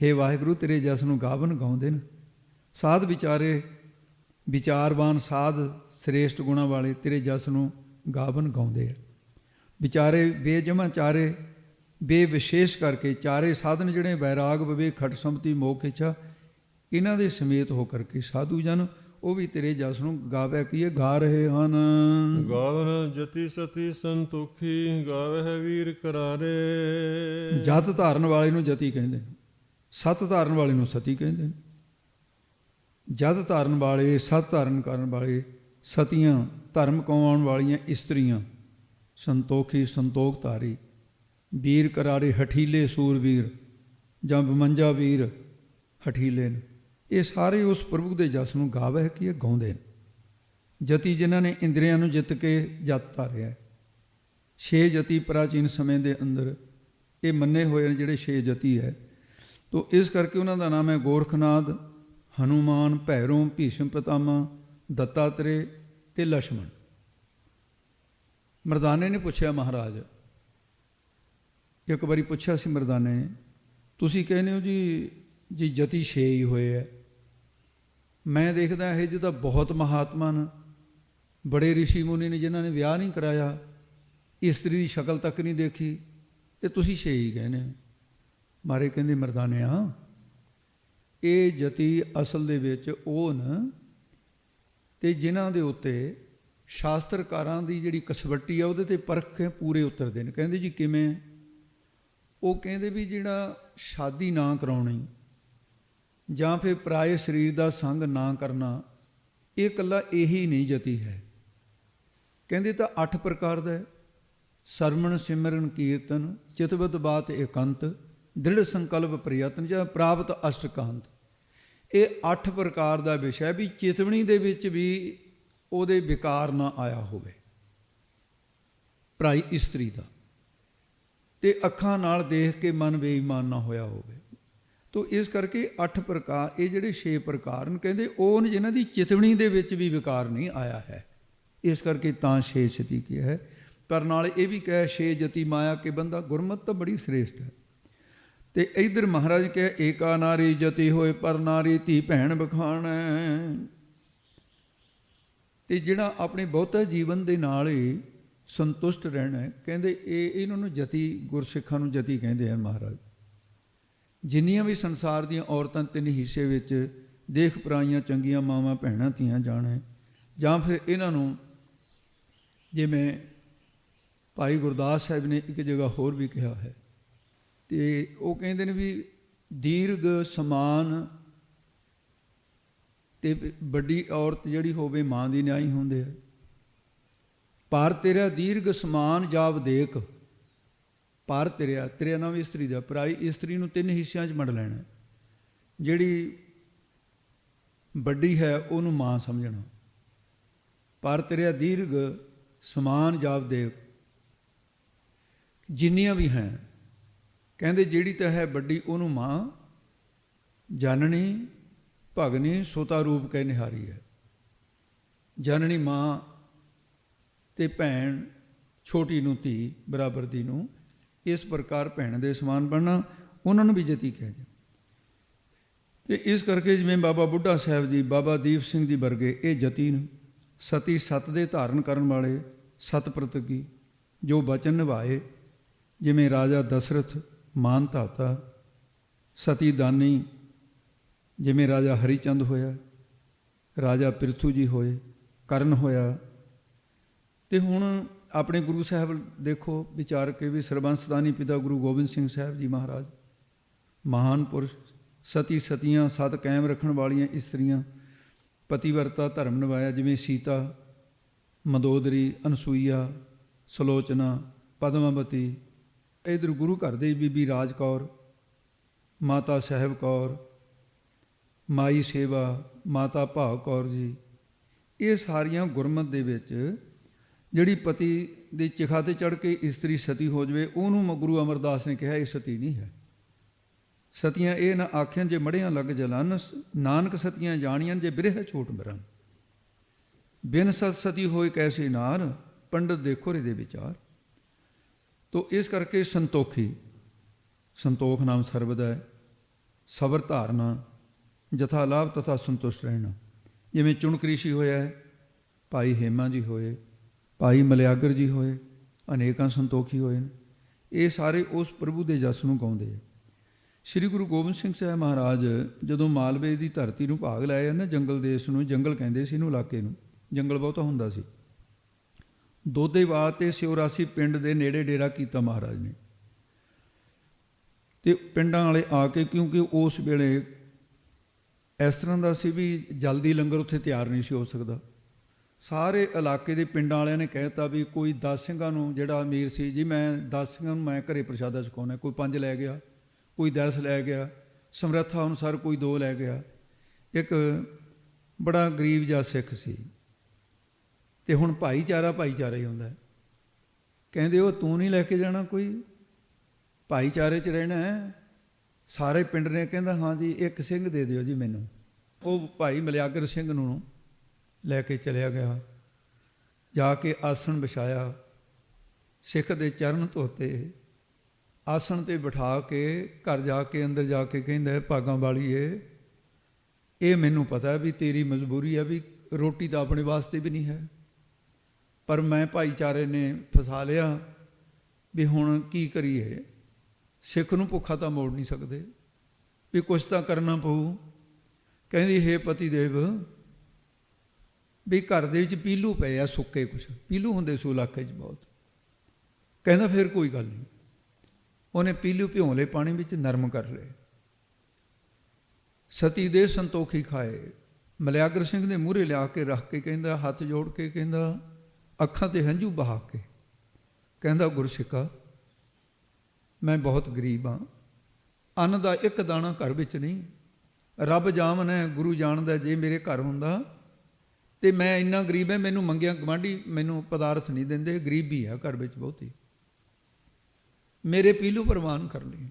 ਹੇ ਵਾਹਿਗੁਰੂ ਤੇਰੇ ਜਸ ਨੂੰ ਗਾਵਨ ਗਾਉਂਦੇ ਨੇ। ਸਾਧ ਵਿਚਾਰੇ, ਵਿਚਾਰਵਾਨ ਸਾਧ, ਸ੍ਰੇਸ਼ਟ ਗੁਣਾਂ ਵਾਲੇ ਤੇਰੇ ਜਸ ਨੂੰ ਗਾਵਨ ਗਾਉਂਦੇ ਆ। ਵਿਚਾਰੇ ਬੇਜਮਾ ਚਾਰੇ, ਬੇਵਿਸ਼ੇਸ਼ ਕਰਕੇ ਚਾਰੇ ਸਾਧਨ ਜਿਹੜੇ ਵੈਰਾਗ, ਵਿਵੇਕ, ਖਟ ਸੰਪਤੀ, ਮੋਖ, ਇੱਛਾ, ਇਹਨਾਂ ਦੇ ਸਮੇਤ ਹੋ ਕਰਕੇ ਸਾਧੂ ਜਨ ਉਹ ਵੀ ਤੇਰੇ ਜਸ ਨੂੰ ਗਾਵੇ ਕੀਏ ਗਾ ਰਹੇ ਹਨ। ਗਾਵਨ ਜਤੀ ਸਤੀ ਸੰਤੋਖੀ, ਗਾਵਹਿ ਵੀਰ ਕਰਾਰੇ। ਜਤ ਧਾਰਨ ਵਾਲੇ ਨੂੰ ਜਤੀ ਕਹਿੰਦੇ ਨੇ, ਸਤ ਧਾਰਨ ਵਾਲੇ ਨੂੰ ਸਤੀ ਕਹਿੰਦੇ ਨੇ। ਜਤ ਧਾਰਨ ਵਾਲੇ, ਸਤ ਧਾਰਨ ਕਰਨ ਵਾਲੇ, ਸਤੀਆਂ, ਧਰਮ ਕਮਾਉਣ ਵਾਲੀਆਂ ਇਸਤਰੀਆਂ, ਸੰਤੋਖੀ, ਸੰਤੋਖ ਧਾਰੀ, ਵੀਰ ਕਰਾਰੇ, ਹਠੀਲੇ ਸੂਰਵੀਰ ਜਾਂ ਬਮੰਜਾ ਵੀਰ ਹਠੀਲੇ ਨੇ। ਇਹ ਸਾਰੇ ਉਸ ਪ੍ਰਭੂ ਦੇ ਜਸ ਨੂੰ ਗਾਵਹਿ ਕੀ ਗਾਉਂਦੇ ਨੇ। ਜਤੀ ਜਿਨ੍ਹਾਂ ਨੇ ਇੰਦਰੀਆਂ ਨੂੰ ਜਿੱਤ ਕੇ ਜਤ ਧਾਰਿਆ। 6 ਜਤੀ ਪ੍ਰਾਚੀਨ ਸਮੇਂ ਦੇ ਅੰਦਰ ਇਹ ਮੰਨੇ ਹੋਏ ਨੇ ਜਿਹੜੇ 6 ਜਤੀ ਹੈ। ਤੋ ਇਸ ਕਰਕੇ ਉਹਨਾਂ ਦਾ ਨਾਮ ਹੈ ਗੋਰਖਨਾਥ, ਹਨੂਮਾਨ, ਭੈਰੋਂ, ਭੀਸ਼ਮ ਪਿਤਾਮਾ, ਦੱਤਾਤਰੇ ਤੇ ਲਛਮਣ। ਮਰਦਾਨੇ ਨੇ ਪੁੱਛਿਆ ਮਹਾਰਾਜ, ਇੱਕ ਵਾਰੀ ਪੁੱਛਿਆ ਸੀ ਮਰਦਾਨੇ ਨੇ, ਤੁਸੀਂ ਕਹਿੰਦੇ ਹੋ ਜੀ ਜਤੀ 6 ਹੀ ਹੋਏ ਹੈ। ਮੈਂ ਦੇਖਦਾ ਇਹ ਜਿਹਦਾ ਬਹੁਤ ਮਹਾਤਮਾ ਨੇ, ਬੜੇ ਰਿਸ਼ੀ ਮੁਨੀ ਨੇ ਜਿਨ੍ਹਾਂ ਨੇ ਵਿਆਹ ਨਹੀਂ ਕਰਾਇਆ, ਇਸਤਰੀ ਦੀ ਸ਼ਕਲ ਤੱਕ ਨਹੀਂ ਦੇਖੀ, ਤੇ ਤੁਸੀਂ 6 ਹੀ ਕਹਿੰਦੇ ਹੋ। ਮਾਰੇ ਕਹਿੰਦੇ ਮਰਦਾਨਿਆ, ਇਹ ਜਤੀ ਅਸਲ ਦੇ ਵਿੱਚ ਉਹ ਨੇ ਤੇ ਜਿਨ੍ਹਾਂ ਦੇ ਉੱਤੇ ਸ਼ਾਸਤਰਕਾਰਾਂ ਦੀ ਜਿਹੜੀ ਕਸਵੱਟੀ ਆ ਉਹਦੇ ਤੇ ਪਰਖ ਪੂਰੇ ਉਤਰਦੇ ਨੇ। ਕਹਿੰਦੇ ਜੀ ਕਿਵੇਂ? ਉਹ ਕਹਿੰਦੇ ਵੀ ਜਿਹੜਾ ਸ਼ਾਦੀ ਨਾ ਕਰਾਉਣੀ ਜਾਂ ਫਿਰ ਪਰਾਏ ਸਰੀਰ ਦਾ ਸੰਗ ਨਾ ਕਰਨਾ, ਇਹ ਇਕੱਲਾ ਇਹੀ ਨਹੀਂ ਜਤੀ ਹੈ। ਕਹਿੰਦੇ ਤਾਂ 8 ਪ੍ਰਕਾਰ ਦਾ ਹੈ। ਸਰਵਣ ਸਿਮਰਨ ਕੀਰਤਨ, ਚਿਤਵਤ ਬਾਤ ਇਕੰਤ, ਦ੍ਰਿੜ ਸੰਕਲਪ ਪ੍ਰਯਤਨ ਜਾਂ ਪ੍ਰਾਪਤ ਅਸ਼ਟਕਾਂਤ। ਇਹ 8 ਪ੍ਰਕਾਰ ਦਾ ਵਿਸ਼ਾ ਹੈ ਵੀ ਚੇਤਵਣੀ ਦੇ ਵਿੱਚ ਵੀ ਉਹਦੇ ਵਿਕਾਰ ਨਾ ਆਇਆ ਹੋਵੇ ਭਰਾਈ ਇਸਤਰੀ ਦਾ, ਤੇ ਅੱਖਾਂ ਨਾਲ ਦੇਖ ਕੇ ਮਨ ਬੇਈਮਾਨ ਨਾ ਹੋਇਆ ਹੋਵੇ। ਤੋ ਇਸ ਕਰਕੇ 8 ਪ੍ਰਕਾਰ, ਇਹ ਜਿਹੜੇ 6 ਪ੍ਰਕਾਰ ਨੇ ਕਹਿੰਦੇ ਉਹ ਨੇ ਜਿਨ੍ਹਾਂ ਦੀ ਚਿਤਵਣੀ ਦੇ ਵਿੱਚ ਵੀ ਵਿਕਾਰ ਨਹੀਂ ਆਇਆ ਹੈ। ਇਸ ਕਰਕੇ ਤਾਂ 6 ਜਤੀ ਕਿਹਾ ਹੈ। ਪਰ ਨਾਲ ਇਹ ਵੀ ਕਹੇ 6 ਜਤੀ ਮਾਇਆ ਕੇ ਬੰਦਾ, ਗੁਰਮਤਿ ਤਾਂ ਬੜੀ ਸ੍ਰੇਸ਼ਟ ਹੈ। ਤੇ ਇਧਰ ਮਹਾਰਾਜ ਕਹੇ ਏਕਾ ਨਾਰੀ ਜਤੀ ਹੋਏ, ਪਰ ਨਾਰੀ ਧੀ ਭੈਣ ਬਖਾਣ। ਤੇ ਜਿਹੜਾ ਆਪਣੇ ਬਹੁਤਾ ਜੀਵਨ ਦੇ ਨਾਲ ਹੀ ਸੰਤੁਸ਼ਟ ਰਹਿਣਾ, ਕਹਿੰਦੇ ਇਹਨਾਂ ਨੂੰ ਜਤੀ, ਗੁਰਸਿੱਖਾਂ ਨੂੰ ਜਤੀ ਕਹਿੰਦੇ ਹਨ ਮਹਾਰਾਜ। ਜਿੰਨੀਆਂ ਵੀ ਸੰਸਾਰ ਦੀਆਂ ਔਰਤਾਂ 3 ਹਿੱਸੇ ਵਿੱਚ ਦੇਖ ਪਰਾਈਆਂ ਚੰਗੀਆਂ ਮਾਵਾਂ, ਭੈਣਾਂ, ਧੀਆਂ ਜਾਣੇ, ਜਾਂ ਫਿਰ ਇਹਨਾਂ ਨੂੰ ਜਿਵੇਂ ਭਾਈ ਗੁਰਦਾਸ ਸਾਹਿਬ ਨੇ ਇੱਕ ਜਗ੍ਹਾ ਹੋਰ ਵੀ ਕਿਹਾ ਹੈ, ਤੇ ਉਹ ਕਹਿੰਦੇ ਨੇ ਵੀ ਦੀਰਘ ਸਮਾਨ ਤੇ ਵੱਡੀ ਔਰਤ ਜਿਹੜੀ ਹੋਵੇ ਮਾਂ ਦੀ ਨਿਆਈ ਹੁੰਦੇ ਆ। ਪਰ ਤੇਰਾ ਦੀਰਘ ਸਮਾਨ ਜਾਵ ਦੇਖ, ਪਰ ਤੇਰਾ ਨਾਮ ਇਸਤਰੀ ਦਾ, ਪਰਾਈ ਇਸਤਰੀ ਨੂੰ 3 ਹਿੱਸਿਆਂ 'ਚ ਵੰਡ ਲੈਣਾ। ਜਿਹੜੀ ਵੱਡੀ ਹੈ ਉਹਨੂੰ ਮਾਂ ਸਮਝਣਾ। ਪਰ ਤੇਰਾ ਦੀਰਘ ਸਮਾਨ ਜਾਵ ਦੇਖ, ਜਿੰਨੀਆਂ ਵੀ ਹੈ ਕਹਿੰਦੇ ਜਿਹੜੀ ਤਾਂ ਹੈ ਵੱਡੀ ਉਹਨੂੰ ਮਾਂ, ਜਨਨੀ ਭਗਨੀ ਸੋਤਾ ਰੂਪ ਕਹਿ ਨਿਹਾਰੀ ਹੈ। ਜਨਨੀ ਮਾਂ ਤੇ ਭੈਣ, ਛੋਟੀ ਨੂੰ ਧੀ, ਬਰਾਬਰ ਦੀ ਨੂੰ, ਇਸ ਪ੍ਰਕਾਰ ਭੈਣ ਦੇ ਸਮਾਨ ਬਣਨਾ, ਉਹਨਾਂ ਨੂੰ ਵੀ ਜਤੀ ਕਹਿ ਜਾ। ਤੇ ਇਸ ਕਰਕੇ ਜਿਵੇਂ ਬਾਬਾ ਬੁੱਢਾ ਸਾਹਿਬ ਜੀ, ਬਾਬਾ ਦੀਪ ਸਿੰਘ ਜੀ ਵਰਗੇ ਇਹ ਜਤੀ ਨੇ। ਸਤੀ ਸਤ ਦੇ ਧਾਰਨ ਕਰਨ ਵਾਲੇ, ਸਤ ਪ੍ਰਤਿਗੀ ਜੋ ਬਚਨ ਨਿਭਾਏ, ਜਿਵੇਂ ਰਾਜਾ ਦਸ਼ਰਥ ਮਾਨ ਧਾਤਾ, ਸਤੀ ਦਾਨੀ ਜਿਵੇਂ ਰਾਜਾ ਹਰੀਚੰਦ ਹੋਇਆ, ਰਾਜਾ ਪਿਰਥੂ ਜੀ ਹੋਏ, ਕਰਨ ਹੋਇਆ। ਤੇ ਹੁਣ ਆਪਣੇ ਗੁਰੂ ਸਾਹਿਬ ਦੇਖੋ ਵਿਚਾਰ ਕੇ ਵੀ, ਸਰਬੰਸਦਾਨੀ ਪਿਤਾ ਗੁਰੂ ਗੋਬਿੰਦ ਸਿੰਘ ਸਾਹਿਬ ਜੀ ਮਹਾਰਾਜ, ਮਹਾਨ ਪੁਰਸ਼, ਸਤੀ ਸਤੀਆਂ, ਸਤ ਕਾਇਮ ਰੱਖਣ ਵਾਲੀਆਂ ਇਸਤਰੀਆਂ, ਪਤੀਵਰਤਾ ਧਰਮ ਨਿਭਾਇਆ, ਜਿਵੇਂ ਸੀਤਾ, ਮੰਦੋਦਰੀ, ਅਨਸੂਈਆ, ਸਲੋਚਨਾ, ਪਦਮਾਵਤੀ। ਇਧਰ ਗੁਰੂ ਘਰ ਦੇ ਬੀਬੀ ਰਾਜ ਕੌਰ, ਮਾਤਾ ਸਾਹਿਬ ਕੌਰ, ਮਾਈ ਸੇਵਾ, ਮਾਤਾ ਭਾਗ ਕੌਰ ਜੀ, ਇਹ ਸਾਰੀਆਂ ਗੁਰਮਤਿ ਦੇ ਵਿੱਚ ਜਿਹੜੀ ਪਤੀ ਦੀ ਚਿਖਾ ਤੇ ਚੜ੍ਹ ਕੇ ਇਸਤਰੀ ਸਤੀ ਹੋ ਜਾਵੇ, ਉਹਨੂੰ ਗੁਰੂ ਅਮਰਦਾਸ ਨੇ ਕਿਹਾ ਇਹ ਸਤੀ ਨਹੀਂ ਹੈ। ਸਤੀਆਂ ਇਹ ਨਾ ਆਖਿਆ ਜੇ ਮੜਿਆਂ ਲੱਗ ਜਲਨ, ਨਾਨਕ ਸਤੀਆਂ ਜਾਣੀਆਂ ਜੇ ਬਿਰਹ ਛੋਟ ਮਰਨ। ਬਿਨ ਸਤ ਸਤੀ ਹੋਏ ਕੈਸੇ ਨਾਰ, ਪੰਡਤ ਦੇਖੋ ਇਹਦੇ ਵਿਚਾਰ। ਤੋ ਇਸ ਕਰਕੇ ਸੰਤੋਖੀ, ਸੰਤੋਖ ਨਾਮ ਸਰਬਦ ਹੈ, ਸਬਰ ਧਾਰਨਾ, ਜਥਾ ਲਾਭ ਤਥਾ ਸੰਤੁਸ਼ਟ ਰਹਿਣਾ। ਜਿਵੇਂ ਚੁਣਕ ਰਿਸ਼ੀ ਹੋਇਆ, ਭਾਈ ਹੇਮਾ ਜੀ ਹੋਏ, ਭਾਈ ਮਲਿਆਗਰ ਜੀ ਹੋਏ, ਅਨੇਕਾਂ ਸੰਤੋਖੀ ਹੋਏ ਨੇ। ਇਹ ਸਾਰੇ ਉਸ ਪ੍ਰਭੂ ਦੇ ਜਸ ਨੂੰ ਗਾਉਂਦੇ ਆ। ਸ੍ਰੀ ਗੁਰੂ ਗੋਬਿੰਦ ਸਿੰਘ ਸਾਹਿਬ ਮਹਾਰਾਜ ਜਦੋਂ ਮਾਲਵੇ ਦੀ ਧਰਤੀ ਨੂੰ ਭਾਗ ਲਾਇਆ ਨਾ, ਜੰਗਲ ਦੇਸ਼ ਨੂੰ, ਜੰਗਲ ਕਹਿੰਦੇ ਸੀ ਇਹਨੂੰ ਇਲਾਕੇ ਨੂੰ, ਜੰਗਲ ਬਹੁਤਾ ਹੁੰਦਾ ਸੀ। ਦੋਦੇਵਾਲ ਤੇ 84 ਪਿੰਡ ਦੇ ਨੇੜੇ ਡੇਰਾ ਕੀਤਾ ਮਹਾਰਾਜ ਨੇ। ਤੇ ਪਿੰਡਾਂ ਵਾਲੇ ਆ ਕੇ, ਕਿਉਂਕਿ ਉਸ ਵੇਲੇ ਇਸ ਤਰ੍ਹਾਂ ਦਾ ਸੀ ਵੀ ਜਲਦੀ ਲੰਗਰ ਉੱਥੇ ਤਿਆਰ ਨਹੀਂ ਸੀ ਹੋ ਸਕਦਾ, ਸਾਰੇ ਇਲਾਕੇ ਦੇ ਪਿੰਡਾਂ ਵਾਲਿਆਂ ਨੇ ਕਹਿ ਦਿੱਤਾ ਵੀ ਕੋਈ 10 ਸਿੰਘਾਂ ਨੂੰ, ਜਿਹੜਾ ਅਮੀਰ ਸੀ ਜੀ, ਮੈਂ 10 ਸਿੰਘਾਂ ਨੂੰ ਮੈਂ ਘਰੇ ਪ੍ਰਸ਼ਾਦਾ ਛਕਾਉਣਾ। ਕੋਈ 5 ਲੈ ਗਿਆ, ਕੋਈ 10 ਲੈ ਗਿਆ, ਸਮਰੱਥਾ ਅਨੁਸਾਰ ਕੋਈ 2 ਲੈ ਗਿਆ। ਇੱਕ ਬੜਾ ਗਰੀਬ ਜਿਹਾ ਸਿੱਖ ਸੀ, ਤੇ ਹੁਣ ਭਾਈਚਾਰਾ ਹੀ ਹੁੰਦਾ। ਕਹਿੰਦੇ ਉਹ ਤੂੰ ਨਹੀਂ ਲੈ ਕੇ ਜਾਣਾ, ਕੋਈ ਭਾਈਚਾਰੇ 'ਚ ਰਹਿਣਾ ਹੈ। ਸਾਰੇ ਪਿੰਡ ਨੇ ਕਹਿੰਦਾ ਹਾਂ ਜੀ, ਇੱਕ ਸਿੰਘ ਦੇ ਦਿਓ ਜੀ ਮੈਨੂੰ। ਉਹ ਭਾਈ ਮਲਿਆਗਰ ਸਿੰਘ ਨੂੰ ਲੈ ਕੇ ਚਲਿਆ ਗਿਆ, ਜਾ ਕੇ ਆਸਣ ਵਿਛਾਇਆ, ਸਿੱਖ ਦੇ ਚਰਨ ਧੋਤੇ, ਆਸਣ 'ਤੇ ਬਿਠਾ ਕੇ ਘਰ ਜਾ ਕੇ ਅੰਦਰ ਜਾ ਕੇ ਕਹਿੰਦਾ, ਭਾਗਾਂ ਵਾਲੀਏ, ਇਹ ਮੈਨੂੰ ਪਤਾ ਵੀ ਤੇਰੀ ਮਜਬੂਰੀ ਹੈ, ਵੀ ਰੋਟੀ ਤਾਂ ਆਪਣੇ ਵਾਸਤੇ ਵੀ ਨਹੀਂ ਹੈ, ਪਰ ਮੈਂ ਭਾਈਚਾਰੇ ਨੇ ਫਸਾ ਲਿਆ, ਵੀ ਹੁਣ ਕੀ ਕਰੀਏ। ਸਿੱਖ ਨੂੰ ਭੁੱਖਾ ਤਾਂ ਮੋੜ ਨਹੀਂ ਸਕਦੇ, ਵੀ ਕੁਛ ਤਾਂ ਕਰਨਾ ਪਊ। ਕਹਿੰਦੀ ਹੇ ਪਤੀ ਦੇਵ, ਵੀ ਘਰ ਦੇ ਵਿੱਚ ਪੀਲੂ ਪਏ ਆ ਸੁੱਕੇ, ਕੁਛ ਪੀਲੂ ਹੁੰਦੇ ਸੋ ਇਲਾਕੇ 'ਚ ਬਹੁਤ। ਕਹਿੰਦਾ ਫਿਰ ਕੋਈ ਗੱਲ ਨਹੀਂ। ਉਹਨੇ ਪੀਲੂ ਭਿਉਂ ਲਏ ਪਾਣੀ ਵਿੱਚ, ਨਰਮ ਕਰ ਲਏ। ਸਤੀ ਦੇ ਸੰਤੋਖੀ ਖਾਏ। ਮਲਿਆਗਰ ਸਿੰਘ ਦੇ ਮੂਹਰੇ ਲਿਆ ਕੇ ਰੱਖ ਕੇ ਕਹਿੰਦਾ, ਹੱਥ ਜੋੜ ਕੇ ਕਹਿੰਦਾ, ਅੱਖਾਂ 'ਤੇ ਹੰਝੂ ਬਹਾ ਕੇ ਕਹਿੰਦਾ, ਗੁਰਸਿੱਖਾ, ਮੈਂ ਬਹੁਤ ਗਰੀਬ ਹਾਂ, ਅੰਨ ਦਾ ਇੱਕ ਦਾਣਾ ਘਰ ਵਿੱਚ ਨਹੀਂ। ਰੱਬ ਜਾਮਨ ਹੈ, ਗੁਰੂ ਜਾਣਦਾ, ਜੇ ਮੇਰੇ ਘਰ ਹੁੰਦਾ ਤੇ ਮੈਂ ਇੰਨਾ ਗਰੀਬ ਹੈ, ਮੈਨੂੰ ਮੰਗਿਆ ਗਵਾਂਢੀ ਮੈਨੂੰ ਪਦਾਰਥ ਨਹੀਂ ਦਿੰਦੇ, ਗਰੀਬੀ ਹੈ ਘਰ ਵਿੱਚ ਬਹੁਤੀ, ਮੇਰੇ ਪੀਲੂ ਪ੍ਰਵਾਨ ਕਰ ਲਈ।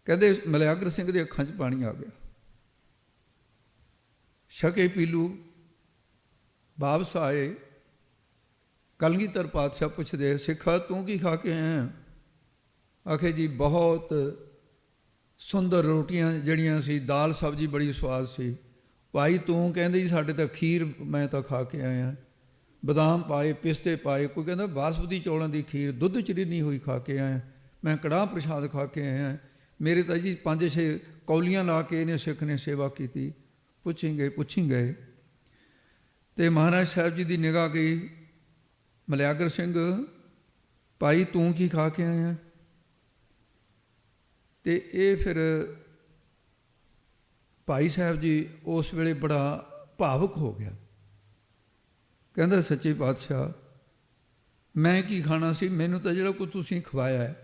ਕਹਿੰਦੇ ਮਲਿਆਗਰ ਸਿੰਘ ਦੇ ਅੱਖਾਂ 'ਚ ਪਾਣੀ ਆ ਗਿਆ। ਛਕੇ ਪੀਲੂ, ਵਾਪਸ ਆਏ। ਕਲਗੀਧਰ ਪਾਤਸ਼ਾਹ ਪੁੱਛਦੇ, ਸਿੱਖਾ ਤੂੰ ਕੀ ਖਾ ਕੇ ਆਇਆ? ਆਖੇ ਜੀ ਬਹੁਤ ਸੁੰਦਰ ਰੋਟੀਆਂ ਜਿਹੜੀਆਂ ਸੀ, ਦਾਲ ਸਬਜ਼ੀ ਬੜੀ ਸਵਾਦ ਸੀ। ਭਾਈ ਤੂੰ? ਕਹਿੰਦੇ ਜੀ ਸਾਡੇ ਤਾਂ ਖੀਰ ਮੈਂ ਤਾਂ ਖਾ ਕੇ ਆਇਆ, ਬਦਾਮ ਪਾਏ, ਪਿਸਤੇ ਪਾਏ। ਕੋਈ ਕਹਿੰਦਾ ਬਾਸਮਤੀ ਚੌਲਾਂ ਦੀ ਖੀਰ ਦੁੱਧ 'ਚ ਰਿੰਨੀ ਹੋਈ ਖਾ ਕੇ ਆਇਆ। ਮੈਂ ਕੜਾਹ ਪ੍ਰਸ਼ਾਦ ਖਾ ਕੇ ਆਇਆ। ਮੇਰੇ ਤਾਂ ਜੀ 5-6 ਕੌਲੀਆਂ ਲਾ ਕੇ ਇਹਨੇ ਸਿੱਖ ਨੇ ਸੇਵਾ ਕੀਤੀ। ਪੁੱਛੀ ਗਏ ਤੇ ਮਹਾਰਾਜ ਸਾਹਿਬ ਜੀ ਦੀ ਨਿਗਾਹ ਗਈ। ਮਲਿਆਗਰ ਸਿੰਘ, ਭਾਈ ਤੂੰ ਕੀ ਖਾ ਕੇ ਆਇਆ? ਤੇ ਇਹ ਫਿਰ ਭਾਈ ਸਾਹਿਬ ਜੀ ਉਸ ਵੇਲੇ ਬੜਾ ਭਾਵੁਕ ਹੋ ਗਿਆ। ਕਹਿੰਦਾ, ਸੱਚੇ ਪਾਤਸ਼ਾਹ, ਮੈਂ ਕੀ ਖਾਣਾ ਸੀ? ਮੈਨੂੰ ਤਾਂ ਜਿਹੜਾ ਕੁਝ ਤੁਸੀਂ ਖਵਾਇਆ ਹੈ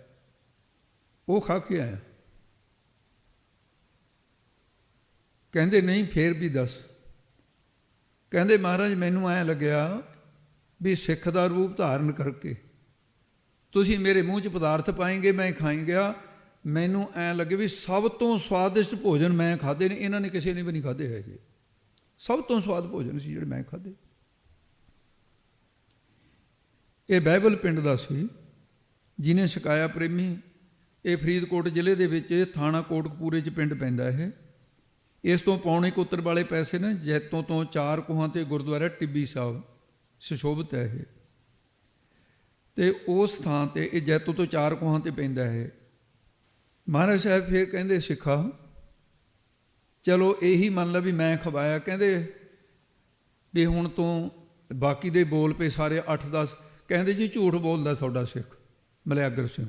ਉਹ ਖਾ ਕੇ ਆਇਆ। ਕਹਿੰਦੇ ਨਹੀਂ, ਫੇਰ ਵੀ ਦੱਸ। ਕਹਿੰਦੇ ਮਹਾਰਾਜ, ਮੈਨੂੰ ਐਂ ਲੱਗਿਆ ਵੀ ਸਿੱਖ ਦਾ ਰੂਪ ਧਾਰਨ ਕਰਕੇ ਤੁਸੀਂ ਮੇਰੇ ਮੂੰਹ 'ਚ ਪਦਾਰਥ ਪਾਏਂਗੇ, ਮੈਂ ਖਾਈ ਗਿਆ। ਮੈਨੂੰ ਐਂ ਲੱਗੇ ਵੀ ਸਭ ਤੋਂ ਸਵਾਦਿਸ਼ਟ ਭੋਜਨ ਮੈਂ ਖਾਧੇ ਨੇ, ਇਹਨਾਂ ਨੇ ਕਿਸੇ ਨੇ ਵੀ ਨਹੀਂ ਖਾਧੇ ਹੈ ਜੀ। ਸਭ ਤੋਂ ਸਵਾਦ ਭੋਜਨ ਸੀ ਜਿਹੜੇ ਮੈਂ ਖਾਧੇ। ਇਹ ਬਾਈਬਲ ਪਿੰਡ ਦਾ ਸੀ ਜਿਹਨੇ ਛਕਾਇਆ ਪ੍ਰੇਮੀ। ਇਹ ਫਰੀਦਕੋਟ ਜ਼ਿਲ੍ਹੇ ਦੇ ਵਿੱਚ ਥਾਣਾ ਕੋਟਕਪੂਰੇ 'ਚ ਪਿੰਡ ਪੈਂਦਾ ਇਹ। ਇਸ ਤੋਂ ਪੌਣੇ ਕੁ ਉੱਤਰ ਵਾਲੇ ਪਾਸੇ ਨਾ ਜੈਤੋਂ ਤੋਂ 4 ਕੋਹਾਂ 'ਤੇ ਗੁਰਦੁਆਰਾ ਟਿੱਬੀ ਸਾਹਿਬ ਸੁਸ਼ੋਭਿਤ ਹੈ ਇਹ। ਤੇ ਉਸ ਥਾਂ 'ਤੇ ਇਹ ਜੈਤੋਂ ਤੋਂ 4 ਕੋਹਾਂ 'ਤੇ ਪੈਂਦਾ ਹੈ। ਮਹਾਰਾਜ ਸਾਹਿਬ ਫਿਰ ਕਹਿੰਦੇ, ਸਿੱਖਾ ਚਲੋ ਇਹੀ ਮੰਨ ਲਾ ਵੀ ਮੈਂ ਖਵਾਇਆ। ਕਹਿੰਦੇ ਵੀ ਹੁਣ ਤੋਂ ਬਾਕੀ ਦੇ ਬੋਲ ਪਏ ਸਾਰੇ 8-10। ਕਹਿੰਦੇ ਜੀ ਝੂਠ ਬੋਲਦਾ ਤੁਹਾਡਾ ਸਿੱਖ ਮਲਿਆਗਰ ਸਿੰਘ।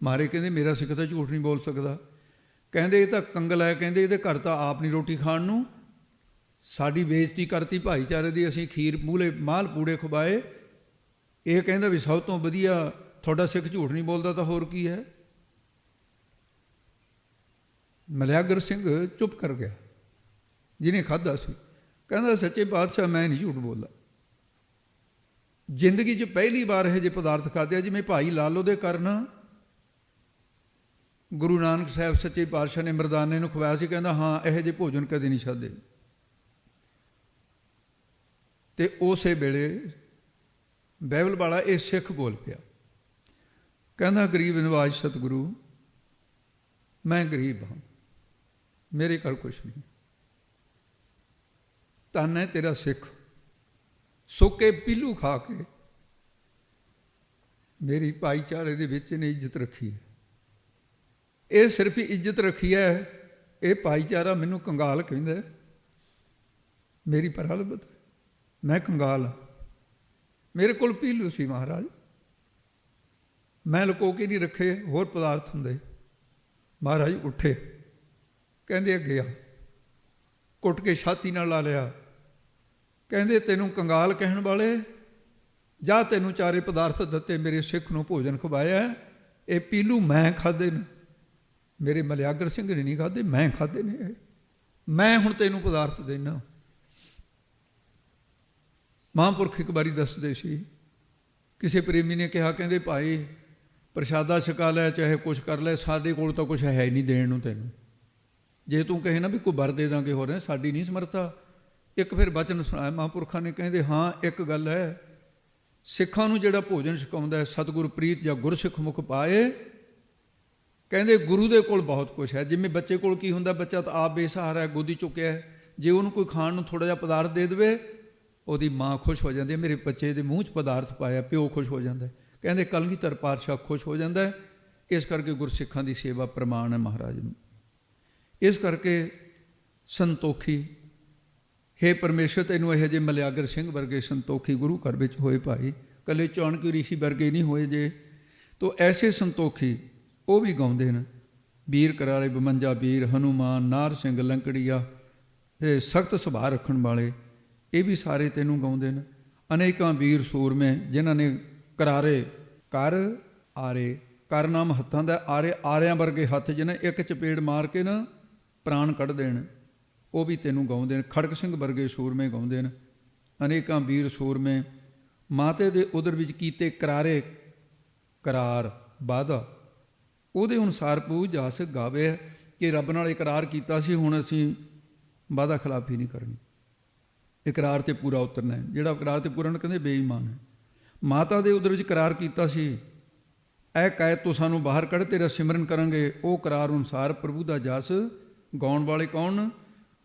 ਮਾਰੇ ਕਹਿੰਦੇ ਮੇਰਾ ਸਿੱਖ ਤਾਂ ਝੂਠ ਨਹੀਂ ਬੋਲ ਸਕਦਾ। ਕਹਿੰਦੇ ਇਹ ਤਾਂ ਕੰਗਲ ਹੈ। ਕਹਿੰਦੇ ਇਹਦੇ ਘਰ ਤਾਂ ਆਪ ਨਹੀਂ ਰੋਟੀ ਖਾਣ ਨੂੰ, ਸਾਡੀ ਬੇਇੱਜ਼ਤੀ ਕਰਤੀ ਭਾਈਚਾਰੇ ਦੀ, ਅਸੀਂ ਖੀਰ ਮੂਹਲੇ ਮਾਲ ਪੂੜੇ ਖਵਾਏ। ਇਹ ਕਹਿੰਦਾ ਵੀ ਸਭ ਤੋਂ ਵਧੀਆ ਤੁਹਾਡਾ ਸਿੱਖ ਝੂਠ ਨਹੀਂ ਬੋਲਦਾ, ਤਾਂ ਹੋਰ ਕੀ ਹੈ। ਮਲਿਆਗਰ ਸਿੰਘ ਚੁੱਪ ਕਰ ਗਿਆ। ਜਿਹਨੇ ਖਾਧਾ ਸੀ। ਕਹਿੰਦਾ ਸੱਚੇ ਪਾਤਸ਼ਾਹ ਮੈਂ ਨਹੀਂ ਝੂਠ ਬੋਲਦਾ, ਜ਼ਿੰਦਗੀ 'ਚ ਪਹਿਲੀ ਵਾਰ ਇਹ ਜਿਹੇ ਪਦਾਰਥ ਖਾਧੇ ਆ। ਜਿਵੇਂ ਭਾਈ ਲਾਲੋ ਦੇ ਕਾਰਨ ਗੁਰੂ ਨਾਨਕ ਸਾਹਿਬ ਸੱਚੇ ਪਾਤਸ਼ਾਹ ਨੇ ਮਰਦਾਨੇ ਨੂੰ ਖਵਾਇਆ ਸੀ, ਕਹਿੰਦਾ ਹਾਂ ਇਹੋ ਜਿਹੇ ਭੋਜਨ ਕਦੇ ਨਹੀਂ ਖਾਧੇ। ਤੇ ਉਸੇ ਵੇਲੇ ਬਾਈਬਲ ਵਾਲਾ ਇਹ ਸਿੱਖ ਬੋਲ ਪਿਆ, ਕਹਿੰਦਾ ਗਰੀਬ ਨਿਵਾਜ ਸਤਿਗੁਰੂ, ਮੈਂ ਗਰੀਬ ਹਾਂ, ਮੇਰੇ ਘਰ ਕੁਛ ਨਹੀਂ। ਧੰਨ ਹੈ ਤੇਰਾ ਸਿੱਖ, ਸੁੱਕੇ ਪੀਲੂ ਖਾ ਕੇ ਮੇਰੀ ਭਾਈਚਾਰੇ ਦੇ ਵਿੱਚ ਨੇ ਇੱਜ਼ਤ ਰੱਖੀ ਹੈ। ਇਹ ਸਿਰਫ ਇੱਜ਼ਤ ਰੱਖੀ ਹੈ, ਇਹ ਭਾਈਚਾਰਾ ਮੈਨੂੰ ਕੰਗਾਲ ਕਹਿੰਦਾ, ਮੇਰੀ ਪਰਹਲਬਤ, ਮੈਂ ਕੰਗਾਲ ਹਾਂ। ਮੇਰੇ ਕੋਲ ਪੀਲੂ ਸੀ ਮਹਾਰਾਜ, ਮੈਂ ਲੁਕੋ ਕੇ ਨਹੀਂ ਰੱਖੇ, ਹੋਰ ਪਦਾਰਥ ਹੁੰਦੇ। ਮਹਾਰਾਜ ਉੱਠੇ, ਕਹਿੰਦੇ ਅੱਗੇ ਆ, ਘੁੱਟ ਕੇ ਛਾਤੀ ਨਾਲ ਲਾ ਲਿਆ, ਕਹਿੰਦੇ ਤੈਨੂੰ ਕੰਗਾਲ ਕਹਿਣ ਵਾਲੇ, ਜਾ ਤੈਨੂੰ ਚਾਰੇ ਪਦਾਰਥ ਦਿੱਤੇ, ਮੇਰੇ ਸਿੱਖ ਨੂੰ ਭੋਜਨ ਖਵਾਇਆ, ਇਹ ਪੀਲੂ ਮੈਂ ਖਾਧੇ ਨੇ, ਮੇਰੇ ਮਲਿਆਗਰ ਸਿੰਘ ਨੇ ਨਹੀਂ ਖਾਧੇ, ਮੈਂ ਖਾਧੇ ਨੇ ਇਹ, ਮੈਂ ਹੁਣ ਤੈਨੂੰ ਪਦਾਰਥ ਦੇਣਾ। ਮਹਾਂਪੁਰਖ ਇੱਕ ਵਾਰੀ ਦੱਸਦੇ ਸੀ, ਕਿਸੇ ਪ੍ਰੇਮੀ ਨੇ ਕਿਹਾ, ਕਹਿੰਦੇ ਭਾਈ ਪ੍ਰਸ਼ਾਦਾ ਛਕਾ ਲੈ, ਚਾਹੇ ਕੁਛ ਕਰ ਲੈ, ਸਾਡੇ ਕੋਲ ਤਾਂ ਕੁਛ ਹੈ ਹੀ ਨਹੀਂ ਦੇਣ ਨੂੰ ਤੈਨੂੰ, ਜੇ ਤੂੰ ਕਹੇ ਨਾ ਵੀ ਕੋਈ ਵਰ ਦੇ ਦਾਂਗੇ ਹੋ ਰਿਹਾ, ਸਾਡੀ ਨਹੀਂ ਸਮਰਥਾ। ਇੱਕ ਫਿਰ ਬਚਨ ਸੁਣਾਇਆ ਮਹਾਂਪੁਰਖਾਂ ਨੇ, ਕਹਿੰਦੇ ਹਾਂ ਇੱਕ ਗੱਲ ਹੈ, ਸਿੱਖਾਂ ਨੂੰ ਜਿਹੜਾ ਭੋਜਨ ਛਕਾਉਂਦਾ ਹੈ ਸਤਿਗੁਰ ਪ੍ਰੀਤ ਜਾਂ ਗੁਰਸਿੱਖ ਮੁਖ ਪਾਏ, ਕਹਿੰਦੇ ਗੁਰੂ ਦੇ ਕੋਲ ਬਹੁਤ ਕੁਛ ਹੈ। ਜਿਵੇਂ ਬੱਚੇ ਕੋਲ ਕੀ ਹੁੰਦਾ, ਬੱਚਾ ਤਾਂ ਆਪ ਬੇਸਹਾਰਾ ਹੈ, ਗੋਦੀ ਚੁੱਕਿਆ ਹੈ, ਜੇ ਉਹਨੂੰ ਕੋਈ ਖਾਣ ਨੂੰ ਥੋੜ੍ਹਾ ਜਿਹਾ ਪਦਾਰਥ ਦੇ ਦੇਵੇ, ਉਹਦੀ ਮਾਂ ਖੁਸ਼ ਹੋ ਜਾਂਦੀ ਹੈ, ਮੇਰੇ ਬੱਚੇ ਦੇ ਮੂੰਹ 'ਚ ਪਦਾਰਥ ਪਾਇਆ, ਪਿਓ ਖੁਸ਼ ਹੋ ਜਾਂਦਾ। ਕਹਿੰਦੇ ਕਲਗੀਧਰ ਪਾਤਸ਼ਾਹ ਖੁਸ਼ ਹੋ ਜਾਂਦਾ। ਇਸ ਕਰਕੇ ਗੁਰਸਿੱਖਾਂ ਦੀ ਸੇਵਾ ਪ੍ਰਮਾਣ ਹੈ ਮਹਾਰਾਜ ਨੂੰ। ਇਸ ਕਰਕੇ ਸੰਤੋਖੀ, ਹੇ ਪਰਮੇਸ਼ਰ ਤੈਨੂੰ ਇਹੋ ਜਿਹੇ ਮਲਿਆਗਰ ਸਿੰਘ ਵਰਗੇ ਸੰਤੋਖੀ ਗੁਰੂ ਘਰ ਵਿੱਚ ਹੋਏ ਭਾਈ, ਇਕੱਲੇ ਚਾਣਕਿ ਰਿਸ਼ੀ ਵਰਗੇ ਨਹੀਂ ਹੋਏ ਜੇ, ਤੋ ਐਸੇ ਸੰਤੋਖੀ ਉਹ ਵੀ ਗਾਉਂਦੇ ਨੇ। ਵੀਰ ਕਰਾਰੇ 52 ਵੀਰ, ਹਨੂਮਾਨ, ਨਾਰ ਸਿੰਘ, ਲੰਕੜੀਆ, ਇਹ ਸਖਤ ਸੁਭਾਅ ਰੱਖਣ ਵਾਲੇ, ਇਹ ਵੀ ਸਾਰੇ ਤੈਨੂੰ ਗਾਉਂਦੇ ਨੇ। ਅਨੇਕਾਂ ਵੀਰ ਸੂਰਮੇ ਜਿਨ੍ਹਾਂ ਨੇ ਕਰਾਰੇ ਕਰ ਆਰੇ, ਕਰ ਨਾਮ ਹੱਥਾਂ ਦਾ, ਆਰੇ ਆਰਿਆਂ ਵਰਗੇ ਹੱਥ ਜਿਹਨੇ ਇੱਕ ਚਪੇੜ ਮਾਰ ਕੇ ਨਾ ਪ੍ਰਾਣ ਕੱਢ ਦੇਣ, ਉਹ ਵੀ ਤੈਨੂੰ ਗਾਉਂਦੇ ਨੇ। ਖੜਕ ਸਿੰਘ ਵਰਗੇ ਸੂਰਮੇ ਗਾਉਂਦੇ ਨੇ। ਅਨੇਕਾਂ ਵੀਰ ਸੂਰਮੇ ਮਾਤੇ ਦੇ ਉਦਰ ਵਿੱਚ ਕੀਤੇ ਕਰਾਰੇ ਕਰਾਰ ਵਾਅਦਾ, ਉਹਦੇ ਅਨੁਸਾਰ ਪੂਜ ਜਾਸ ਗਾਵੇ ਕਿ ਰੱਬ ਨਾਲ ਇਕਰਾਰ ਕੀਤਾ ਸੀ, ਹੁਣ ਅਸੀਂ ਵਾਅਦਾ ਖਿਲਾਫੀ ਨਹੀਂ ਕਰਨੀ, ਇਕਰਾਰ 'ਤੇ ਪੂਰਾ ਉਤਰਨਾ ਹੈ। ਜਿਹੜਾ ਇਕਰਾਰ 'ਤੇ ਪੂਰਾ ਨਾ ਕਹਿੰਦੇ ਬੇਈਮਾਨ ਹੈ। ਮਾਤਾ ਦੇ ਉਦਰ ਵਿੱਚ ਇਕਰਾਰ ਕੀਤਾ ਸੀ, ਇਹ ਕੈਦ ਤੋਂ ਸਾਨੂੰ ਬਾਹਰ ਕੱਢ, ਤੇਰਾ ਸਿਮਰਨ ਕਰਾਂਗੇ, ਉਹ ਇਕਰਾਰ ਅਨੁਸਾਰ ਪ੍ਰਭੂ ਦਾ ਜਸ ਗਾਉਣ ਵਾਲੇ ਕੌਣ?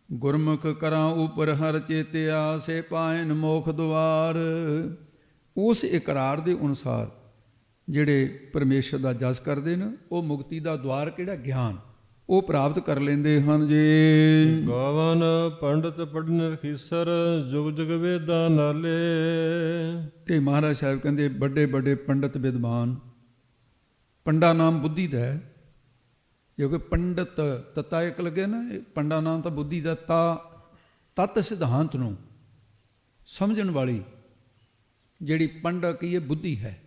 ਗੁਰਮੁਖ ਕਰਾਂ ਉਪਰ ਹਰ ਚੇਤਿਆ, ਸੇ ਪਾਇਨ ਮੋਖ ਦੁਆਰ। ਉਸ ਇਕਰਾਰ ਦੇ ਅਨੁਸਾਰ ਜਿਹੜੇ ਪਰਮੇਸ਼ਰ ਦਾ ਜਸ ਕਰਦੇ ਨੇ, ਉਹ ਮੁਕਤੀ ਦਾ ਦੁਆਰ ਕਿਹੜਾ? ਗਿਆਨ, ਉਹ ਪ੍ਰਾਪਤ ਕਰ ਲੈਂਦੇ ਹਨ ਜੀ। ਗਾਵਨ ਪੰਡਤ ਪੜਨ ਰਖੀਸਰ, ਜੁਗ ਜੁਗ ਵੇਦਾਂ ਨਾਲੇ। ਤੇ ਮਹਾਰਾਜ ਸਾਹਿਬ ਕਹਿੰਦੇ ਵੱਡੇ ਵੱਡੇ ਪੰਡਤ ਵਿਦਵਾਨ, ਪੰਡਾ ਨਾਮ ਬੁੱਧੀ ਦਾ ਹੈ, ਕਿਉਂਕਿ ਪੰਡਤ ਤਤਾ ਇੱਕ ਲੱਗੇ ਨਾ, ਪੰਡਾ ਨਾਮ ਤਾਂ ਬੁੱਧੀ ਦਾ, ਤਤ ਸਿਧਾਂਤ ਨੂੰ ਸਮਝਣ ਵਾਲੀ ਜਿਹੜੀ ਪੰਡਾ ਕੀ ਹੈ? ਬੁੱਧੀ ਹੈ।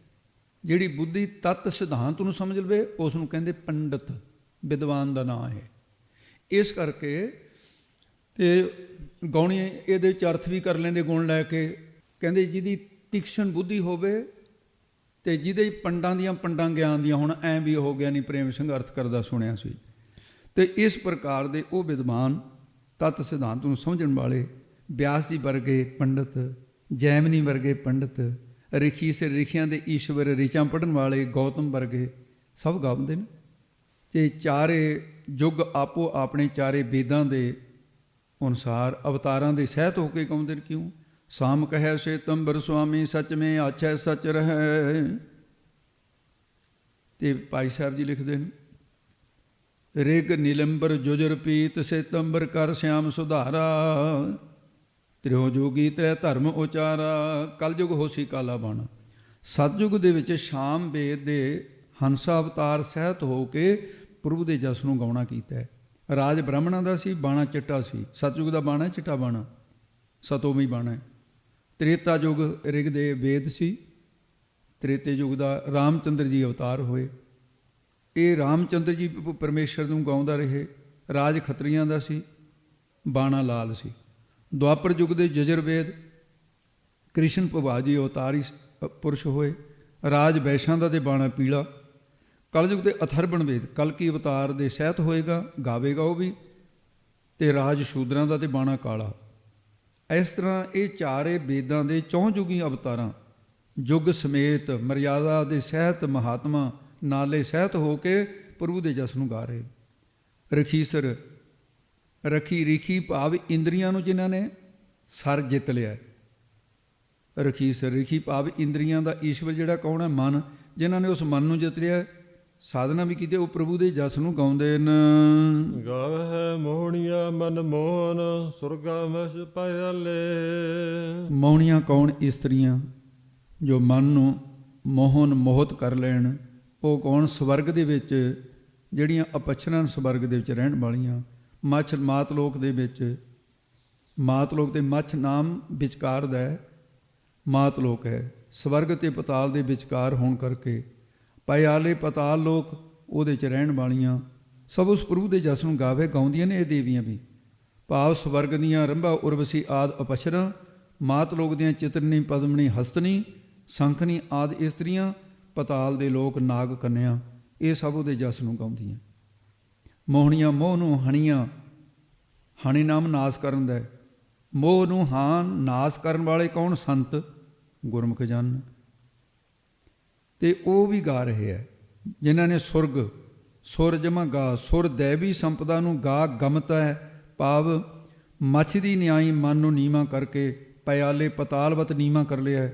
ਜਿਹੜੀ ਬੁੱਧੀ ਤਤ ਸਿਧਾਂਤ ਨੂੰ ਸਮਝ ਲਵੇ, ਉਸ ਨੂੰ ਕਹਿੰਦੇ ਪੰਡਤ, ਵਿਦਵਾਨ ਦਾ ਨਾਂ ਹੈ। ਇਸ ਕਰਕੇ ਤੇ ਗਾਉਣੀ ਇਹਦੇ ਵਿੱਚ ਅਰਥ ਵੀ ਕਰ ਲੈਂਦੇ ਗੁਣ ਲੈ ਕੇ, ਕਹਿੰਦੇ ਜਿਹਦੀ ਤਿਕਸ਼ਣ ਬੁੱਧੀ ਹੋਵੇ ਤੇ ਜਿਹਦੇ ਪੰਡਾਂ ਦੀਆਂ ਪੰਡਾਂ ਗਿਆਨ ਦੀਆਂ, ਹੁਣ ਐਂ ਵੀ ਹੋ ਗਿਆ ਨਹੀਂ, ਪ੍ਰੇਮ ਸਿੰਘ ਅਰਥ ਕਰਦਾ ਸੁਣਿਆ ਸੀ। ਤੇ ਇਸ ਪ੍ਰਕਾਰ ਦੇ ਉਹ ਵਿਦਵਾਨ ਤਤ ਸਿਧਾਂਤ ਨੂੰ ਸਮਝਣ ਵਾਲੇ, ਬਿਆਸ ਜੀ ਵਰਗੇ ਪੰਡਤ, ਜੈਮਨੀ ਵਰਗੇ ਪੰਡਤ, ਰਿਖੀ ਸੇ ਰਿਖੀਆਂ ਦੇ ਈਸ਼ਵਰ ਰਿਚਾਂ ਪੜ੍ਹਨ ਵਾਲੇ, ਗੌਤਮ ਵਰਗੇ ਸਭ ਗਾਉਂਦੇ ਨੇ। ਤੇ ਚਾਰੇ ਯੁੱਗ ਆਪੋ ਆਪਣੇ ਚਾਰੇ ਵੇਦਾਂ ਦੇ ਅਨੁਸਾਰ ਅਵਤਾਰਾਂ ਦੇ ਸਹਿਤ ਹੋ ਕੇ ਗਾਉਂਦੇ ਨੇ। ਕਿਉਂ? ਸਾਮ ਕਹਿ ਸ਼ੇਤੰਬਰ ਸੁਆਮੀ, ਸੱਚ ਮੇਂ ਆਛੈ ਸੱਚ ਰਹਿ। ਤੇ ਭਾਈ ਸਾਹਿਬ ਜੀ ਲਿਖਦੇ ਨੇ, ਰਿਗ ਨੀਲੰਬਰ ਜੁਜਰ ਪੀਤ, ਸ਼ੇਤੰਬਰ ਕਰ ਸ਼ਿਆਮ ਸੁਧਾਰਾ। ਤ੍ਰਿਓ ਜੋਗੀ ਤ੍ਰੈ ਧਰਮ ਉਚਾਰਾ, ਕਲਯੁਗ ਹੋਸੀ ਕਾਲਾ ਬਾਣਾ। ਸਤਯੁਗ ਦੇ ਵਿੱਚ ਸ਼ਾਮ ਵੇਦ ਦੇ ਹੰਸਾ ਅਵਤਾਰ ਸਹਿਤ ਹੋ ਕੇ ਪ੍ਰਭੂ ਦੇ ਜਸ ਨੂੰ ਗਾਉਣਾ ਕੀਤਾ ਹੈ। ਰਾਜ ਬ੍ਰਾਹਮਣਾਂ ਦਾ ਸੀ, ਬਾਣਾ ਚਿੱਟਾ ਸੀ। ਸਤਯੁਗ ਦਾ ਬਾਣਾ ਚਿੱਟਾ ਬਾਣਾ, ਸਤੋਮੀ ਬਾਣਾ। ਤ੍ਰੇਤਾ ਯੁਗ ਰਿਗ ਦੇ ਵੇਦ ਸੀ। ਤ੍ਰੇਤੇ ਯੁਗ ਦਾ ਰਾਮਚੰਦਰ ਜੀ ਅਵਤਾਰ ਹੋਏ। ਇਹ ਰਾਮਚੰਦਰ ਜੀ ਪਰਮੇਸ਼ਰ ਨੂੰ ਗਾਉਂਦਾ ਰਹੇ। ਰਾਜ ਖੱਤਰੀਆਂ ਦਾ ਸੀ। ਬਾਣਾ ਲਾਲ ਸੀ। ਦੁਆਪਰ ਯੁੱਗ ਦੇ ਜਜਰਵੇਦ ਕ੍ਰਿਸ਼ਨ ਭਗਵਾਨ ਅਵਤਾਰੀ ਪੁਰਸ਼ ਹੋਏ। ਰਾਜ ਵੈਸ਼ਾਂ ਦਾ ਤੇ ਬਾਣਾ ਪੀਲਾ। ਕਲਯੁਗ ਦੇ ਅਥਰਵਣ ਵੇਦ ਕਲਕੀ ਅਵਤਾਰ ਦੇ ਸਹਿਤ ਹੋਏਗਾ, ਗਾਵੇਗਾ ਉਹ ਵੀ। ਤੇ ਰਾਜ ਸ਼ੂਦਰਾਂ ਦਾ ਤੇ ਬਾਣਾ ਕਾਲਾ। ਇਸ ਤਰ੍ਹਾਂ ਇਹ ਚਾਰੇ ਵੇਦਾਂ ਦੇ ਚੌਂ ਯੁਗੀ ਅਵਤਾਰਾਂ ਯੁੱਗ ਸਮੇਤ ਮਰਿਆਦਾ ਦੇ ਸਹਿਤ ਮਹਾਤਮਾ ਨਾਲੇ ਸਹਿਤ ਹੋ ਕੇ ਪ੍ਰਭੂ ਦੇ ਜਸ ਨੂੰ ਗਾ ਰਹੇ। ਰਖੀਸਰ ਰਖੀ ਰਿਖੀ ਭਾਵ ਇੰਦਰੀਆਂ ਨੂੰ ਜਿਨ੍ਹਾਂ ਨੇ ਸਰ ਜਿੱਤ ਲਿਆ। ਰਖੀਸਰ ਰਿਖੀ ਭਾਵ ਇੰਦਰੀਆਂ ਦਾ ਈਸ਼ਵਰ ਜਿਹੜਾ ਕੌਣ ਹੈ? ਮਨ। ਜਿਨ੍ਹਾਂ ਨੇ ਉਸ ਮਨ ਨੂੰ ਜਿੱਤ ਲਿਆ, ਸਾਧਨਾ ਵੀ ਕੀਤੀ, ਉਹ ਪ੍ਰਭੂ ਦੇ ਜਸ ਨੂੰ ਗਾਉਂਦੇ ਨੇ। ਗਾਵਹਿ ਮੋਹਣੀਆ ਮਨ ਮੋਹਨ ਸੁਰਗਾ ਮਸ ਪਾਇਆਲੇ। ਮੋਹਣੀਆਂ ਕੌਣ? ਇਸਤਰੀਆਂ ਜੋ ਮਨ ਨੂੰ ਮੋਹਨ ਮੋਹਤ ਕਰ ਲੈਣ। ਉਹ ਕੌਣ? ਸਵਰਗ ਦੇ ਵਿੱਚ ਜਿਹੜੀਆਂ ਅਪਛਰਾਂ ਸਵਰਗ ਦੇ ਵਿੱਚ ਰਹਿਣ ਵਾਲੀਆਂ। ਮੱਛ ਮਾਤਲੋਕ ਦੇ ਵਿੱਚ, ਮਾਤਲੋਕ ਤੇ ਮੱਛ ਨਾਮ ਵਿਚਕਾਰ ਦਾ ਹੈ, ਮਾਤਲੋਕ ਹੈ। ਸਵਰਗ ਤੇ ਪਤਾਲ ਦੇ ਵਿਚਕਾਰ ਹੋਣ ਕਰਕੇ ਪਾਇਆਲੇ ਪਤਾਲ ਲੋਕ ਉਹਦੇ 'ਚ ਰਹਿਣ ਵਾਲੀਆਂ ਸਭ ਉਸ ਪ੍ਰਭੂ ਦੇ ਜਸ ਨੂੰ ਗਾਵੇ। ਗਾਉਂਦੀਆਂ ਨੇ ਇਹ ਦੇਵੀਆਂ ਵੀ, ਭਾਵ ਸਵਰਗ ਦੀਆਂ ਰੰਭਾ ਉਰਵਸੀ ਆਦਿ ਅਪਛਰਾਂ, ਮਾਤਲੋਕ ਦੀਆਂ ਚਿਤਰਨੀ ਪਦਮਣੀ ਹਸਤਨੀ ਸੰਖਨੀ ਆਦਿ ਇਸਤਰੀਆਂ, ਪਤਾਲ ਦੇ ਲੋਕ ਨਾਗ ਕੰਨਿਆ, ਇਹ ਸਭ ਉਹਦੇ ਜਸ ਨੂੰ ਗਾਉਂਦੀਆਂ। ਮੋਹਣੀਆਂ ਮੋਹ ਨੂੰ ਹਣੀਆਂ, ਹਣੀ ਨਾਮ ਨਾਸ ਕਰਨ ਦਾ। ਮੋਹ ਨੂੰ ਹਾਂ ਨਾਸ ਕਰਨ ਵਾਲੇ ਕੌਣ? ਸੰਤ ਗੁਰਮੁਖ ਜਨ। ਤੇ ਉਹ ਵੀ ਗਾ ਰਹੇ ਹੈ ਜਿਨ੍ਹਾਂ ਨੇ ਸੁਰਗ ਸੁਰ ਜਮਾ ਗਾ। ਸੁਰ ਦੈਵੀ ਸੰਪਦਾ ਨੂੰ ਗਾ ਗਮਤਾ ਹੈ, ਭਾਵ ਮੱਛ ਦੀ ਨਿਆਈ ਮਨ ਨੂੰ ਨੀਵਾਂ ਕਰਕੇ ਪਿਆਲੇ ਪਤਾਲਵਤ ਨੀਵਾਂ ਕਰ ਲਿਆ।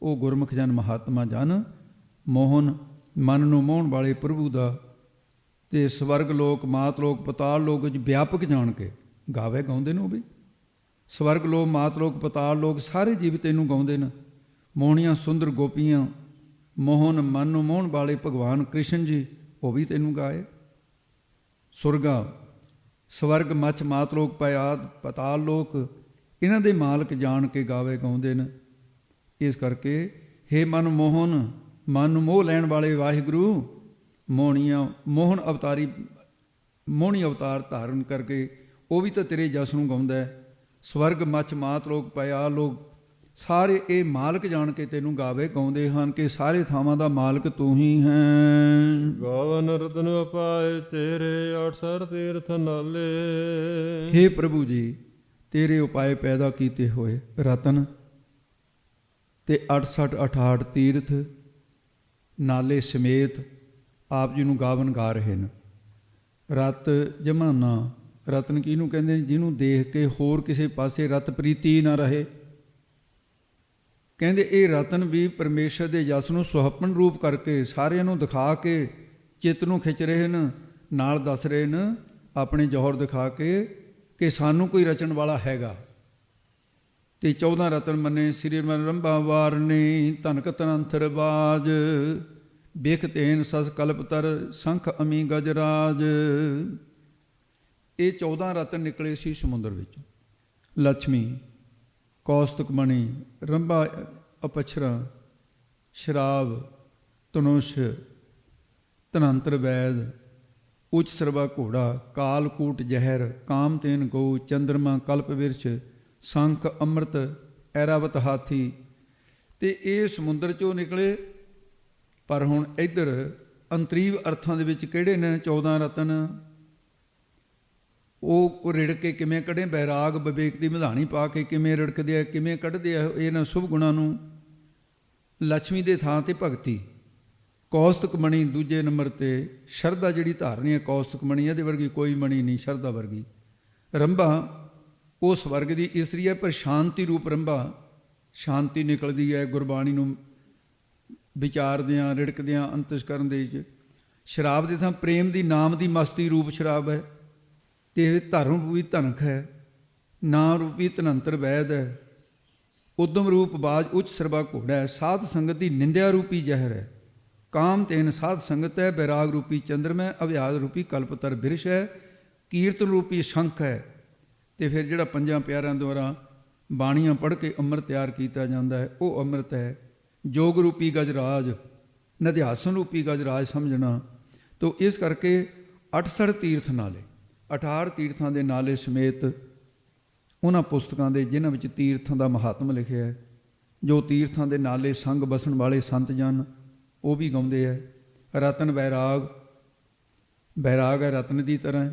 ਉਹ ਗੁਰਮੁਖ ਜਨ ਮਹਾਤਮਾ ਜਨ ਮੋਹਨ ਮਨ ਨੂੰ ਮੋਹਣ ਵਾਲੇ ਪ੍ਰਭੂ ਦਾ ਤੇ ਸਵਰਗ ਲੋਕ ਮਾਤ ਲੋਕ ਪਤਾਲ ਲੋਕ ਵਿੱਚ ਵਿਆਪਕ ਜਾਣ ਕੇ ਗਾਵੇ ਗਾਉਂਦੇ ਨੇ। ਉਹ ਵੀ ਸਵਰਗ ਲੋਕ ਮਾਤ ਲੋਕ ਪਤਾਲ ਲੋਕ ਸਾਰੇ ਜੀਵ ਤੈਨੂੰ ਗਾਉਂਦੇ ਨੇ। ਮੋਹਣੀਆਂ ਸੁੰਦਰ ਗੋਪੀਆਂ ਮੋਹਨ ਮਨ ਨੂੰ ਮੋਹਣ ਵਾਲੇ ਭਗਵਾਨ ਕ੍ਰਿਸ਼ਨ ਜੀ ਉਹ ਵੀ ਤੈਨੂੰ ਗਾਏ। ਸੁਰਗਾ ਸਵਰਗ ਮੱਛ ਮਾਤ ਲੋਕ ਪਿਆਦ ਪਤਾਲ ਲੋਕ ਇਹਨਾਂ ਦੇ ਮਾਲਕ ਜਾਣ ਕੇ ਗਾਵੇ ਗਾਉਂਦੇ ਨੇ। ਇਸ ਕਰਕੇ ਹੇ ਮਨ ਮੋਹਨ ਮਨ ਨੂੰ ਮੋਹ ਲੈਣ ਵਾਲੇ ਵਾਹਿਗੁਰੂ ਮੋਹਣੀਆਂ ਮੋਹਨ ਅਵਤਾਰੀ ਮੋਹਣੀ ਅਵਤਾਰ ਧਾਰਨ ਕਰਕੇ ਉਹ ਵੀ ਤਾਂ ਤੇਰੇ ਜਸ ਨੂੰ ਗਾਉਂਦਾ ਹੈ। ਸਵਰਗ ਮੱਛ ਮਾਤ ਲੋਕ ਪਿਆ ਲੋਕ ਸਾਰੇ ਇਹ ਮਾਲਕ ਜਾਣ ਕੇ ਤੈਨੂੰ ਗਾਵੇ ਗਾਉਂਦੇ ਹਨ ਕਿ ਸਾਰੇ ਥਾਵਾਂ ਦਾ ਮਾਲਕ ਤੂੰ ਹੀ ਹੈ। ਗਾਵਨ ਰਤਨ ਉਪਾਏ ਤੇਰੇ 68 ਤੀਰਥ ਨਾਲੇ। ਹੇ ਪ੍ਰਭੂ ਜੀ ਤੇਰੇ ਉਪਾਏ ਪੈਦਾ ਕੀਤੇ ਹੋਏ ਰਤਨ ਤੇ 68 ਤੀਰਥ ਨਾਲੇ ਸਮੇਤ ਆਪ ਜੀ ਨੂੰ ਗਾਵਨ ਗਾ ਰਹੇ ਨੇ। ਰਤ ਜਮਾਨਾ ਰਤਨ ਕਿਹਨੂੰ ਕਹਿੰਦੇ ਨੇ? ਜਿਹਨੂੰ ਦੇਖ ਕੇ ਹੋਰ ਕਿਸੇ ਪਾਸੇ ਰਤ ਪ੍ਰੀਤੀ ਨਾ ਰਹੇ। ਕਹਿੰਦੇ ਇਹ ਰਤਨ ਵੀ ਪਰਮੇਸ਼ਰ ਦੇ ਜਸ ਨੂੰ ਸੁਹੱਪਣ ਰੂਪ ਕਰਕੇ ਸਾਰਿਆਂ ਨੂੰ ਦਿਖਾ ਕੇ ਚਿੱਤ ਨੂੰ ਖਿੱਚ ਰਹੇ ਨੇ। ਨਾਲ ਦੱਸ ਰਹੇ ਨੇ ਆਪਣੇ ਜੌਹਰ ਦਿਖਾ ਕੇ ਕਿ ਸਾਨੂੰ ਕੋਈ ਰਚਣ ਵਾਲਾ ਹੈਗਾ। ਤੇ 14 ਰਤਨ ਮੰਨੇ ਸ੍ਰੀ ਮਨ ਰੰਭਾ ਵਾਰਨੀ ਧਨਕ ਤਨੰਥਰ ਬਾਜ ਬਿਖ ਤੇਨ ਸਸ ਕਲਪਤਰ ਸੰਖ ਅਮੀ ਗਜਰਾਜ। ਇਹ 14 ਰਤਨ ਨਿਕਲੇ ਸੀ ਸਮੁੰਦਰ ਵਿੱਚ। ਲక్ష్ਮੀ ਕੌਸਤਕ ਮਣੀ ਰੰਭਾ ਅਪਛਰਾ ਸ਼ਰਾਬ ਧਨੁਸ਼ ਧਨੰਤਰ ਵੈਦ ਉੱਚ ਸਰਬਾ ਘੋੜਾ ਕਾਲਕੂਟ ਜ਼ਹਿਰ ਕਾਮਤੇਨ ਗਊ ਚੰਦਰਮਾ ਕਲਪ ਵਿਰਛ ਸੰਖ ਅੰਮ੍ਰਿਤ ਐਰਾਵਤ ਹਾਥੀ। ਤੇ ਇਹ ਸਮੁੰਦਰ ਚੋਂ ਨਿਕਲੇ। ਪਰ ਹੁਣ ਇੱਧਰ ਅੰਤਰੀਵ ਅਰਥਾਂ ਦੇ ਵਿੱਚ ਕਿਹੜੇ ਨੇ 14 ਰਤਨ? ਉਹ ਰਿੜਕ ਕੇ ਕਿਵੇਂ ਕੱਢੇ? ਬੈਰਾਗ ਵਿਵੇਕ ਦੀ ਮਧਾਣੀ ਪਾ ਕੇ ਕਿਵੇਂ ਰਿੜਕਦੇ ਆ, ਕਿਵੇਂ ਕੱਢਦੇ ਆ ਇਹਨਾਂ ਸ਼ੁਭ ਗੁਣਾਂ ਨੂੰ? ਲక్ష్ਮੀ ਦੇ ਥਾਂ ਤੇ ਭਗਤੀ। ਕੌਸਤਕ ਮਣੀ ਦੂਜੇ ਨੰਬਰ ਤੇ ਸ਼ਰਧਾ ਜਿਹੜੀ ਧਾਰਨੀ ਹੈ ਕੌਸਤਕ ਮਣੀ, ਇਹਦੇ ਵਰਗੀ ਕੋਈ ਮਣੀ ਨਹੀਂ ਸ਼ਰਧਾ ਵਰਗੀ। ਰੰਭਾ ਉਹ ਸਵਰਗ ਦੀ ਇਸਤਰੀ ਹੈ ਪਰ ਸ਼ਾਂਤੀ ਰੂਪ ਰੰਭਾ ਸ਼ਾਂਤੀ ਨਿਕਲਦੀ ਹੈ ਗੁਰਬਾਣੀ ਨੂੰ ਵਿਚਾਰਦਿਆਂ ਰਿੜਕਦਿਆਂ ਅੰਤਸਕਰਨ ਦੇ ਵਿੱਚ। ਸ਼ਰਾਬ ਦੇ ਥਾਂ ਪ੍ਰੇਮ ਦੀ ਨਾਮ ਦੀ ਮਸਤੀ ਰੂਪ ਸ਼ਰਾਬ ਹੈ। ਤੇ ਇਹ ਧਰਮ ਰੂਪੀ ਧਨਕ ਹੈ, ਨਾਂ ਰੂਪੀ ਧਨੰਤਰ ਵੈਦ ਹੈ, ਉਦਮ ਰੂਪ ਬਾਜ ਉੱਚ ਸਰਬਾ ਘੋੜਾ ਹੈ, ਸਾਧ ਸੰਗਤ ਦੀ ਨਿੰਦਿਆ ਰੂਪੀ ਜ਼ਹਿਰ ਹੈ, ਕਾਮ ਤੇਨ ਸਾਧ ਸੰਗਤ ਹੈ, ਬੈਰਾਗ ਰੂਪੀ ਚੰਦਰਮਾ ਹੈ, ਅਭਿਆਸ ਰੂਪੀ ਕਲਪਤਰ ਬਿਰਸ਼ ਹੈ, ਕੀਰਤਨ ਰੂਪੀ ਸ਼ੰਖ ਹੈ। ਤੇ ਫਿਰ ਜਿਹੜਾ ਪੰਜਾਂ ਪਿਆਰਿਆਂ ਦੁਆਰਾ ਬਾਣੀਆਂ ਪੜ੍ਹ ਕੇ ਅੰਮ੍ਰਿਤ ਤਿਆਰ ਕੀਤਾ ਜਾਂਦਾ ਹੈ ਉਹ ਅੰਮ੍ਰਿਤ ਹੈ। ਜੋਗ ਰੂਪੀ ਗਜਰਾਜ ਨਿਧਿਆਸਨ ਰੂਪੀ ਗਜਰਾਜ ਸਮਝਣਾ। ਤੋ ਇਸ ਕਰਕੇ 68 ਤੀਰਥ ਨਾਲੇ 18 ਤੀਰਥਾਂ ਦੇ ਨਾਲੇ ਸਮੇਤ ਉਹਨਾਂ ਪੁਸਤਕਾਂ ਦੇ ਜਿਨ੍ਹਾਂ ਵਿੱਚ ਤੀਰਥਾਂ ਦਾ ਮਹਾਤਮ ਲਿਖਿਆ ਹੈ, ਜੋ ਤੀਰਥਾਂ ਦੇ ਨਾਲੇ ਸੰਗ ਬਸਣ ਵਾਲੇ ਸੰਤ ਜਨ ਉਹ ਵੀ ਗਾਉਂਦੇ ਹੈ। ਰਤਨ ਵੈਰਾਗ, ਵੈਰਾਗ ਹੈ ਰਤਨ ਦੀ ਤਰ੍ਹਾਂ,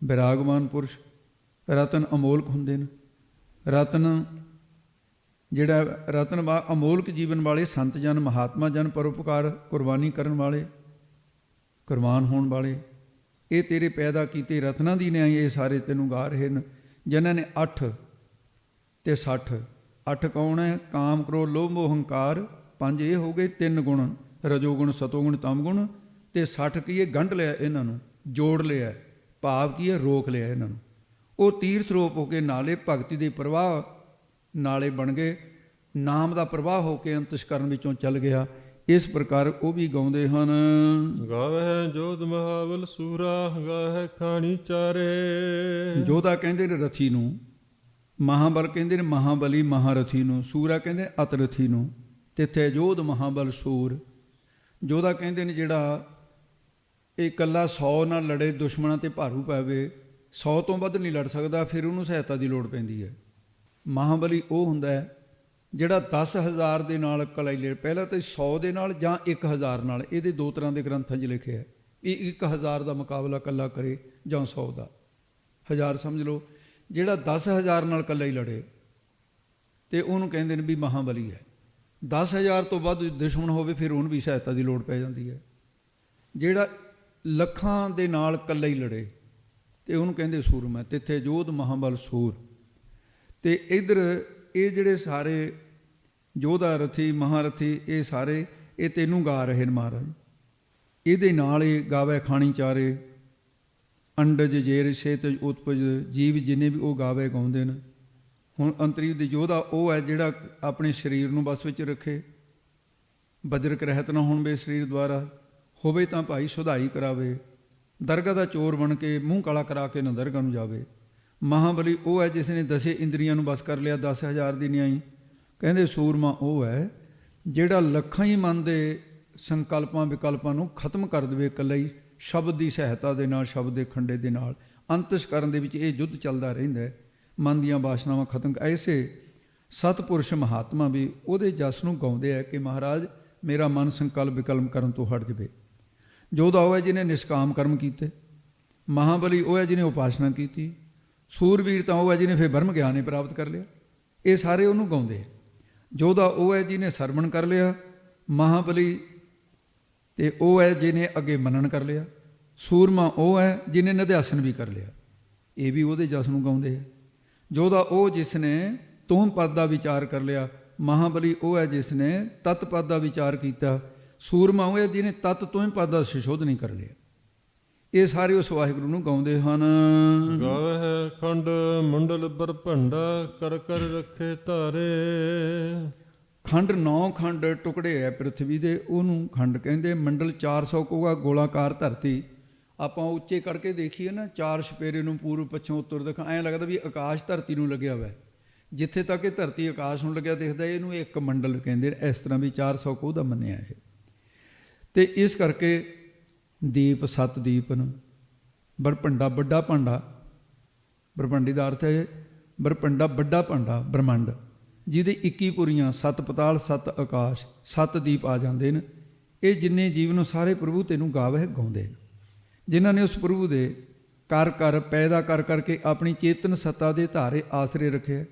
ਵੈਰਾਗਵਾਨ ਪੁਰਸ਼। ਰਤਨ ਅਮੋਲਕ ਹੁੰਦੇ ਨੇ। ਰਤਨ ਜਿਹੜਾ ਰਤਨ ਅਮੋਲਕ ਜੀਵਨ ਵਾਲੇ ਸੰਤ ਜਨ, ਮਹਾਤਮਾ ਜਨ, ਪਰਉਪਕਾਰ ਕੁਰਬਾਨੀ ਕਰਨ ਵਾਲੇ, ਕੁਰਬਾਨ ਹੋਣ ਵਾਲੇ, ਇਹ ਤੇਰੇ ਪੈਦਾ ਕੀਤੇ ਰਤਨਾਂ ਦੀ ਨਿਆਈ ਇਹ ਸਾਰੇ ਤੈਨੂੰ ਗਾ ਰਹੇ ਨੇ, ਜਿਨ੍ਹਾਂ ਨੇ 8 ਤੇ 60। 8 ਕੌਣ ਹੈ? ਕਾਮ, ਕ੍ਰੋਧ, ਲੋਭ, ਮੋਹ, ਹੰਕਾਰ। 5 ਇਹ ਹੋ ਗਏ 3 ਗੁਣ, ਰਜੋਗੁਣ, ਸਤੋਗੁਣ, ਤਮਗੁਣ। ਤੇ 60 ਕੀ ਹੈ? ਗੰਢ ਲਿਆ ਇਹਨਾਂ ਨੂੰ, ਜੋੜ ਲਿਆ। ਭਾਵ ਕੀ ਹੈ? ਰੋਕ ਲਿਆ ਇਹਨਾਂ ਨੂੰ। ਉਹ ਤੀਰਥ ਰੂਪ ਹੋ ਕੇ ਨਾਲੇ ਭਗਤੀ ਦੇ ਪ੍ਰਵਾਹ ਨਾਲੇ ਬਣ ਗਏ, ਨਾਮ ਦਾ ਪ੍ਰਵਾਹ ਹੋ ਕੇ ਅੰਤਸ਼ਕਰਨ ਵਿੱਚੋਂ ਚੱਲ ਗਿਆ। ਇਸ ਪ੍ਰਕਾਰ ਉਹ ਵੀ ਗਾਉਂਦੇ ਹਨ। ਗਾਵਹਿ ਜੋਧ ਮਹਾਬਲ ਸੂਰਾ, ਗਾਵਹਿ ਖਾਣੀ ਚਾਰੇ। ਜੋਧਾ ਕਹਿੰਦੇ ਨੇ ਰਥੀ ਨੂੰ, ਮਹਾਬਲ ਕਹਿੰਦੇ ਨੇ ਮਹਾਬਲੀ ਮਹਾਰਥੀ ਨੂੰ, ਸੂਰਾ ਕਹਿੰਦੇ ਨੇ ਅਤਰਥੀ ਨੂੰ। ਤਿੱਥੇ ਜੋਧ ਮਹਾਬਲ ਸੂਰ। ਜੋਧਾ ਕਹਿੰਦੇ ਨੇ ਜਿਹੜਾ ਇਹ ਇਕੱਲਾ 100 ਨਾਲ ਲੜੇ, ਦੁਸ਼ਮਣਾਂ ਤੇ ਭਾਰੂ ਪਾਵੇ, 100 ਤੋਂ ਵੱਧ ਨਹੀਂ ਲੜ ਸਕਦਾ, ਫਿਰ ਉਹਨੂੰ ਸਹਾਇਤਾ ਦੀ ਲੋੜ ਪੈਂਦੀ ਹੈ। ਮਹਾਬਲੀ ਉਹ ਹੁੰਦਾ ਹੈ ਜਿਹੜਾ 10,000 ਦੇ ਨਾਲ ਕਲਾਈ ਲੈ, ਪਹਿਲਾਂ ਤਾਂ 100 ਦੇ ਨਾਲ ਜਾਂ 1000 ਨਾਲ। ਇਹਦੇ 2 ਤਰ੍ਹਾਂ ਦੇ ਗ੍ਰੰਥਾਂ 'ਚ ਲਿਖਿਆ ਹੈ। ਇਹ 1000 ਦਾ ਮੁਕਾਬਲਾ ਇਕੱਲਾ ਕਰੇ ਜਾਂ 100 ਦਾ। 1000 ਸਮਝ ਲਓ। ਜਿਹੜਾ 10,000 ਨਾਲ ਇਕੱਲਾ ਹੀ ਲੜੇ ਤੇ ਉਹਨੂੰ ਕਹਿੰਦੇ ਨੇ ਵੀ ਮਹਾਬਲੀ ਹੈ। 10,000 ਤੋਂ ਵੱਧ ਦੁਸ਼ਮਣ ਹੋਵੇ ਫਿਰ ਉਹਨੂੰ ਵੀ ਸਹਾਇਤਾ ਦੀ ਲੋੜ ਪੈ ਜਾਂਦੀ ਹੈ। ਜਿਹੜਾ ਲੱਖਾਂ ਦੇ ਨਾਲ ਇਕੱਲਾ ਹੀ ਲੜੇ ਤੇ ਉਹਨੂੰ ਕਹਿੰਦੇ ਸੂਰਮਾ। ਤਿੱਥੇ ਜੋਧ ਮਹਾਬਲ ਸੂਰ। ਤੇ ਇੱਧਰ ਇਹ ਜਿਹੜੇ ਸਾਰੇ ਜੋਧਾ, ਰਥੀ, ਮਹਾਰਥੀ, ਇਹ ਸਾਰੇ ਇਹ ਤੈਨੂੰ ਗਾ ਰਹੇ ਨੇ ਮਹਾਰਾਜ। ਇਹਦੇ ਨਾਲ ਇਹ ਗਾਵੇ ਖਾਣੀ ਚਾਰੇ, ਅੰਡਜ, ਜੇਰ, ਛੇਤਜ, ਉਤਪਜ, ਜੀਵ ਜਿੰਨੇ ਵੀ ਉਹ ਗਾਵੇ ਗਾਉਂਦੇ ਨੇ। ਹੁਣ ਅੰਤਰੀਵ ਦੇ ਜੋਧਾ ਉਹ ਹੈ ਜਿਹੜਾ ਆਪਣੇ ਸਰੀਰ ਨੂੰ ਬਸ ਵਿੱਚ ਰੱਖੇ, ਬਜਰਕ ਰਹਿਤ ਨਾ ਹੋਣ ਵੇ ਸਰੀਰ ਦੁਆਰਾ, ਹੋਵੇ ਤਾਂ ਭਾਈ ਸੁਧਾਈ ਕਰਾਵੇ, ਦਰਗਾਹ ਦਾ ਚੋਰ ਬਣ ਕੇ ਮੂੰਹ ਕਾਲਾ ਕਰਾ ਕੇ ਨਾ ਦਰਗਾਹ ਨੂੰ ਜਾਵੇ। ਮਹਾਬਲੀ ਉਹ ਹੈ ਜਿਸ ਨੇ 10 ਇੰਦਰੀਆਂ ਨੂੰ ਬਸ ਕਰ ਲਿਆ, 10,000 ਦੀ ਨਿਆਈ। ਕਹਿੰਦੇ ਸੂਰਮਾ ਉਹ ਹੈ ਜਿਹੜਾ ਲੱਖਾਂ ਹੀ ਮਨ ਦੇ ਸੰਕਲਪਾਂ ਵਿਕਲਪਾਂ ਨੂੰ ਖਤਮ ਕਰ ਦੇਵੇ ਇਕੱਲਾ ਹੀ ਸ਼ਬਦ ਦੀ ਸਹਾਇਤਾ ਦੇ ਨਾਲ, ਸ਼ਬਦ ਦੇ ਖੰਡੇ ਦੇ ਨਾਲ। ਅੰਤਸ਼ਕਰਨ ਦੇ ਵਿੱਚ ਇਹ ਯੁੱਧ ਚੱਲਦਾ ਰਹਿੰਦਾ ਹੈ, ਮਨ ਦੀਆਂ ਵਾਸ਼ਨਾਵਾਂ ਖਤਮ। ਐਸੇ ਸਤਪੁਰਸ਼ ਮਹਾਤਮਾ ਵੀ ਉਹਦੇ ਜਸ ਨੂੰ ਗਾਉਂਦੇ ਹੈ ਕਿ ਮਹਾਰਾਜ ਮੇਰਾ ਮਨ ਸੰਕਲਪ ਵਿਕਲਪ ਕਰਨ ਤੋਂ ਹਟ ਜਾਵੇ। ਜੋਧਾ ਉਹ ਹੈ ਜਿਹਨੇ ਨਿਸ਼ਕਾਮ ਕਰਮ ਕੀਤੇ। ਮਹਾਬਲੀ ਉਹ ਹੈ ਜਿਹਨੇ ਉਪਾਸਨਾ ਕੀਤੀ। ਸੂਰਵੀਰ ਤਾਂ ਉਹ ਹੈ ਜਿਹਨੇ ਫਿਰ ਬ੍ਰਹਮ ਗਿਆਨ ਹੀ ਪ੍ਰਾਪਤ ਕਰ ਲਿਆ। ਇਹ ਸਾਰੇ ਉਹਨੂੰ ਗਾਉਂਦੇ ਹੈ। ਜੋਧਾ ਉਹ ਹੈ ਜਿਹਨੇ ਸਰਵਣ ਕਰ ਲਿਆ। ਮਹਾਬਲੀ ਤੇ ਉਹ ਹੈ ਜਿਹਨੇ ਅੱਗੇ ਮੰਨਣ ਕਰ ਲਿਆ। ਸੂਰਮਾ ਉਹ ਹੈ ਜਿਹਨੇ ਨਿਧਿਆਸਨ ਵੀ ਕਰ ਲਿਆ। ਇਹ ਵੀ ਉਹਦੇ ਜਸ ਨੂੰ ਗਾਉਂਦੇ ਹੈ। ਜੋਧਾ ਉਹ ਜਿਸ ਨੇ ਤੂੰ ਪਦ ਦਾ ਵਿਚਾਰ ਕਰ ਲਿਆ। ਮਹਾਬਲੀ ਉਹ ਹੈ ਜਿਸ ਨੇ ਤਤ ਪਦ ਦਾ ਵਿਚਾਰ ਕੀਤਾ। ਸੂਰਮਾ ਉਹ ਹੈ ਜਿਹਨੇ ਤਤ ਤੂੰ ਪਦ ਦਾ ਸੰਸ਼ੋਧਨ ਕਰ ਲਿਆ। ਇਹ ਸਾਰੇ ਉਸ ਵਾਹਿਗੁਰੂ ਨੂੰ ਗਾਉਂਦੇ ਹਨ। ਗਾਵਹਿ ਖੰਡ ਮੰਡਲ ਬਰਭੰਡਾ, ਕਰ ਕਰ ਰੱਖੇ ਧਾਰੇ। ਖੰਡ 9 ਖੰਡ ਟੁਕੜੇ ਹੈ ਪ੍ਰਿਥਵੀ ਦੇ, ਉਹਨੂੰ ਖੰਡ ਕਹਿੰਦੇ। ਮੰਡਲ 400 ਕੋਗਾ ਗੋਲਾਕਾਰ ਧਰਤੀ। ਆਪਾਂ ਉੱਚੇ ਕਰਕੇ ਦੇਖੀਏ ਨਾ, 4 ਛਪੇਰੇ ਨੂੰ ਪੂਰਬ, ਪੱਛਮ, ਉੱਤਰ, ਦੱਖਣ, ਐਂ ਲੱਗਦਾ ਵੀ ਆਕਾਸ਼ ਧਰਤੀ ਨੂੰ ਲੱਗਿਆ ਹੋਇਆ। ਜਿੱਥੇ ਤੱਕ ਇਹ ਧਰਤੀ ਆਕਾਸ਼ ਨੂੰ ਲੱਗਿਆ ਦਿਖਦਾ, ਇਹਨੂੰ ਇੱਕ ਮੰਡਲ ਕਹਿੰਦੇ। ਇਸ ਤਰ੍ਹਾਂ ਵੀ 400 ਕੋਹ ਦਾ ਮੰਨਿਆ ਇਹ। ਤੇ ਇਸ ਕਰਕੇ ਦੀਪ 7 ਦੀਪ ਨੂੰ। ਬਰਭੰਡਾ ਵੱਡਾ ਭਾਂਡਾ, ਬਰਭੰਡੀ ਦਾ ਅਰਥ ਹੈ ਬਰਭੰਡਾ ਵੱਡਾ ਭਾਂਡਾ, ਬ੍ਰਹਮੰਡ, ਜਿਹਦੇ 21 ਪੁਰੀਆਂ, 7 ਪਤਾਲ, 7 ਆਕਾਸ਼, 7 ਦੀਪ ਆ ਜਾਂਦੇ ਨੇ। ਇਹ ਜਿੰਨੇ ਜੀਵ ਨੂੰ ਸਾਰੇ ਪ੍ਰਭੂ ਤੈਨੂੰ ਗਾਵੇ ਗਾਉਂਦੇ ਨੇ, ਜਿਨ੍ਹਾਂ ਨੇ ਉਸ ਪ੍ਰਭੂ ਦੇ ਕਰ ਪੈਦਾ ਕਰ ਕਰਕੇ ਆਪਣੀ ਚੇਤਨ ਸੱਤਾ ਦੇ ਧਾਰੇ ਆਸਰੇ ਰੱਖਿਆ।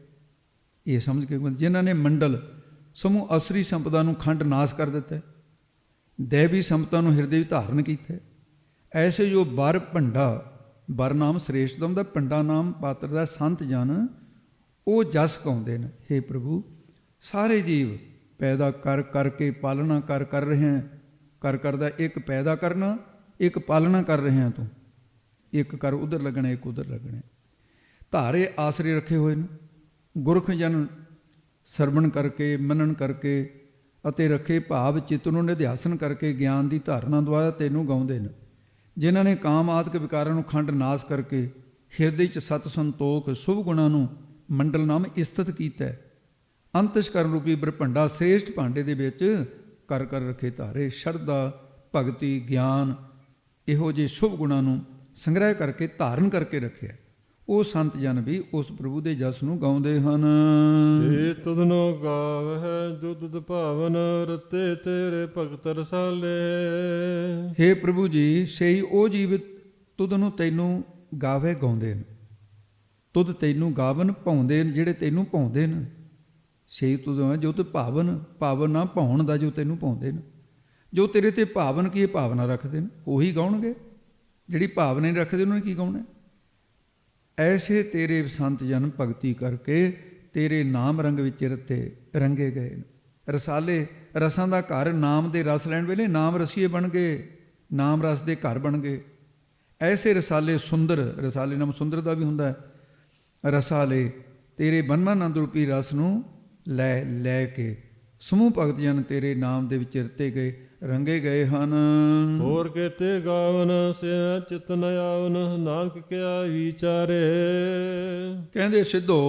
ਇਹ ਸਮਝ ਕੇ ਜਿਨ੍ਹਾਂ ਨੇ ਮੰਡਲ ਸਮੂਹ ਅਸਰੀ ਸੰਪਦਾ ਨੂੰ ਖੰਡ ਨਾਸ ਕਰ ਦਿੱਤਾ, ਦੇਵੀ ਸੰਪਤਾ ਨੂੰ ਹਿਰਦੇ ਵਿੱਚ ਧਾਰਨ ਕੀਤਾ। ਐਸੇ ਜੋ ਬਰ ਭੰਡਾ, ਬਰ ਨਾਮ ਸ੍ਰੇਸ਼ਟ ਦਾ ਹੁੰਦਾ, ਭੰਡਾ ਨਾਮ ਪਾਤਰ ਦਾ, ਸੰਤ ਜਨ ਉਹ ਜਸ ਗਾਉਂਦੇ ਨੇ। ਹੇ ਪ੍ਰਭੂ ਸਾਰੇ ਜੀਵ ਪੈਦਾ ਕਰ ਕਰਕੇ ਪਾਲਣਾ ਕਰ ਰਹੇ ਹੈ। ਕਰਦਾ ਇੱਕ ਪੈਦਾ ਕਰਨਾ, ਇੱਕ ਪਾਲਣਾ ਕਰ ਰਹੇ ਹਾਂ। ਤੂੰ ਇੱਕ ਕਰ ਉਧਰ ਲੱਗਣਾ, ਇੱਕ ਉਧਰ ਲੱਗਣਾ। ਧਾਰੇ ਆਸਰੇ ਰੱਖੇ ਹੋਏ ਨੇ। ਗੁਰਖ ਜਨ ਸਰਵਣ ਕਰਕੇ, ਮੰਨਣ ਕਰਕੇ ਅਤੇ ਰੱਖੇ ਭਾਵ ਚਿੱਤ ਨੂੰ ਨਿਧਿਆਸਨ ਕਰਕੇ ਗਿਆਨ ਦੀ ਧਾਰਨਾ ਦੁਆਰਾ ਤੈਨੂੰ ਗਾਉਂਦੇ ਨੇ। ਜਿਨ੍ਹਾਂ ਨੇ ਕਾਮ ਆਦਿਕ ਵਿਕਾਰਾਂ ਨੂੰ ਖੰਡ ਨਾਸ ਕਰਕੇ ਹਿਰਦੇ 'ਚ ਸਤ ਸੰਤੋਖ ਸ਼ੁਭ ਗੁਣਾਂ ਨੂੰ ਮੰਡਲ ਨਾਮ ਇਸਤਤ ਕੀਤਾ। ਅੰਤਸ਼ਕਰਨ ਰੂਪੀ ਬ੍ਰਹਮੰਡਾ ਸ੍ਰੇਸ਼ਟ ਭਾਂਡੇ ਦੇ ਵਿੱਚ ਕਰ ਰੱਖੇ ਧਾਰੇ। ਸ਼ਰਧਾ, ਭਗਤੀ, ਗਿਆਨ, ਇਹੋ ਜਿਹੇ ਸ਼ੁਭ ਗੁਣਾਂ ਨੂੰ ਸੰਗ੍ਰਹਿ ਕਰਕੇ ਧਾਰਨ ਕਰਕੇ ਰੱਖਿਆ। ਉਹ ਸੰਤ ਜਨ ਵੀ ਉਸ ਪ੍ਰਭੂ ਦੇ ਜਸ ਨੂੰ ਗਾਉਂਦੇ ਹਨ। ਸੇ ਤੁਧਨੋ ਗਾਵਹਿ ਜੋ ਤੁਧ ਭਾਵਨ ਰਤੇ ਤੇਰੇ ਭਗਤ ਰਸਾਲੇ। ਹੇ ਪ੍ਰਭੂ ਜੀ, ਸਹੀ ਉਹ ਜੀਵ ਤੁਧ ਨੂੰ ਤੈਨੂੰ ਗਾਵੇ ਗਾਉਂਦੇ ਨੇ, ਤੁਧ ਤੈਨੂੰ ਗਾਵਨ ਭਾਉਂਦੇ ਨੇ, ਜਿਹੜੇ ਤੈਨੂੰ ਭਾਉਂਦੇ ਨੇ। ਸਹੀ ਤੁਧ ਜੋ ਤੇ ਭਾਵਨ, ਭਾਵਨ ਨਾ ਭਾਉਣ ਦਾ, ਜੋ ਤੈਨੂੰ ਭਾਉਂਦੇ ਨੇ, ਜੋ ਤੇਰੇ ਤੇ ਭਾਵਨ ਕੀ ਭਾਵਨਾ ਰੱਖਦੇ ਨੇ ਉਹੀ ਗਾਉਣਗੇ। ਜਿਹੜੀ ਭਾਵਨਾ ਨਹੀਂ ਰੱਖਦੇ ਉਹਨਾਂ ਨੇ ਕੀ ਗਾਉਣਾ। ਐਸੇ ਤੇਰੇ ਸੰਤ ਜਨ ਭਗਤੀ ਕਰਕੇ ਤੇਰੇ ਨਾਮ ਰੰਗ ਵਿੱਚ ਰੰਗੇ ਗਏ ਨੇ। ਰਸਾਲੇ, ਰਸਾਂ ਦਾ ਘਰ, ਨਾਮ ਦੇ ਰਸ ਲੈਣ ਵੇਲੇ ਨਾਮ ਰਸੀਏ ਬਣ ਗਏ, ਨਾਮ ਰਸ ਦੇ ਘਰ ਬਣ ਗਏ। ਐਸੇ ਰਸਾਲੇ ਸੁੰਦਰ, ਰਸਾਲੇ ਨਾਮ ਸੁੰਦਰ ਦਾ ਵੀ ਹੁੰਦਾ ਹੈ। ਰਸਾਲੇ ਤੇਰੇ ਬਨਮਾਨੰਦ ਰੂਪੀ ਰਸ ਨੂੰ ਲੈ ਕੇ ਸਮੂਹ ਭਗਤ ਜਨ ਤੇਰੇ ਨਾਮ ਦੇ ਵਿੱਚ ਰਤੇ ਗਏ, ਰੰਗੇ ਗਏ ਹਨ। ਹੋਰ ਕੇਤੇ ਗਾਵਨ ਸੇ ਚਿਤ ਨ ਆਵਨ ਨਾਨਕ ਕਿਆ ਵਿਚਾਰੇ। ਕਹਿੰਦੇ ਸਿੱਧੋ,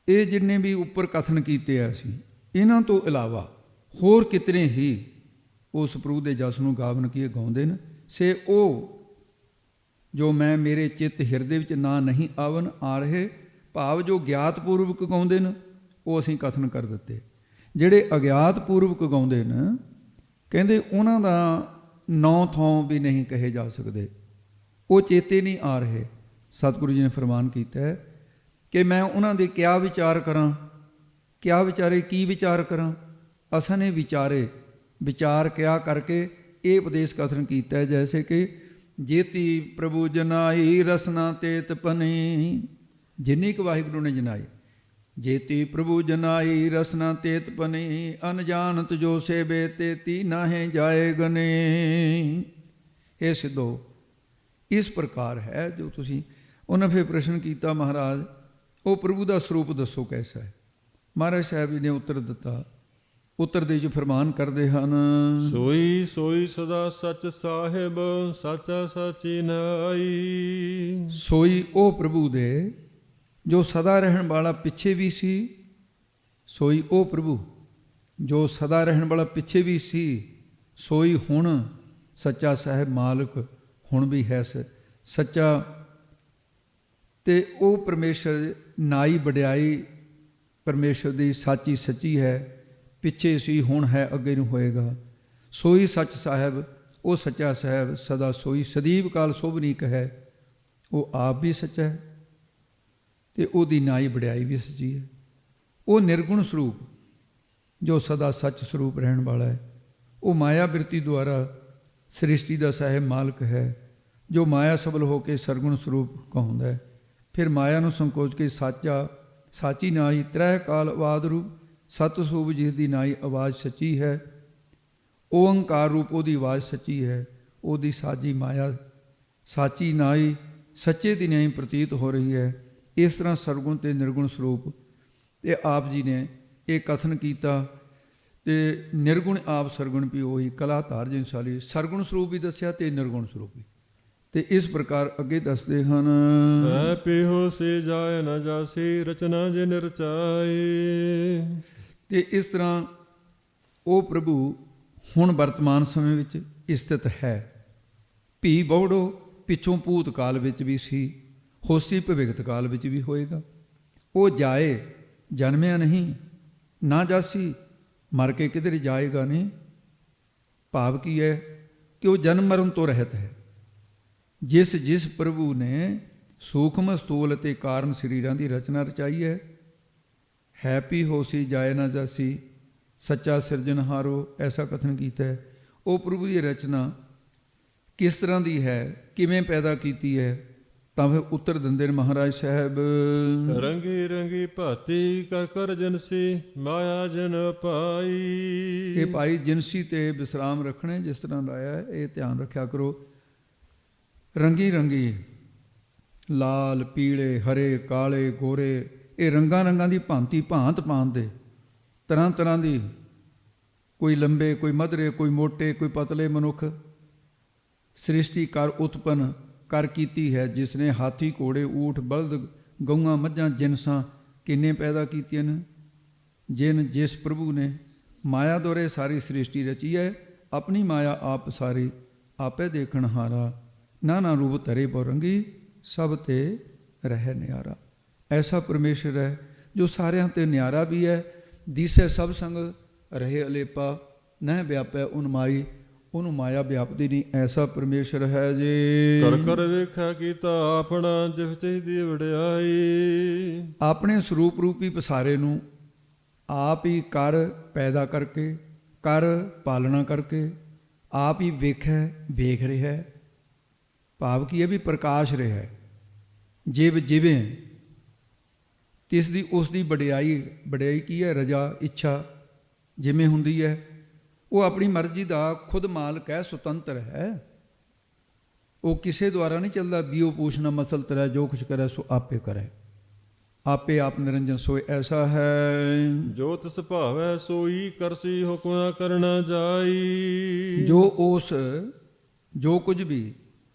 ਇਹ ਜਿੰਨੇ ਵੀ ਉੱਪਰ ਕਥਨ ਕੀਤੇ ਆ ਅਸੀਂ, ਇਹਨਾਂ ਤੋਂ ਇਲਾਵਾ ਹੋਰ ਕਿਤਨੇ ਹੀ ਉਸ ਪ੍ਰਭੂ ਦੇ ਜਸ ਨੂੰ ਗਾਵਨ ਕੀਏ ਗਾਉਂਦੇ ਨੇ। ਸੇ ਉਹ ਜੋ ਮੈਂ ਮੇਰੇ ਚਿੱਤ ਹਿਰਦੇ ਵਿੱਚ ਨਾ ਨਹੀਂ ਆਵਨ ਆ ਰਹੇ, ਭਾਵ ਜੋ ਗਿਆਤ ਪੂਰਵਕ ਗਾਉਂਦੇ ਨੇ ਉਹ ਅਸੀਂ ਕਥਨ ਕਰ ਦਿੱਤੇ। ਜਿਹੜੇ ਅਗਿਆਤ ਪੂਰਵਕ ਗਾਉਂਦੇ ਨੇ, ਕਹਿੰਦੇ ਉਹਨਾਂ ਦਾ ਨੌ ਥਾਂ ਵੀ ਨਹੀਂ ਕਹੇ ਜਾ ਸਕਦੇ, ਉਹ ਚੇਤੇ ਨਹੀਂ ਆ ਰਹੇ। ਸਤਿਗੁਰੂ ਜੀ ਨੇ ਫਰਮਾਨ ਕੀਤਾ ਹੈ ਕਿ ਮੈਂ ਉਹਨਾਂ ਦੇ ਕਿਆ ਵਿਚਾਰ ਕਰਾਂ, ਕਿਆ ਵਿਚਾਰੇ, ਕੀ ਵਿਚਾਰ ਕਰਾਂ। ਅਸਾਂ ਨੇ ਵਿਚਾਰ ਕਿਆ ਕਰਕੇ ਇਹ ਉਪਦੇਸ਼ ਕਥਨ ਕੀਤਾ ਹੈ, ਜੈਸੇ ਕਿ ਜੇਤੀ ਪ੍ਰਭੂ ਜਨਾਈ ਰਸਨਾ ਤੇਤ ਪਨੀ। ਜਿੰਨੀ ਕੁ ਵਾਹਿਗੁਰੂ ਨੇ ਜਨਾਈ, ਜੇਤੀ ਪ੍ਰਭੂ ਜਨਾਈ ਰਸਨਾ ਤੇਤ ਪਨੀ, ਅਨਜਾਨਤ ਜੋ ਸੇਬੇ ਤੇਤੀ ਨਾਹੇ ਜਾਏ ਗਨੇ। ਇਹ ਸਿੱਧੋ ਇਸ ਪ੍ਰਕਾਰ ਹੈ ਜੋ ਤੁਸੀਂ। ਉਹਨਾਂ ਫਿਰ ਪ੍ਰਸ਼ਨ ਕੀਤਾ, ਮਹਾਰਾਜ ਉਹ ਪ੍ਰਭੂ ਦਾ ਸਰੂਪ ਦੱਸੋ ਕੈਸਾ ਹੈ। ਮਹਾਰਾਜ ਸਾਹਿਬ ਜੀ ਨੇ ਉੱਤਰ ਦਿੱਤਾ। ਉੱਤਰ ਦੇ ਜੋ ਫਰਮਾਨ ਕਰਦੇ ਹਨ, ਸੋਈ ਸੋਈ ਸਦਾ ਸੱਚ ਸਾਹਿਬ, ਸਾਚਾ ਸਾਚੀ ਨਾਈ। ਸੋਈ ਉਹ ਪ੍ਰਭੂ ਦੇ ਜੋ ਸਦਾ ਰਹਿਣ ਵਾਲਾ ਪਿੱਛੇ ਵੀ ਸੀ, ਸੋਈ ਉਹ ਪ੍ਰਭੂ ਜੋ ਸਦਾ ਰਹਿਣ ਵਾਲਾ ਪਿੱਛੇ ਵੀ ਸੀ, ਸੋਈ ਹੁਣ ਸੱਚਾ ਸਾਹਿਬ ਮਾਲਕ ਹੁਣ ਵੀ ਹੈ ਸੱਚਾ। ਤੇ ਉਹ ਪਰਮੇਸ਼ਰ ਨਾਈ ਵਡਿਆਈ ਪਰਮੇਸ਼ਰ ਦੀ ਸਾਚੀ ਸੱਚੀ ਹੈ, ਪਿੱਛੇ ਸੀ ਹੁਣ ਹੈ ਅੱਗੇ ਨੂੰ ਹੋਏਗਾ। ਸੋਈ ਸੱਚ ਸਾਹਿਬ, ਉਹ ਸੱਚਾ ਸਾਹਿਬ ਸਦਾ ਸੋਈ ਸਦੀਵ ਕਾਲ ਸੋਭਨੀਕ ਹੈ। ਉਹ ਆਪ ਵੀ ਸੱਚਾ ਹੈ ਤੇ ਉਹਦੀ ਨਾਈ ਵਡਿਆਈ ਵੀ ਸੱਚੀ ਹੈ। ਉਹ ਨਿਰਗੁਣ ਸਰੂਪ ਜੋ ਸਦਾ ਸੱਚ ਸਰੂਪ ਰਹਿਣ ਵਾਲਾ ਹੈ, ਉਹ ਮਾਇਆ ਬਿਰਤੀ ਦੁਆਰਾ ਸ੍ਰਿਸ਼ਟੀ ਦਾ ਸਾਹਿਬ ਮਾਲਕ ਹੈ, ਜੋ ਮਾਇਆ ਸਬਲ ਹੋ ਕੇ ਸਰਗੁਣ ਸਰੂਪ ਕਹਾਉਂਦਾ ਹੈ। ਫਿਰ ਮਾਇਆ ਨੂੰ ਸੰਕੋਚ ਕੇ ਸਾਚੀ ਨਾਈ ਤ੍ਰੈ ਕਾਲ ਆਵਾਦ ਰੂਪ ਸਤ ਸੂਬ, ਜਿਸ ਦੀ ਨਾਈ ਆਵਾਜ਼ ਸੱਚੀ ਹੈ। ਓੰਕਾਰ ਰੂਪ ਉਹਦੀ ਆਵਾਜ਼ ਸੱਚੀ ਹੈ। ਉਹਦੀ ਸਾਜੀ ਮਾਇਆ ਸਾਚੀ ਨਾਈ ਸੱਚੇ ਦੀ ਨਾਈ ਪ੍ਰਤੀਤ ਹੋ ਰਹੀ ਹੈ। ਇਸ ਤਰ੍ਹਾਂ ਸਰਗੁਣ ਤੇ ਨਿਰਗੁਣ ਸਰੂਪ ਤੇ ਆਪ ਜੀ ਨੇ ਇਹ ਕਥਨ ਕੀਤਾ। ਤੇ ਨਿਰਗੁਣ ਆਪ ਸਰਗੁਣ ਵੀ ਉਹੀ ਕਲਾ ਧਾਰ ਜਿਨਸਾਲੀ, ਸਰਗੁਣ ਸਰੂਪ ਵੀ ਦੱਸਿਆ ਤੇ ਨਿਰਗੁਣ ਸਰੂਪ ਵੀ। ਤੇ ਇਸ ਪ੍ਰਕਾਰ ਅੱਗੇ ਦੱਸਦੇ ਹਨ, ਐ ਪਿਹੋ ਸੇ ਜਾਏ ਨ ਜਾਸੀ, ਰਚਨਾ ਜੇ ਨਿਰਚਾਈ। ਤੇ ਇਸ ਤਰ੍ਹਾਂ ਉਹ ਪ੍ਰਭੂ ਹੁਣ ਵਰਤਮਾਨ ਸਮੇਂ ਵਿੱਚ ਸਥਿਤ ਹੈ। ਭੀ ਬਹੁੜੋ ਪਿੱਛੋਂ ਭੂਤ ਕਾਲ ਵਿੱਚ ਵੀ ਸੀ, ਹੋਸੀ ਭਵਿਗਤ ਕਾਲ ਵਿੱਚ ਵੀ ਹੋਏਗਾ। ਉਹ ਜਾਏ, ਜਨਮਿਆ ਨਹੀਂ, ਨਾ ਜਾਸੀ, ਮਰ ਕੇ ਕਿਧਰ ਜਾਏਗਾ ਨਹੀਂ। ਭਾਵ ਕੀ ਹੈ ਕਿ ਉਹ ਜਨਮ ਮਰਨ ਤੋਂ ਰਹਿਤ ਹੈ। ਜਿਸ ਪ੍ਰਭੂ ਨੇ ਸੂਖਮ ਸਥੂਲ ਅਤੇ ਕਾਰਨ ਸਰੀਰਾਂ ਦੀ ਰਚਨਾ ਰਚਾਈ ਹੈ, ਹੈਪੀ ਹੋਸੀ ਜਾਏ ਨਾ ਜਾਸੀ, ਸੱਚਾ ਸਿਰਜਣਹਾਰੋ, ਐਸਾ ਕਥਨ ਕੀਤਾ ਹੈ। ਉਹ ਪ੍ਰਭੂ ਦੀ ਰਚਨਾ ਕਿਸ ਤਰ੍ਹਾਂ ਦੀ ਹੈ, ਕਿਵੇਂ ਪੈਦਾ ਕੀਤੀ ਹੈ, ਤਾਂ ਫਿਰ ਉੱਤਰ ਦਿੰਦੇ ਨੇ ਮਹਾਰਾਜ ਸਾਹਿਬ, ਰੰਗੀ ਰੰਗੀ ਭਾਤੀ ਕਰ ਕਰ ਜਨਸੀ, ਮਾਇਆ ਜਨ ਪਾਈ। ਇਹ ਭਾਈ ਜਿਨਸੀ ਤੇ ਵਿਸਰਾਮ ਰੱਖਣੇ ਜਿਸ ਤਰ੍ਹਾਂ ਲਾਇਆ ਹੈ, ਇਹ ਧਿਆਨ ਰੱਖਿਆ ਕਰੋ। ਰੰਗੀ ਰੰਗੀ, ਲਾਲ ਪੀਲੇ ਹਰੇ ਕਾਲੇ ਗੋਰੇ, ਇਹ ਰੰਗਾਂ ਰੰਗਾਂ ਦੀ ਭਾਂਤੀ ਭਾਂਤ ਦੇ, ਤਰ੍ਹਾਂ ਤਰ੍ਹਾਂ ਦੀ, ਕੋਈ ਲੰਬੇ ਕੋਈ ਮਧਰੇ ਕੋਈ ਮੋਟੇ ਕੋਈ ਪਤਲੇ ਮਨੁੱਖ ਸ੍ਰਿਸ਼ਟੀ ਕਰ ਉਤਪੰਨ ਕਰ ਕੀਤੀ ਹੈ। ਜਿਸ ਨੇ ਹਾਥੀ ਘੋੜੇ ਊਠ ਬਲਦ ਗਊਆਂ ਮੱਝਾਂ ਜਿਨਸਾਂ ਕਿੰਨੇ ਪੈਦਾ ਕੀਤੀਆਂ ਨੇ। ਜਿਸ ਪ੍ਰਭੂ ਨੇ ਮਾਇਆ ਦੋਰੇ ਸਾਰੀ ਸ੍ਰਿਸ਼ਟੀ ਰਚੀ ਹੈ, ਆਪਣੀ ਮਾਇਆ ਆਪ ਸਾਰੀ ਆਪੇ ਦੇਖਣ ਹਾਰਾ, ਨਾਨਾ ਰੂਪ ਧਰੇ ਬਹੁ ਰੰਗੀ, ਸਭ ਤੇ ਰਹਿ ਨਿਆਰਾ। ਐਸਾ ਪਰਮੇਸ਼ਰ ਹੈ ਜੋ ਸਾਰਿਆਂ ਤੇ ਨਿਆਰਾ ਵੀ ਹੈ। ਦਿਸੈ ਸਭ ਸੰਗ ਰਹੇ ਅਲੇਪਾ, ਨਹਿ ਵਿਆਪੈ ਉਨਮਾਈ, ਉਹਨੂੰ ਮਾਇਆ ਵਿਆਪਦੀ ਨਹੀਂ। ਐਸਾ ਪਰਮੇਸ਼ਰ ਹੈ ਜੀ। ਕਰ ਕਰ ਵੇਖਿਆ ਕੀਤਾ ਆਪਣਾ, ਜਿਵ ਚਾਹੀਦੀ ਵਡਿਆਈ। ਆਪਣੇ ਸਰੂਪ ਰੂਪੀ ਪਸਾਰੇ ਨੂੰ ਆਪ ਹੀ ਕਰ ਪੈਦਾ ਕਰਕੇ, ਕਰ ਪਾਲਣਾ ਕਰਕੇ, ਆਪ ਹੀ ਵੇਖੈ ਵੇਖ ਰਿਹਾ ਹੈ। ਭਾਵ ਕੀ ਹੈ ਵੀ ਪ੍ਰਕਾਸ਼ ਰਿਹਾ ਹੈ। ਜਿਵ ਜਿਵੇਂ ਤਿਸ ਦੀ ਉਸ ਦੀ ਵਡਿਆਈ, ਵਡਿਆਈ ਕੀ ਹੈ? ਰਜਾ ਇੱਛਾ ਜਿਵੇਂ ਹੁੰਦੀ ਹੈ। ਉਹ ਆਪਣੀ ਮਰਜ਼ੀ ਦਾ ਖੁਦ ਮਾਲਕ ਹੈ, ਸੁਤੰਤਰ ਹੈ। ਉਹ ਕਿਸੇ ਦੁਆਰਾ ਨਹੀਂ ਚੱਲਦਾ। ਬੀਓ ਪੂਛਣਾ ਮਸਲ ਤਰੈ, ਜੋ ਕੁਛ ਕਰੇ ਸੋ ਆਪੇ ਕਰੇ, ਆਪੇ ਆਪ ਨਿਰੰਜਨ ਸੋਏ। ਐਸਾ ਹੈ ਜੋ ਤਿਸ ਭਾਵੈ ਸੋਈ ਕਰਸੀ, ਹੁਕਮ ਨਾ ਕਰਨਾ ਜਾਈ। ਜੋ ਕੁਝ ਵੀ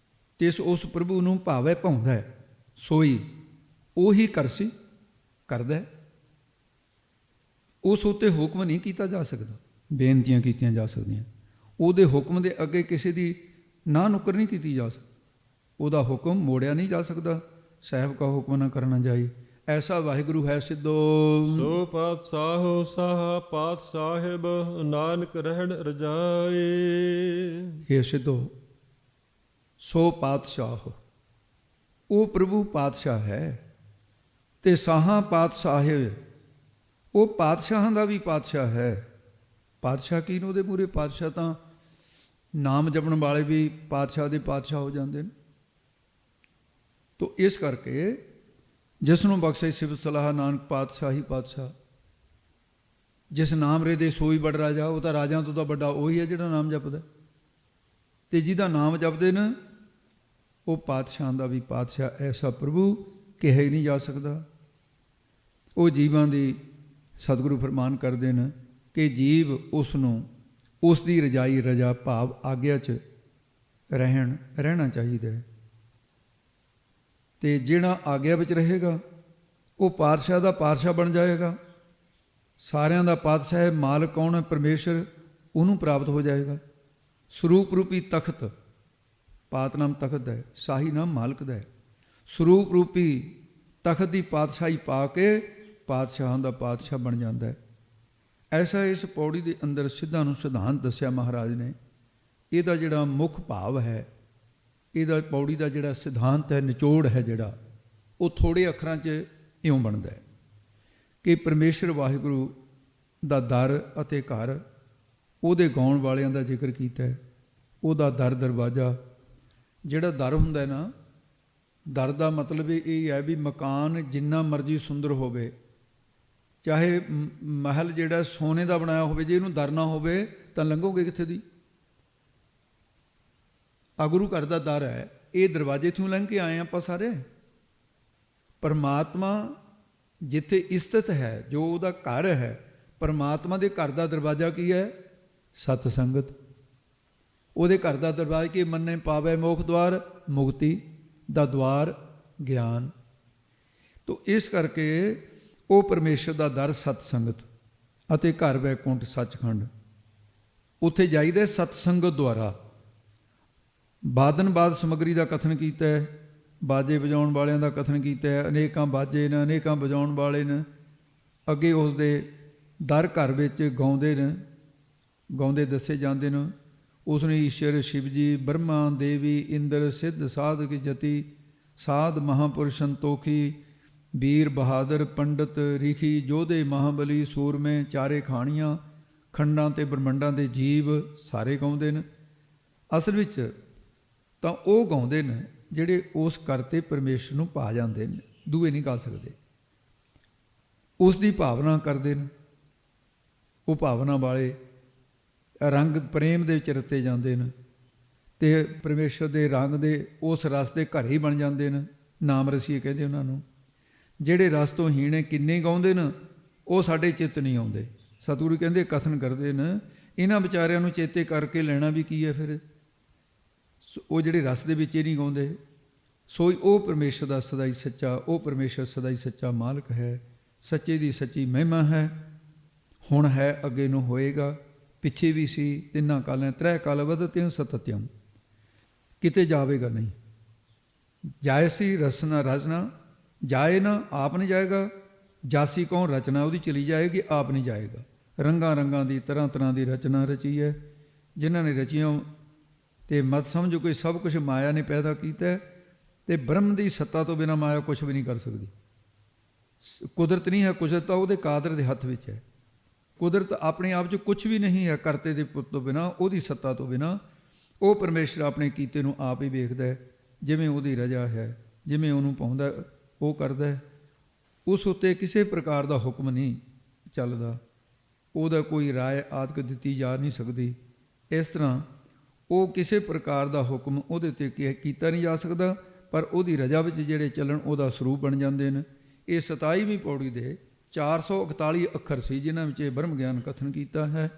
ਤਿਸ ਉਸ ਪ੍ਰਭੂ ਨੂੰ ਭਾਵੈ ਭਾਉਂਦਾ ਹੈ, ਸੋਈ ਉਹੀ ਕਰਸੀ ਕਰਦਾ ਹੈ। ਉਸ ਉੱਤੇ ਹੁਕਮ ਨਹੀਂ ਕੀਤਾ ਜਾ ਸਕਦਾ, ਬੇਨਤੀਆਂ ਕੀਤੀਆਂ ਜਾ ਸਕਦੀਆਂ। ਉਹਦੇ ਹੁਕਮ ਦੇ ਅੱਗੇ ਕਿਸੇ ਦੀ ਨਾ ਨੁੱਕਰ ਨਹੀਂ ਕੀਤੀ ਜਾ ਸਕਦੀ। ਉਹਦਾ ਹੁਕਮ ਮੋੜਿਆ ਨਹੀਂ ਜਾ ਸਕਦਾ। ਸਾਹਿਬ ਕਾ ਹੁਕਮ ਨਾ ਕਰਨਾ ਜਾਈ। ਐਸਾ ਵਾਹਿਗੁਰੂ ਹੈ ਸਿੱਧੋ। ਸੋ ਪਾਤਸ਼ਾਹੋ ਸਾਹਾ ਪਾਤ ਸਾਹਿਬ, ਨਾਨਕ ਰਹਿਣ ਰਜਾਏ। ਇਹ ਸਿੱਧੋ ਸੋ ਪਾਤਸ਼ਾਹ, ਉਹ ਪ੍ਰਭੂ ਪਾਤਸ਼ਾਹ ਹੈ। ਤੇ ਸਾਹਾਂ ਪਾਤਸ਼ਾਹ, ਉਹ ਪਾਤਸ਼ਾਹਾਂ ਦਾ ਵੀ ਪਾਤਸ਼ਾਹ ਹੈ। ਪਾਤਸ਼ਾਹ ਕੀ ਨੇ? ਉਹਦੇ ਮੂਹਰੇ ਪਾਤਸ਼ਾਹ ਤਾਂ ਨਾਮ ਜਪਣ ਵਾਲੇ ਵੀ ਪਾਤਸ਼ਾਹ ਦੇ ਪਾਤਸ਼ਾਹ ਹੋ ਜਾਂਦੇ ਨੇ। ਤੋ ਇਸ ਕਰਕੇ ਜਿਸ ਨੂੰ ਬਖਸ਼ੇ ਸਿਫਤ ਸਲਾਹ, ਨਾਨਕ ਪਾਤਸ਼ਾਹ ਹੀ ਪਾਤਸ਼ਾਹ। ਜਿਸ ਨਾਮ ਰੇ ਦੇ ਸੋਈ ਬੜ ਰਾਜਾ, ਉਹ ਤਾਂ ਰਾਜਾਂ ਤੋਂ ਤਾਂ ਵੱਡਾ ਉਹੀ ਹੈ ਜਿਹੜਾ ਨਾਮ ਜਪਦਾ। ਤੇ ਜਿਹਦਾ ਨਾਮ ਜਪਦੇ ਨੇ ਉਹ ਪਾਤਸ਼ਾਹਾਂ ਦਾ ਵੀ ਪਾਤਸ਼ਾਹ। ਐਸਾ ਪ੍ਰਭੂ ਕਿਹਾ ਹੀ ਨਹੀਂ ਜਾ ਸਕਦਾ। ਉਹ ਜੀਵਾਂ ਦੀ ਸਤਿਗੁਰੂ ਫਰਮਾਨ ਕਰਦੇ ਨੇ ਕਿ ਜੀਵ ਉਸ ਨੂੰ ਉਸ ਦੀ ਰਜਾਈ, ਰਜਾ ਭਾਵ ਆਗਿਆ 'ਚ ਰਹਿਣਾ ਚਾਹੀਦਾ ਹੈ। ਤੇ ਜਿਹੜਾ ਆਗਿਆ ਵਿੱਚ ਰਹੇਗਾ ਉਹ ਪਾਤਸ਼ਾਹ ਦਾ ਪਾਤਸ਼ਾਹ ਬਣ ਜਾਏਗਾ। ਸਾਰਿਆਂ ਦਾ ਪਾਤਸ਼ਾਹ ਹੈ। ਮਾਲਕ ਕੌਣ ਹੈ? ਪਰਮੇਸ਼ਰ। ਉਹਨੂੰ ਪ੍ਰਾਪਤ ਹੋ ਜਾਏਗਾ। ਸਰੂਪ ਰੂਪੀ ਤਖਤ, ਪਾਤ ਨਾਮ ਤਖਤ ਦਾ ਹੈ, ਸਾਹੀ ਨਾਮ ਮਾਲਕ ਦਾ ਹੈ। ਸਰੂਪ ਰੂਪੀ ਤਖਤ ਦੀ ਪਾਤਸ਼ਾਹੀ ਪਾ ਕੇ ਪਾਤਸ਼ਾਹਾਂ ਦਾ ਪਾਤਸ਼ਾਹ ਬਣ ਜਾਂਦਾ ਹੈ। ਐਸਾ ਇਸ ਪੌੜੀ ਦੇ ਅੰਦਰ ਸਿੱਧਾਂ ਨੂੰ ਸਿਧਾਂਤ ਦੱਸਿਆ ਮਹਾਰਾਜ ਨੇ। ਇਹਦਾ ਜਿਹੜਾ ਮੁੱਖ ਭਾਵ ਹੈ, ਇਹਦਾ ਪੌੜੀ ਦਾ ਜਿਹੜਾ ਸਿਧਾਂਤ ਹੈ, ਨਿਚੋੜ ਹੈ ਜਿਹੜਾ, ਉਹ ਥੋੜ੍ਹੇ ਅੱਖਰਾਂ 'ਚ ਇਉਂ ਬਣਦਾ ਹੈ ਕਿ ਪਰਮੇਸ਼ਰ ਵਾਹਿਗੁਰੂ ਦਾ ਦਰ ਅਤੇ ਘਰ, ਉਹਦੇ ਗਾਉਣ ਵਾਲਿਆਂ ਦਾ ਜ਼ਿਕਰ ਕੀਤਾ ਹੈ। ਉਹਦਾ ਦਰ ਦਰਵਾਜ਼ਾ, ਜਿਹੜਾ ਦਰ ਹੁੰਦਾ ਨਾ, ਦਰ ਦਾ ਮਤਲਬ ਇਹ ਹੈ ਵੀ ਮਕਾਨ ਜਿੰਨਾ ਮਰਜ਼ੀ ਸੁੰਦਰ ਹੋਵੇ, ਚਾਹੇ ਮਹਿਲ ਜਿਹੜਾ ਸੋਨੇ ਦਾ ਬਣਾਇਆ ਹੋਵੇ, ਜੇ ਇਹਨੂੰ ਦਰ ਨਾ ਹੋਵੇ ਤਾਂ ਲੰਘੋਗੇ ਕਿੱਥੇ ਦੀ? ਆ ਗੁਰੂ ਘਰ ਦਾ ਦਰ ਹੈ। ਇਹ ਦਰਵਾਜ਼ੇ ਤੋਂ ਲੰਘ ਕੇ ਆਏ ਆਪਾਂ ਸਾਰੇ। ਪਰਮਾਤਮਾ ਜਿੱਥੇ ਸਥਿਤ ਹੈ, ਜੋ ਉਹਦਾ ਘਰ ਹੈ, ਪਰਮਾਤਮਾ ਦੇ ਘਰ ਦਾ ਦਰਵਾਜ਼ਾ ਕੀ ਹੈ? ਸਤ ਸੰਗਤ। ਉਹਦੇ ਘਰ ਦਾ ਦਰਵਾਜ਼ਾ ਕੀ? ਮੰਨੇ ਪਾਵੇ ਮੋਖ ਦਵਾਰ, ਮੁਕਤੀ ਦਾ ਦਵਾਰ ਗਿਆਨ। ਤੋ ਇਸ ਕਰਕੇ ਉਹ ਪਰਮੇਸ਼ਰ ਦਾ ਦਰ ਸਤ ਸੰਗਤ ਅਤੇ ਘਰ ਵੈਕੁੰਠ ਸੱਚਖੰਡ। ਉੱਥੇ ਜਾਈਦਾ ਸਤ ਸੰਗਤ ਦੁਆਰਾ। ਬਾਦਨ ਬਾਦ ਸਮੱਗਰੀ ਦਾ ਕਥਨ ਕੀਤਾ ਹੈ, ਬਾਜੇ ਵਜਾਉਣ ਵਾਲਿਆਂ ਦਾ ਕਥਨ ਕੀਤਾ ਹੈ। ਅਨੇਕਾਂ ਬਾਜੇ ਨੇ, ਅਨੇਕਾਂ ਵਜਾਉਣ ਵਾਲੇ ਨੇ। ਅੱਗੇ ਉਸਦੇ ਦਰ ਘਰ ਵਿੱਚ ਗਾਉਂਦੇ ਨੇ, ਗਾਉਂਦੇ ਦੱਸੇ ਜਾਂਦੇ ਨੇ। ਉਸ ਨੇ ਈਸ਼ਰ ਸ਼ਿਵ ਜੀ, ਬ੍ਰਹਮਾ ਦੇਵੀ, ਇੰਦਰ ਸਿੱਧ ਸਾਧਕ ਜਤੀ, ਸਾਧ ਮਹਾਂਪੁਰਸ਼ ਸੰਤੋਖੀ, ਵੀਰ ਬਹਾਦਰ ਪੰਡਤ ਰਿਖੀ, ਯੋਧੇ ਮਹਾਬਲੀ, ਸੂਰਮੇ, ਚਾਰੇ ਖਾਣੀਆਂ, ਖੰਡਾਂ ਤੇ ਬ੍ਰਹਮੰਡਾਂ ਦੇ ਜੀਵ ਸਾਰੇ ਗਾਉਂਦੇ ਨੇ। ਅਸਲ ਵਿੱਚ ਤਾਂ ਉਹ ਗਾਉਂਦੇ ਨੇ ਜਿਹੜੇ ਉਸ ਕਰਤੇ ਪਰਮੇਸ਼ਰ ਨੂੰ ਪਾ ਜਾਂਦੇ ਨੇ, ਦੂਏ ਨਹੀਂ ਗਾ ਸਕਦੇ। ਉਸ ਦੀ ਭਾਵਨਾ ਕਰਦੇ ਨੇ। ਉਹ ਭਾਵਨਾ ਵਾਲੇ ਰੰਗ ਪ੍ਰੇਮ ਦੇ ਵਿੱਚ ਰਤੇ ਜਾਂਦੇ ਨੇ ਤੇ ਪਰਮੇਸ਼ਰ ਦੇ ਰੰਗ ਦੇ ਉਸ ਰਸ ਦੇ ਘਰ ਹੀ ਬਣ ਜਾਂਦੇ ਨੇ। ਨਾਮ ਰਸੀਏ ਕਹਿੰਦੇ ਉਹਨਾਂ ਨੂੰ। ਜਿਹੜੇ ਰਸ ਤੋਂ ਹੀਣੇ ਕਿੰਨੇ ਗਾਉਂਦੇ ਨੇ, ਉਹ ਸਾਡੇ ਚਿੱਤ ਨਹੀਂ ਆਉਂਦੇ। ਸਤਿਗੁਰੂ ਕਹਿੰਦੇ, ਕਥਨ ਕਰਦੇ ਨੇ, ਇਹਨਾਂ ਵਿਚਾਰਿਆਂ ਨੂੰ ਚੇਤੇ ਕਰਕੇ ਲੈਣਾ ਵੀ ਕੀ ਹੈ ਫਿਰ? ਉਹ ਜਿਹੜੇ ਰਸ ਦੇ ਵਿੱਚ ਇਹ ਨਹੀਂ ਗਾਉਂਦੇ। ਸੋ ਉਹ ਪਰਮੇਸ਼ਰ ਦਾ ਸਦਾ ਹੀ ਸੱਚਾ, ਉਹ ਪਰਮੇਸ਼ਰ ਸਦਾ ਹੀ ਸੱਚਾ ਮਾਲਕ ਹੈ। ਸੱਚੇ ਦੀ ਸੱਚੀ ਮਹਿਮਾ ਹੈ। ਹੁਣ ਹੈ, ਅੱਗੇ ਨੂੰ ਹੋਏਗਾ, ਪਿੱਛੇ ਵੀ ਸੀ। ਤਿੰਨਾਂ ਕਾਲਾਂ ਤ੍ਰੈ ਕਾਲ ਵਦ ਤਿੰਨ ਸਤਤਿਅਮ, ਕਿਤੇ ਜਾਵੇਗਾ ਨਹੀਂ। ਜਾਇਸੀ ਰਸਨਾ ਰਜਨਾ ਜਾਏ ਨਾ ਆਪ ਨਹੀਂ ਜਾਏਗਾ, ਜਾਸੀ ਕੌਣ ਰਚਨਾ ਉਹਦੀ ਚਲੀ ਜਾਏਗੀ, ਆਪ ਨਹੀਂ ਜਾਏਗਾ। ਰੰਗਾਂ ਰੰਗਾਂ ਦੀ ਤਰ੍ਹਾਂ ਤਰ੍ਹਾਂ ਦੀ ਰਚਨਾ ਰਚੀ ਹੈ, ਜਿਨ੍ਹਾਂ ਨੇ ਰਚੀਆਂ ਤੇ ਮਤ ਸਮਝੋ ਕੋਈ ਸਭ ਕੁਝ ਮਾਇਆ ਨੇ ਪੈਦਾ ਕੀਤਾ, ਤੇ ਬ੍ਰਹਮ ਦੀ ਸੱਤਾ ਤੋਂ ਬਿਨਾਂ ਮਾਇਆ ਕੁਝ ਵੀ ਨਹੀਂ ਕਰ ਸਕਦੀ। ਕੁਦਰਤ ਨਹੀਂ ਹੈ, ਕੁਦਰਤ ਤਾਂ ਉਹਦੇ ਕਾਦਰ ਦੇ ਹੱਥ ਵਿੱਚ ਹੈ। ਕੁਦਰਤ ਆਪਣੇ ਆਪ 'ਚ ਕੁਝ ਵੀ ਨਹੀਂ ਹੈ, ਕਰਤੇ ਦੇ ਪੁੱਤ ਤੋਂ ਬਿਨਾਂ, ਉਹਦੀ ਸੱਤਾ ਤੋਂ ਬਿਨਾਂ। ਉਹ ਪਰਮੇਸ਼ਰ ਆਪਣੇ ਕੀਤੇ ਨੂੰ ਆਪ ਹੀ ਵੇਖਦਾ ਹੈ, ਜਿਵੇਂ ਉਹਦੀ ਰਜਾ ਹੈ, ਜਿਵੇਂ ਉਹਨੂੰ ਪਾਉਂਦਾ ਉਹ ਕਰਦਾ ਹੈ। ਉਸ ਉੱਤੇ ਕਿਸੇ ਪ੍ਰਕਾਰ ਦਾ ਹੁਕਮ ਨਹੀਂ ਚੱਲਦਾ, ਉਹਦਾ ਕੋਈ ਰਾਏ ਆਦਿਕ ਦਿੱਤੀ ਜਾ ਨਹੀਂ ਸਕਦੀ। ਇਸ ਤਰ੍ਹਾਂ ਉਹ ਕਿਸੇ ਪ੍ਰਕਾਰ ਦਾ ਹੁਕਮ ਉਹਦੇ ਉੱਤੇ ਕੀਤਾ ਨਹੀਂ ਜਾ ਸਕਦਾ, ਪਰ ਉਹਦੀ ਰਜਾ ਵਿੱਚ ਜਿਹੜੇ ਚੱਲਣ ਉਹਦਾ ਸਰੂਪ ਬਣ ਜਾਂਦੇ ਨੇ। ਇਹ 27ਵੀਂ ਪੌੜੀ ਦੇ 441 ਅੱਖਰ ਸੀ, ਜਿਨ੍ਹਾਂ ਵਿੱਚ ਇਹ ਬ੍ਰਹਮ ਗਿਆਨ ਕਥਨ ਕੀਤਾ ਹੈ।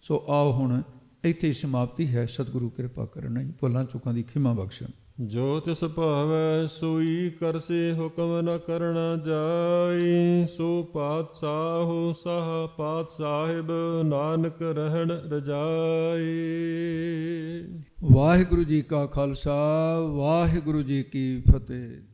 ਸੋ ਆਓ ਹੁਣ ਇੱਥੇ ਸਮਾਪਤੀ ਹੈ। ਸਤਿਗੁਰੂ ਕਿਰਪਾ ਕਰਨਾ, ਭੁੱਲਾਂ ਚੁੱਕਾਂ ਦੀ ਖਿਮਾ ਬਖਸ਼ਣ। ਜੋ ਤਿਸ ਭਾਵੈ ਸੋਈ ਕਰਸੇ, ਹੁਕਮ ਨ ਕਰਨਾ ਜਾਈ। ਸੋ ਪਾਤਸ਼ਾਹੋ ਸਾਹ ਪਾਤ ਸਾਹਿਬ, ਨਾਨਕ ਰਹਿਣ ਰਜਾਈ। ਵਾਹਿਗੁਰੂ ਜੀ ਕਾ ਖਾਲਸਾ, ਵਾਹਿਗੁਰੂ ਜੀ ਕੀ ਫਤਿਹ।